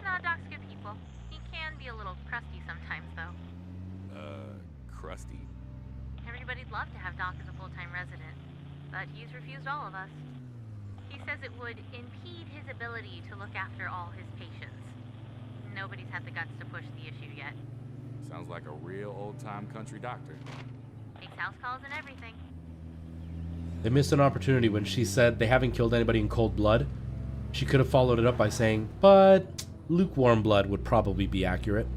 S6: No, Doc's good people. He can be a little crusty sometimes, though.
S2: Crusty?
S6: Everybody'd love to have Doc as a full-time resident, but he's refused all of us. He says it would impede his ability to look after all his patients. Nobody's had the guts to push the issue yet.
S2: Sounds like a real old-time country doctor.
S6: Takes house calls and everything.
S1: They missed an opportunity when she said they haven't killed anybody in cold blood. She could have followed it up by saying, but lukewarm blood would probably be accurate.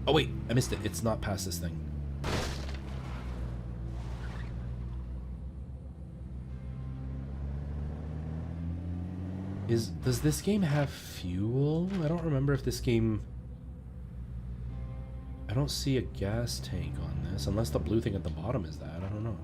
S1: Oh wait, I missed it. It's not past this thing. Does this game have fuel? I don't remember if this game... I don't see a gas tank on this, unless the blue thing at the bottom is that. I don't know.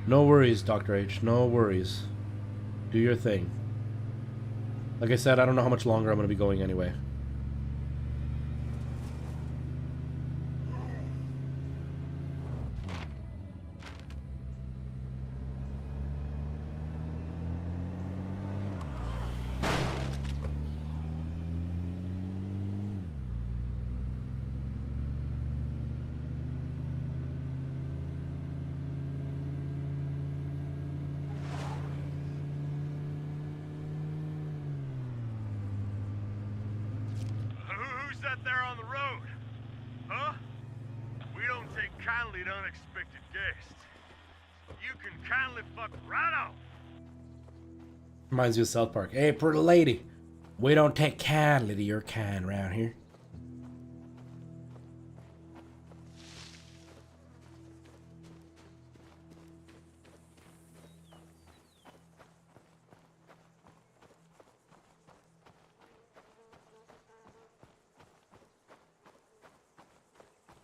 S1: No worries, Dr. H. No worries. Do your thing. Like I said, I don't know how much longer I'm going to be going anyway.
S8: there on the road? Huh? We don't take kindly to unexpected guests. You can kindly fuck right off.
S1: Reminds me of South Park. Hey, pretty lady, we don't take kindly to your kind around here.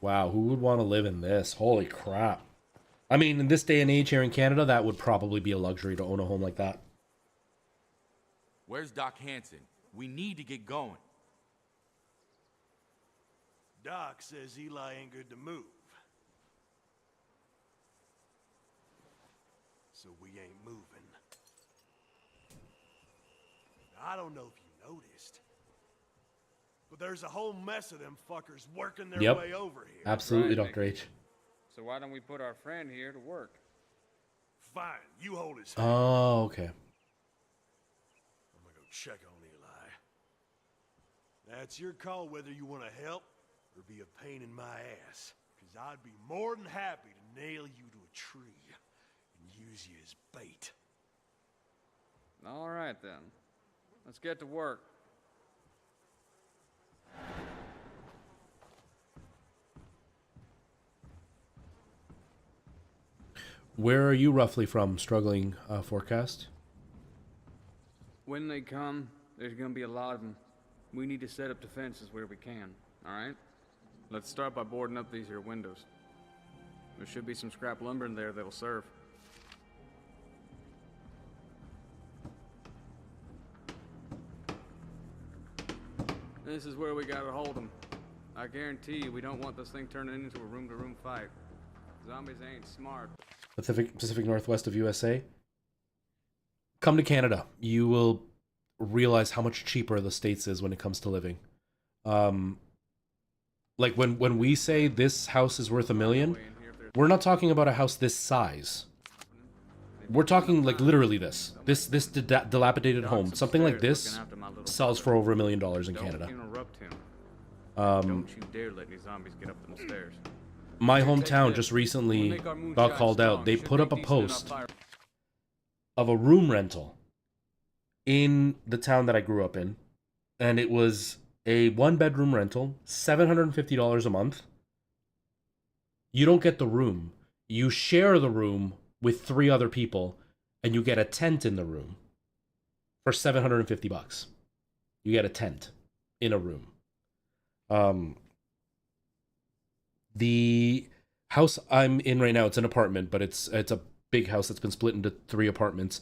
S1: Wow, who would want to live in this? Holy crap. I mean, in this day and age here in Canada, that would probably be a luxury to own a home like that.
S10: Where's Doc Hanson? We need to get going.
S8: Doc says Eli ain't good to move. So we ain't moving. Now, I don't know if you noticed, but there's a whole mess of them fuckers working their way over here.
S1: Absolutely,
S13: Right,
S1: Dr. H.
S13: So why don't we put our friend here to work?
S8: Fine, you hold his hand.
S1: Oh, okay.
S8: I'm gonna go check on Eli. That's your call whether you want to help or be a pain in my ass. Because I'd be more than happy to nail you to a tree and use you as bait.
S13: All right, then. Let's get to work.
S1: Where are you roughly from, struggling forecast?
S13: When they come, there's gonna be a lot of them. We need to set up defenses where we can, all right? Let's start by boarding up these here windows. There should be some scrap lumber in there that'll serve. This is where we gotta hold them. I guarantee you we don't want this thing turning into a room-to-room fight. Zombies ain't smart.
S1: Pacific Northwest of USA. Come to Canada. You will realize how much cheaper the States is when it comes to living. Like when we say this house is worth $1 million, we're not talking about a house this size. We're talking like literally this dilapidated home. Something like this sells for over $1 million in Canada.
S13: Don't interrupt him. Don't you dare let any zombies get up them stairs.
S1: My hometown just recently got called out. They put up a post of a room rental in the town that I grew up in, and it was a 1-bedroom rental, $750 a month. You don't get the room. You share the room with 3 other people, and you get a tent in the room for $750. You get a tent in a room. The house I'm in right now, it's an apartment, but it's a big house that's been split into 3 apartments.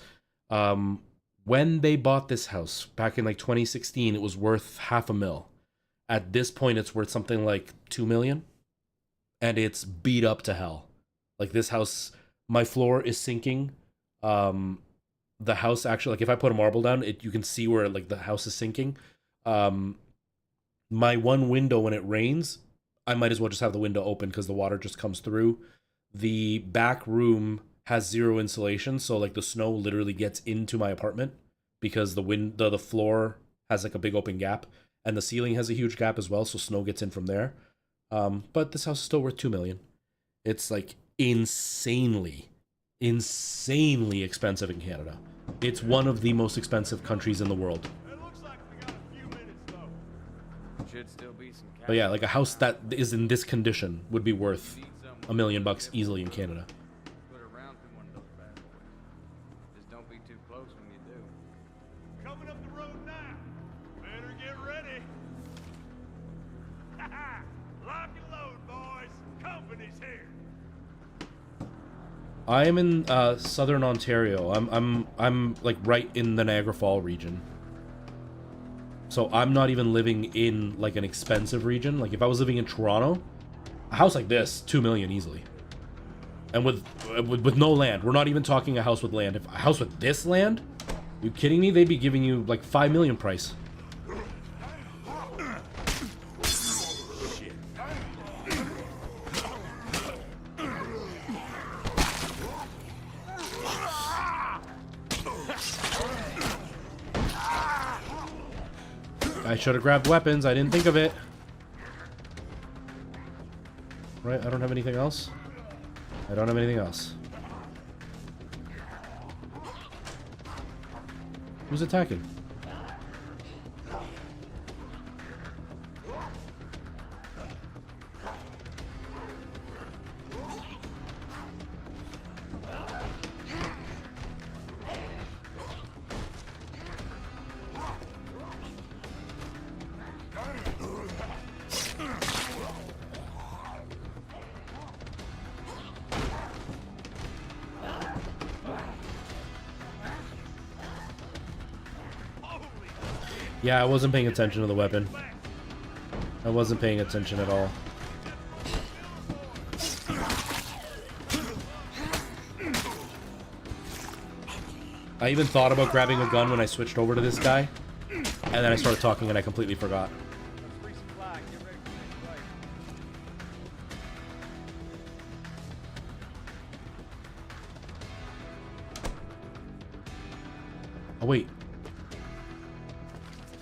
S1: When they bought this house back in like 2016, it was worth $500,000. At this point, it's worth something like $2 million, and it's beat up to hell. Like this house, my floor is sinking. The house actually, like if I put a marble down, you can see where like the house is sinking. My one window, when it rains, I might as well just have the window open because the water just comes through. The back room has 0 insulation, so like the snow literally gets into my apartment because the floor has like a big open gap, and the ceiling has a huge gap as well, so snow gets in from there. But this house is still worth $2 million. It's like insanely expensive in Canada. It's one of the most expensive countries in the world.
S13: Should still be some
S1: But yeah, like a house that is in this condition would be worth $1 million easily in Canada.
S13: Put around in one of those bad boys. Just don't be too close when you do.
S8: Coming up the road now. Better get ready. Lock and load, boys. Company's here.
S1: I am in southern Ontario. I'm like right in the Niagara Falls region. So I'm not even living in like an expensive region. Like if I was living in Toronto, a house like this, $2 million easily. And with no land. We're not even talking a house with land. If a house with this land, you kidding me? They'd be giving you like $5 million price. I should have grabbed weapons. I didn't think of it. right? I don't have anything else. I don't have anything else. Who's attacking? Yeah, I wasn't paying attention to the weapon. I wasn't paying attention at all. I even thought about grabbing a gun when I switched over to this guy, and then I started talking and I completely forgot. Oh, wait.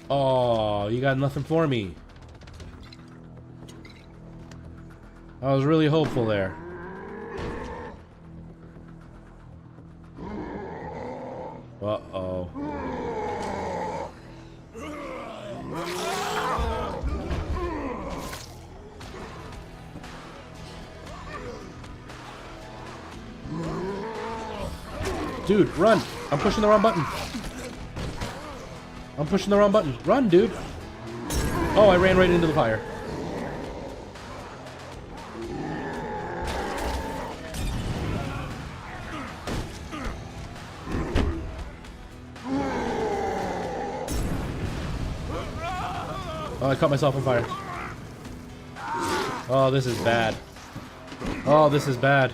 S1: Oh, you got nothing for me. I was really hopeful there. Uh-oh. Dude, run! I'm pushing the wrong button. I'm pushing the wrong button. Run, dude! Oh, I ran right into the fire. Oh, I caught myself on fire. Oh, this is bad. Oh, this is bad.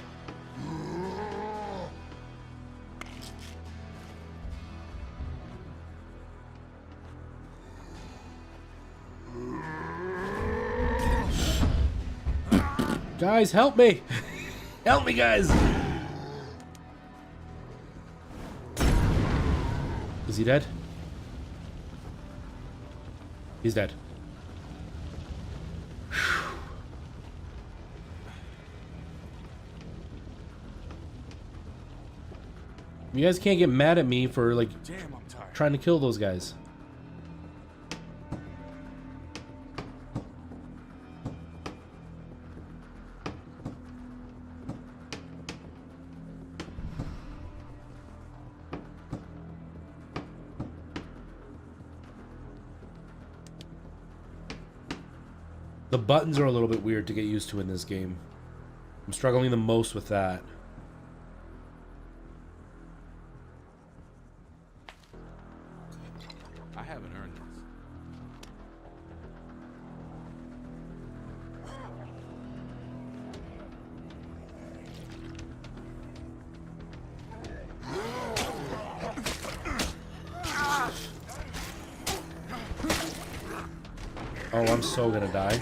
S1: Guys, help me! Help me, guys! Is he dead? He's dead. You guys can't get mad at me for, like, trying to kill those guys. The buttons are a little bit weird to get used to in this game. I'm struggling the most with that.
S2: I haven't earned this.
S1: Oh, I'm so gonna die.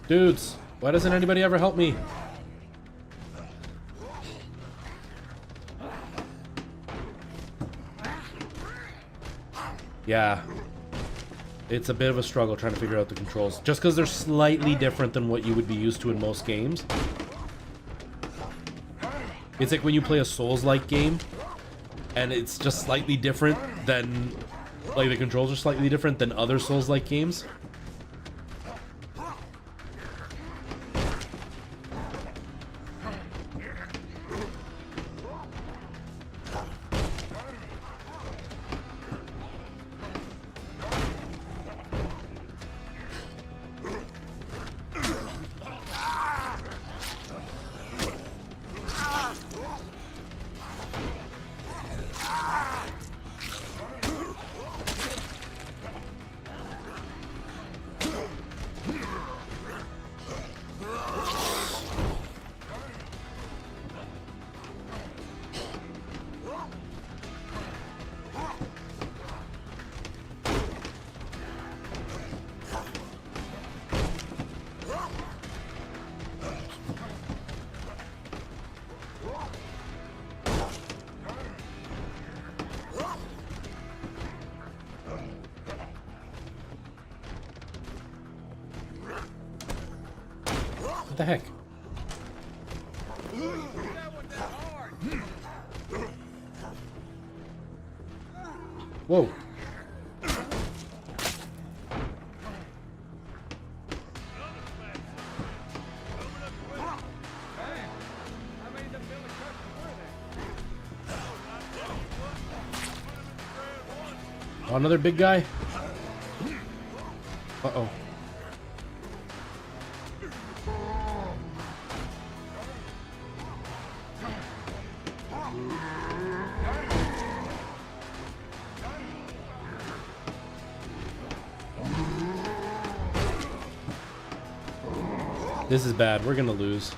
S1: Dudes, why doesn't anybody ever help me? Yeah. It's a bit of a struggle trying to figure out the controls. Just because they're slightly different than what you would be used to in most games. It's like when you play a Souls-like game, and it's just slightly different than... Like, the controls are slightly different than other Souls-like games. What the heck? Whoa. Oh, another big guy? Uh-oh. This is bad. We're gonna lose.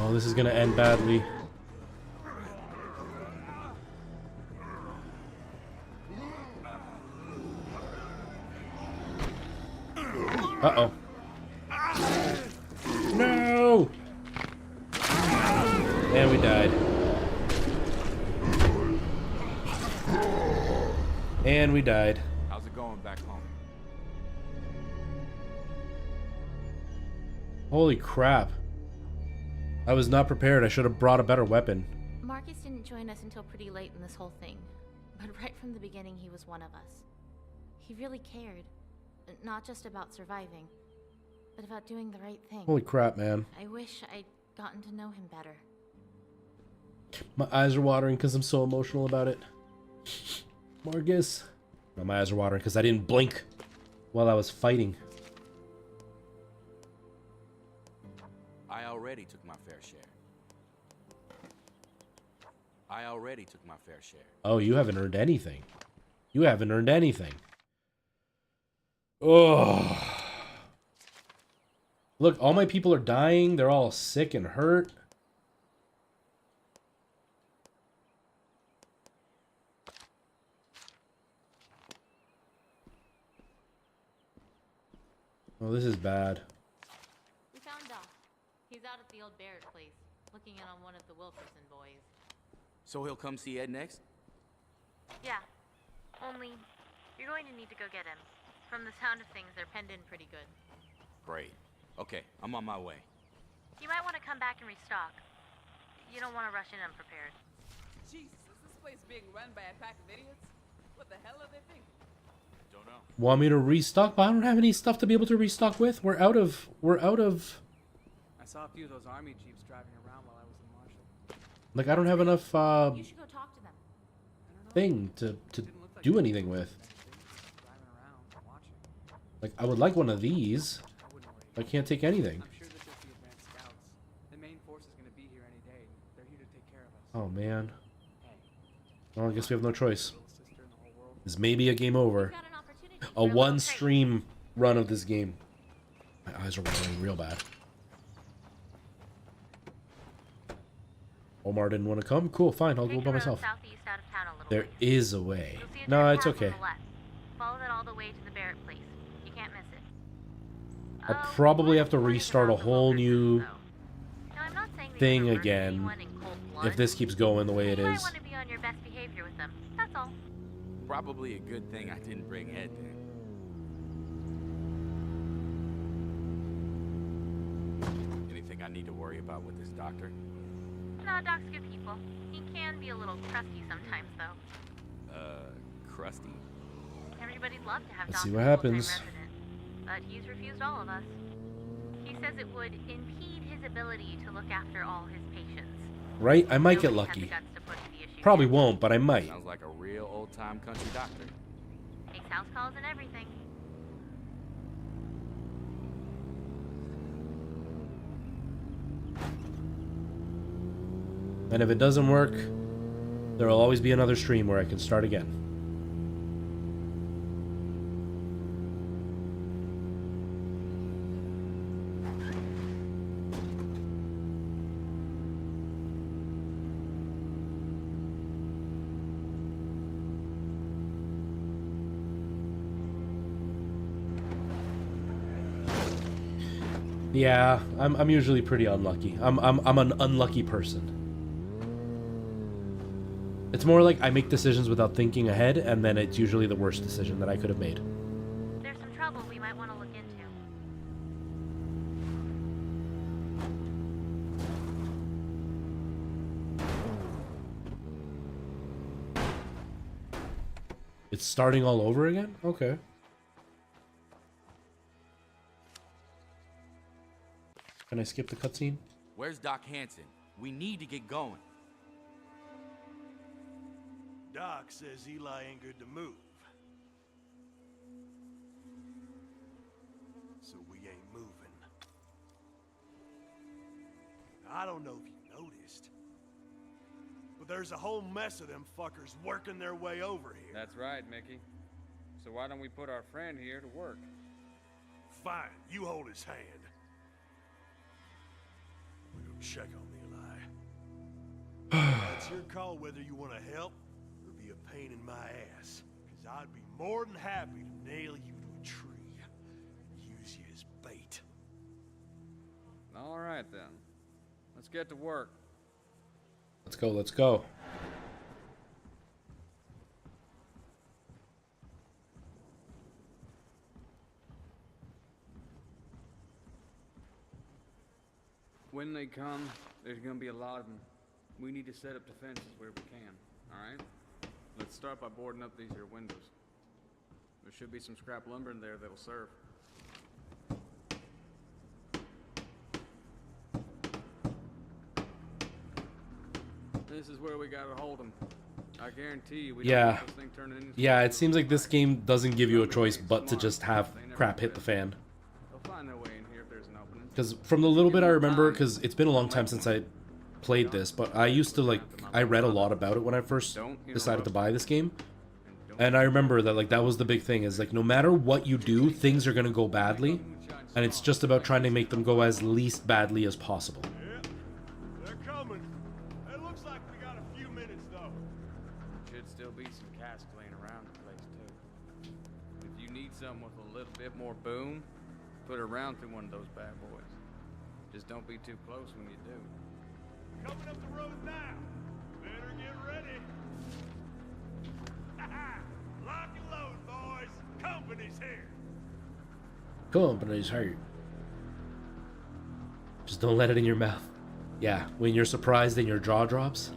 S1: Oh, this is gonna end badly. Uh-oh. No! And we died. And we died.
S2: How's it going back home?
S1: Holy crap. I was not prepared. I should have brought a better weapon.
S6: Marcus didn't join us until pretty late in this whole thing, but right from the beginning he was one of us. He really cared, not just about surviving, but about doing the right thing.
S1: Holy crap, man.
S6: I wish I'd gotten to know him better.
S1: My eyes are watering because I'm so emotional about it. Marcus. No, my eyes are watering because I didn't blink while I was fighting.
S2: I already took my fair share. I already took my fair share.
S1: Oh, you haven't earned anything. You haven't earned anything. Oh. Look, all my people are dying. They're all sick and hurt. Oh, this is bad.
S6: We found Doc. He's out at the old Barrett place, looking in on one of the Wilkerson boys.
S2: So he'll come see Ed next?
S6: Yeah. Only, you're going to need to go get him. From the sound of things, they're penned in pretty good.
S2: Great. Okay, I'm on my way.
S6: You might want to come back and restock. You don't want to rush in unprepared.
S9: Jesus, is this place being run by a pack of idiots? What the hell are they thinking?
S2: Don't know.
S1: Want me to restock? But I don't have any stuff to be able to restock with. We're out of.
S3: I saw a few of those army jeeps driving around while I was in Marshall.
S1: Like, I don't have enough
S6: You should go talk to them.
S1: thing to do anything with. Like, I would like one of these. I can't take anything.
S3: I'm sure they're just the advanced scouts. The main force is going to be here any day. They're here to take care of us.
S1: Oh man. Well, I guess we have no choice. This may be a game over. A one stream run of this game. My eyes are watering real bad. Omar didn't want to come? Cool, fine, I'll go by myself. There is a way. No, it's okay.
S6: Follow that all the way to the Barrett place. You can't miss it.
S1: I'll probably have to restart a whole new thing again if this keeps going the way it
S6: You might
S1: is.
S6: want to be on your best behavior with them. That's all.
S2: Probably a good thing I didn't bring Ed then. Anything I need to worry about with this doctor?
S6: No, Doc's good people. He can be a little crusty sometimes, though.
S2: Crusty?
S6: Everybody'd love to have
S1: Let's
S6: Doc
S1: see
S6: as
S1: what
S6: a full-time
S1: happens.
S6: resident, but he's refused all of us. He says it would impede his ability to look after all his patients.
S1: Right? I might get
S6: Nobody had the
S1: lucky.
S6: guts to push the issue
S1: Probably
S6: down.
S1: won't, but I might.
S2: Sounds like a real old-time country doctor.
S6: Takes house calls and everything.
S1: And if it doesn't work, there will always be another stream where I can start again. Yeah, I'm usually pretty unlucky. I'm an unlucky person. It's more like I make decisions without thinking ahead, and then it's usually the worst decision that I could have made.
S6: There's some trouble we might want to look into.
S1: It's starting all over again? Okay. Can I skip the cutscene?
S2: Where's Doc Hanson? We need to get going.
S8: Doc says Eli ain't good to move. So we ain't moving. I don't know if you noticed, but there's a whole mess of them fuckers working their way over here.
S13: That's right, Mickey. So why don't we put our friend here to work?
S8: Fine, you hold his hand. We'll go check on Eli. It's your call whether you want to help or be a pain in my ass. Because I'd be more than happy to nail you to a tree. Use you as bait.
S13: All right, then. Let's get to work.
S1: Let's go, let's go.
S13: When they come, there's gonna be a lot of them. We need to set up defenses where we can, alright? Let's start by boarding up these here windows. There should be some scrap lumber in there that'll serve. This is where we gotta hold them. I guarantee you we don't want this thing turning into...
S1: Yeah, it seems like this game doesn't give you a choice but to just have crap hit the fan.
S13: They'll find their way in here if there's an opening.
S1: Because from the little bit I remember, because it's been a long time since I played this, but I used to, like, I read a lot about it when I first decided to buy this game. And I remember that, like, that was the big thing, is, like, no matter what you do, things are going to go badly. And it's just about trying to make them go as least badly as possible.
S8: Yeah, they're coming. It looks like we got a few minutes, though.
S13: Should still be some casks laying around the place, too. If you need something with a little bit more boom, put a round through one of those bad boys. Just don't be too close when you do.
S8: Coming up the road now. Better get ready. Lock and load, boys. Company's here.
S1: Company's hurt. Just don't let it in your mouth. Yeah, when you're surprised and your jaw drops,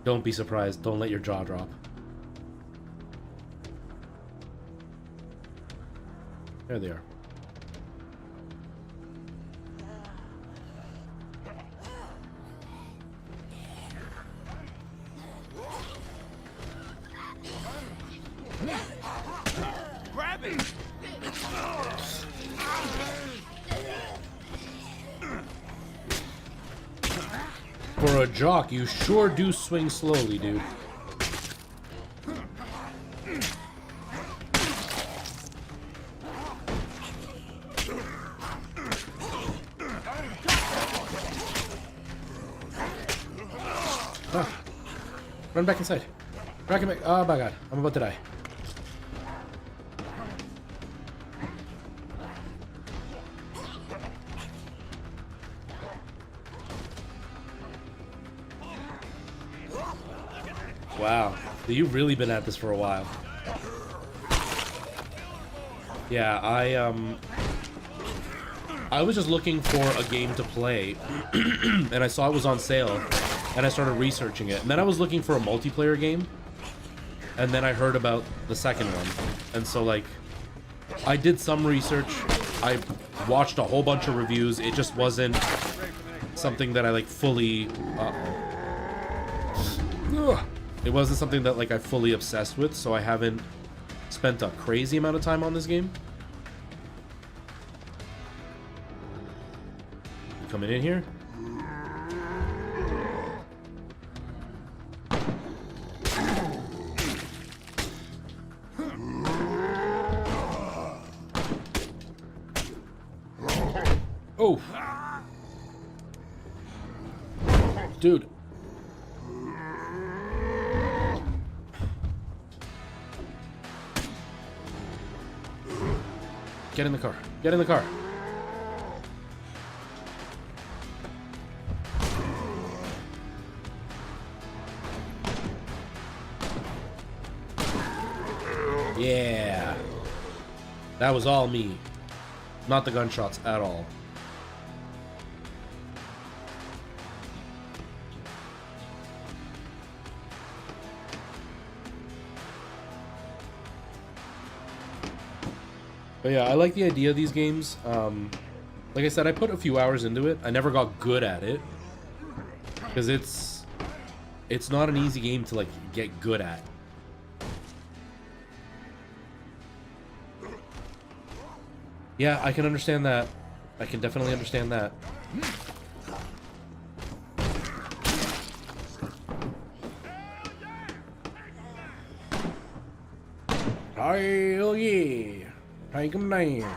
S1: don't be surprised. Don't let your jaw drop. There they are.
S8: Grab it.
S1: For a jock, you sure do swing slowly, dude. Ah. Run back inside. Run back. Oh my god, I'm about to die. Wow, you've really been at this for a while. Yeah, I was just looking for a game to play, and I saw it was on sale, and I started researching it. And then I was looking for a multiplayer game, and then I heard about the second one. And so, like, I did some research, I watched a whole bunch of reviews. It just wasn't something that I, like, fully... It wasn't something that, like, I fully obsessed with, so I haven't spent a crazy amount of time on this game. You coming in here? Oh! Dude. Get in the car. Get in the car. Yeah. That was all me. Not the gunshots at all. But yeah, I like the idea of these games. Like I said, I put a few hours into it. I never got good at it. Because it's not an easy game to like get good at. Yeah, I can understand that. I can definitely understand that. Hell yeah. Take him down.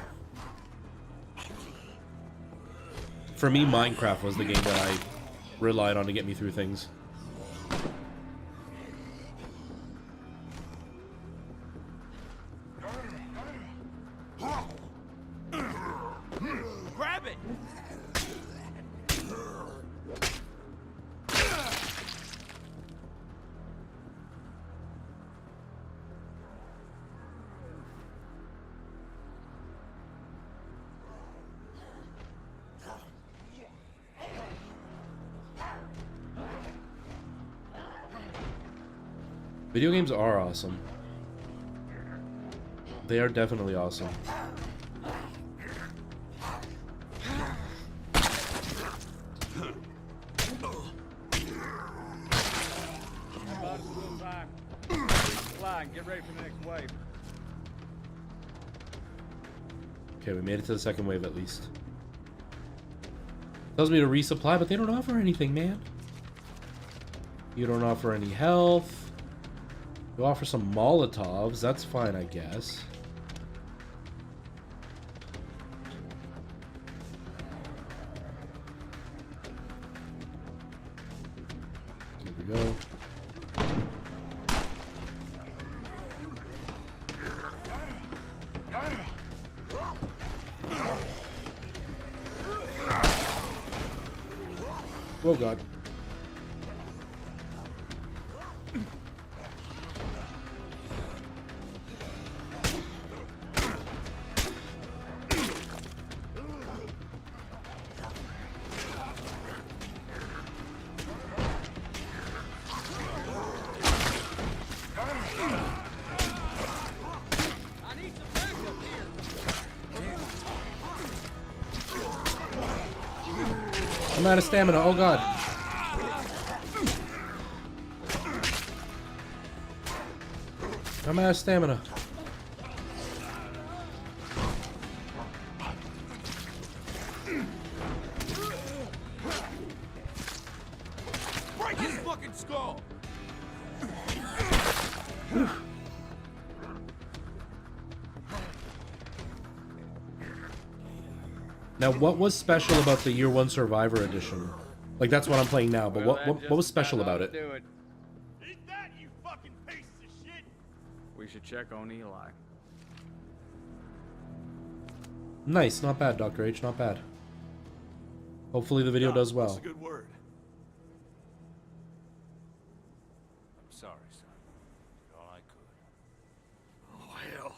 S1: For me, Minecraft was the game that I relied on to get me through things.
S2: Grab it!
S1: Video games are awesome. They are definitely awesome.
S13: Get ready for the next wave.
S1: Okay, we made it to the second wave at least. Tells me to resupply, but they don't offer anything, man. You don't offer any health. You offer some Molotovs. That's fine, I guess. Here we go. Oh god. I'm out of stamina. Oh god. I'm out of stamina.
S2: Break his fucking skull!
S1: Now, what was special about the Year 1 Survivor Edition? Like, that's what I'm playing now, but what was special about it?
S2: Is that you fucking piece of shit?
S13: We should check on Eli.
S1: Nice, not bad, Dr. H, not bad. Hopefully the video does well.
S8: That's a good word.
S2: I'm sorry, son. Did all I could.
S8: Oh, hell.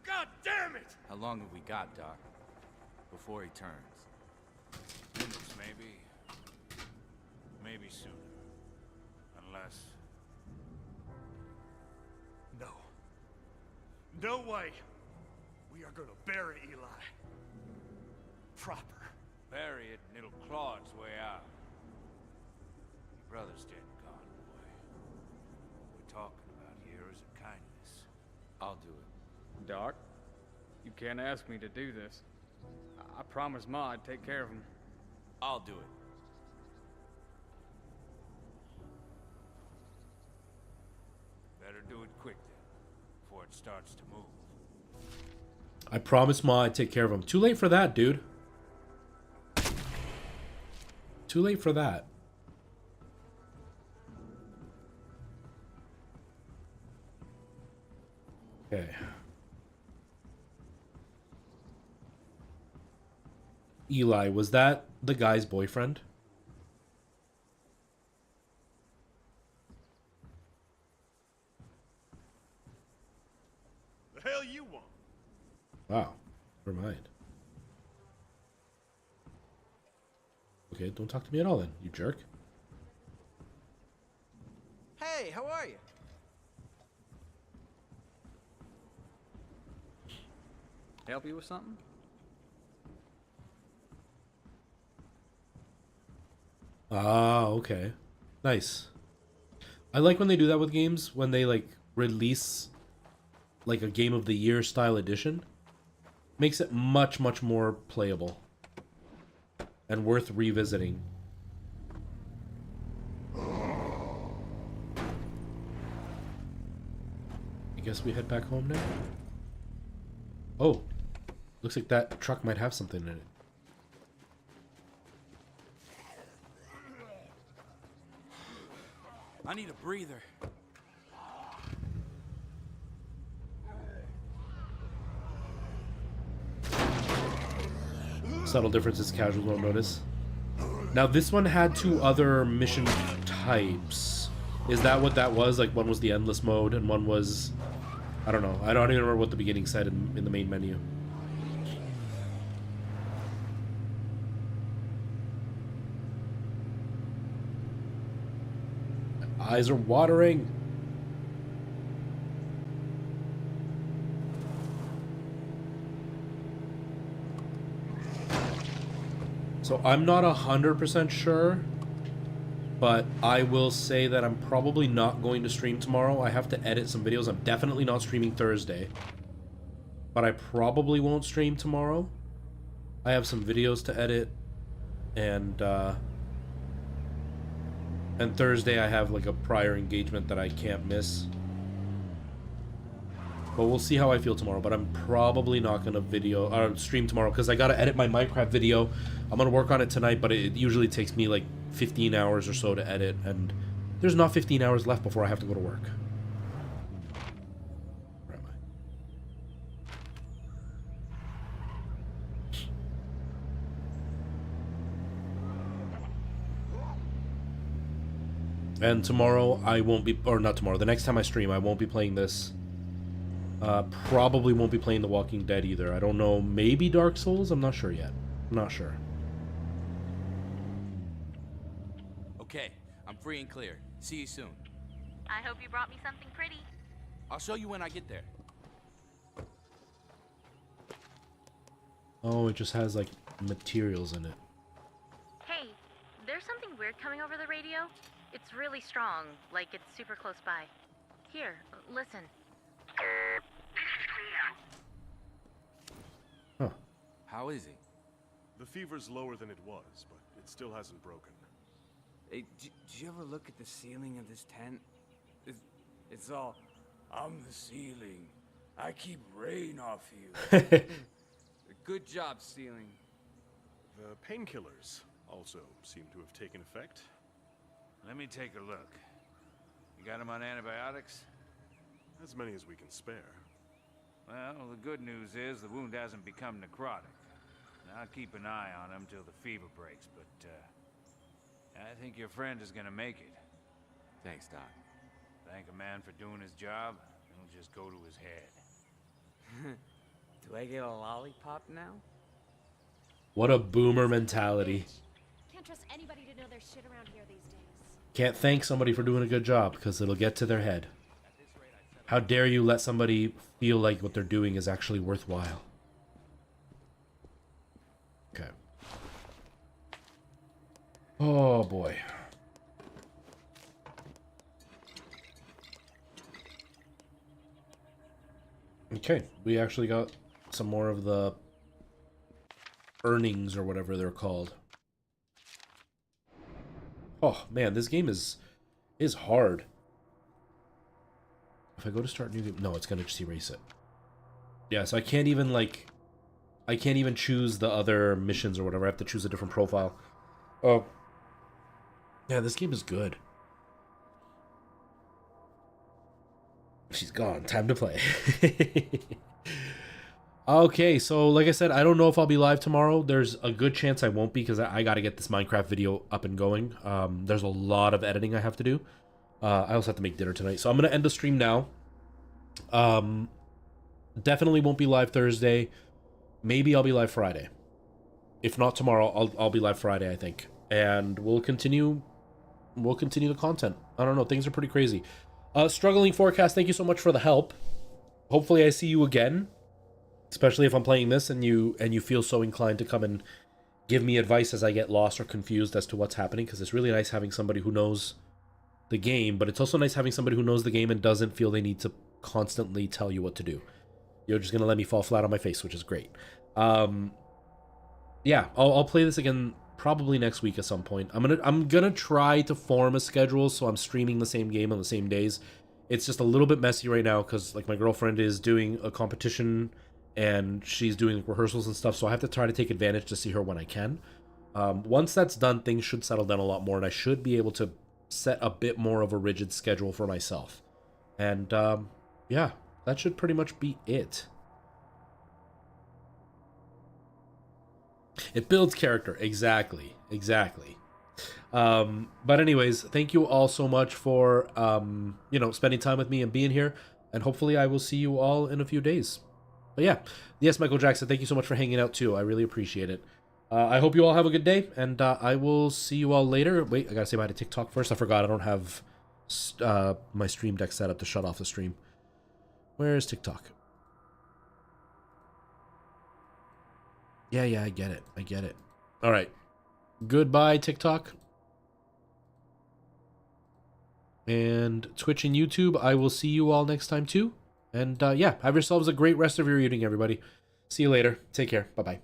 S8: God damn it!
S2: How long have we got, Doc? Before he turns.
S10: Minutes, maybe. Maybe sooner. Unless...
S8: No. No way. We are gonna bury Eli. Proper.
S10: bury it and it'll claw its way out. Your brother's dead and gone, boy. What we're talking about here is a kindness.
S2: I'll do it.
S13: Doc, you can't ask me to do this. I promised Ma I'd take care of him.
S2: I'll do it.
S10: Better do it quick then, before it starts to move.
S1: I promised Ma I'd take care of him. Too late for that, dude. Too late for that. Okay. Eli, was that the guy's boyfriend?
S8: hell you want?
S1: Wow. Never mind. Okay, don't talk to me at all then, you jerk.
S3: Hey, how are you?
S13: Help you with something?
S1: Ah, okay. Nice. I like when they do that with games, when they like release like a game of the year style edition. Makes it much, much more playable and worth revisiting. I guess we head back home now. Oh, looks like that truck might have something in it.
S2: I need a breather.
S1: Subtle differences casuals won't notice. Now this one had 2 other mission types. Is that what that was? Like one was the endless mode and one was... I don't know. I don't even remember what the beginning said in the main menu. My eyes are watering. So I'm not 100% sure, but I will say that I'm probably not going to stream tomorrow. I have to edit some videos. I'm definitely not streaming Thursday, but I probably won't stream tomorrow. I have some videos to edit, and Thursday I have like a prior engagement that I can't miss. But we'll see how I feel tomorrow, but I'm probably not going to video or stream tomorrow because I got to edit my Minecraft video. I'm going to work on it tonight, but it usually takes me like 15 hours or so to edit, and there's not 15 hours left before I have to go to work. Where am I? And tomorrow I won't be, or not tomorrow, the next time I stream I won't be playing this. Probably won't be playing The Walking Dead either. I don't know, maybe Dark Souls? I'm not sure yet. I'm not sure.
S2: Okay, I'm free and clear. See you soon.
S6: I hope you brought me something pretty.
S2: I'll show you when I get there.
S1: Oh, it just has like materials in it.
S6: Hey, there's something weird coming over the radio. It's really strong, like it's super close by. Here, listen.
S1: Huh.
S2: How is he?
S8: The fever's lower than it was, but it still hasn't broken.
S13: Hey, did you ever look at the ceiling of this tent? It's all, I'm the ceiling. I keep rain off you. Good job, ceiling.
S8: The painkillers also seem to have taken effect.
S10: Let me take a look. You got him on antibiotics?
S8: As many as we can spare.
S10: Well, the good news is the wound hasn't become necrotic. I'll keep an eye on him till the fever breaks, but I think your friend is gonna make it.
S2: Thanks, Doc.
S10: Thank a man for doing his job, it'll just go to his head.
S13: Do I get a lollipop now?
S1: What a boomer mentality.
S5: Can't trust anybody to know their shit around here these days.
S1: Can't thank somebody for doing a good job because it'll get to their head. How dare you let somebody feel like what they're doing is actually worthwhile. Okay. Oh boy. Okay, we actually got some more of the earnings or whatever they're called. Oh man, this game is hard. If I go to start new game, no, it's gonna just erase it. Yeah, so I can't even like, I can't even choose the other missions or whatever. I have to choose a different profile. Oh, yeah, this game is good. She's gone. Time to play. Okay, so like I said, I don't know if I'll be live tomorrow. There's a good chance I won't be because I got to get this Minecraft video up and going. There's a lot of editing I have to do. I also have to make dinner tonight. So I'm going to end the stream now. Definitely won't be live Thursday. Maybe I'll be live Friday. If not tomorrow, I'll be live Friday, I think. And we'll continue the content. I don't know, things are pretty crazy. Struggling Forecast, thank you so much for the help. Hopefully I see you again, especially if I'm playing this and you feel so inclined to come and give me advice as I get lost or confused as to what's happening, because it's really nice having somebody who knows the game, but it's also nice having somebody who knows the game and doesn't feel they need to constantly tell you what to do. You're just gonna let me fall flat on my face, which is great. Yeah, I'll play this again probably next week at some point. I'm gonna try to form a schedule so I'm streaming the same game on the same days. It's just a little bit messy right now because like my girlfriend is doing a competition and she's doing rehearsals and stuff, so I have to try to take advantage to see her when I can. Once that's done, things should settle down a lot more, and I should be able to set a bit more of a rigid schedule for myself. And yeah, that should pretty much be it. It builds character, exactly. But anyways, thank you all so much for spending time with me and being here, and hopefully I will see you all in a few days. But yeah, yes, Michael Jackson, thank you so much for hanging out too. I really appreciate it. I hope you all have a good day, and I will see you all later. Wait, I gotta say bye to TikTok first. I forgot I don't have my stream deck set up to shut off the stream. Where is TikTok? Yeah, I get it. All right. Goodbye, TikTok. And Twitch and YouTube, I will see you all next time too. And yeah, have yourselves a great rest of your evening, everybody. See you later. Take care. Bye-bye.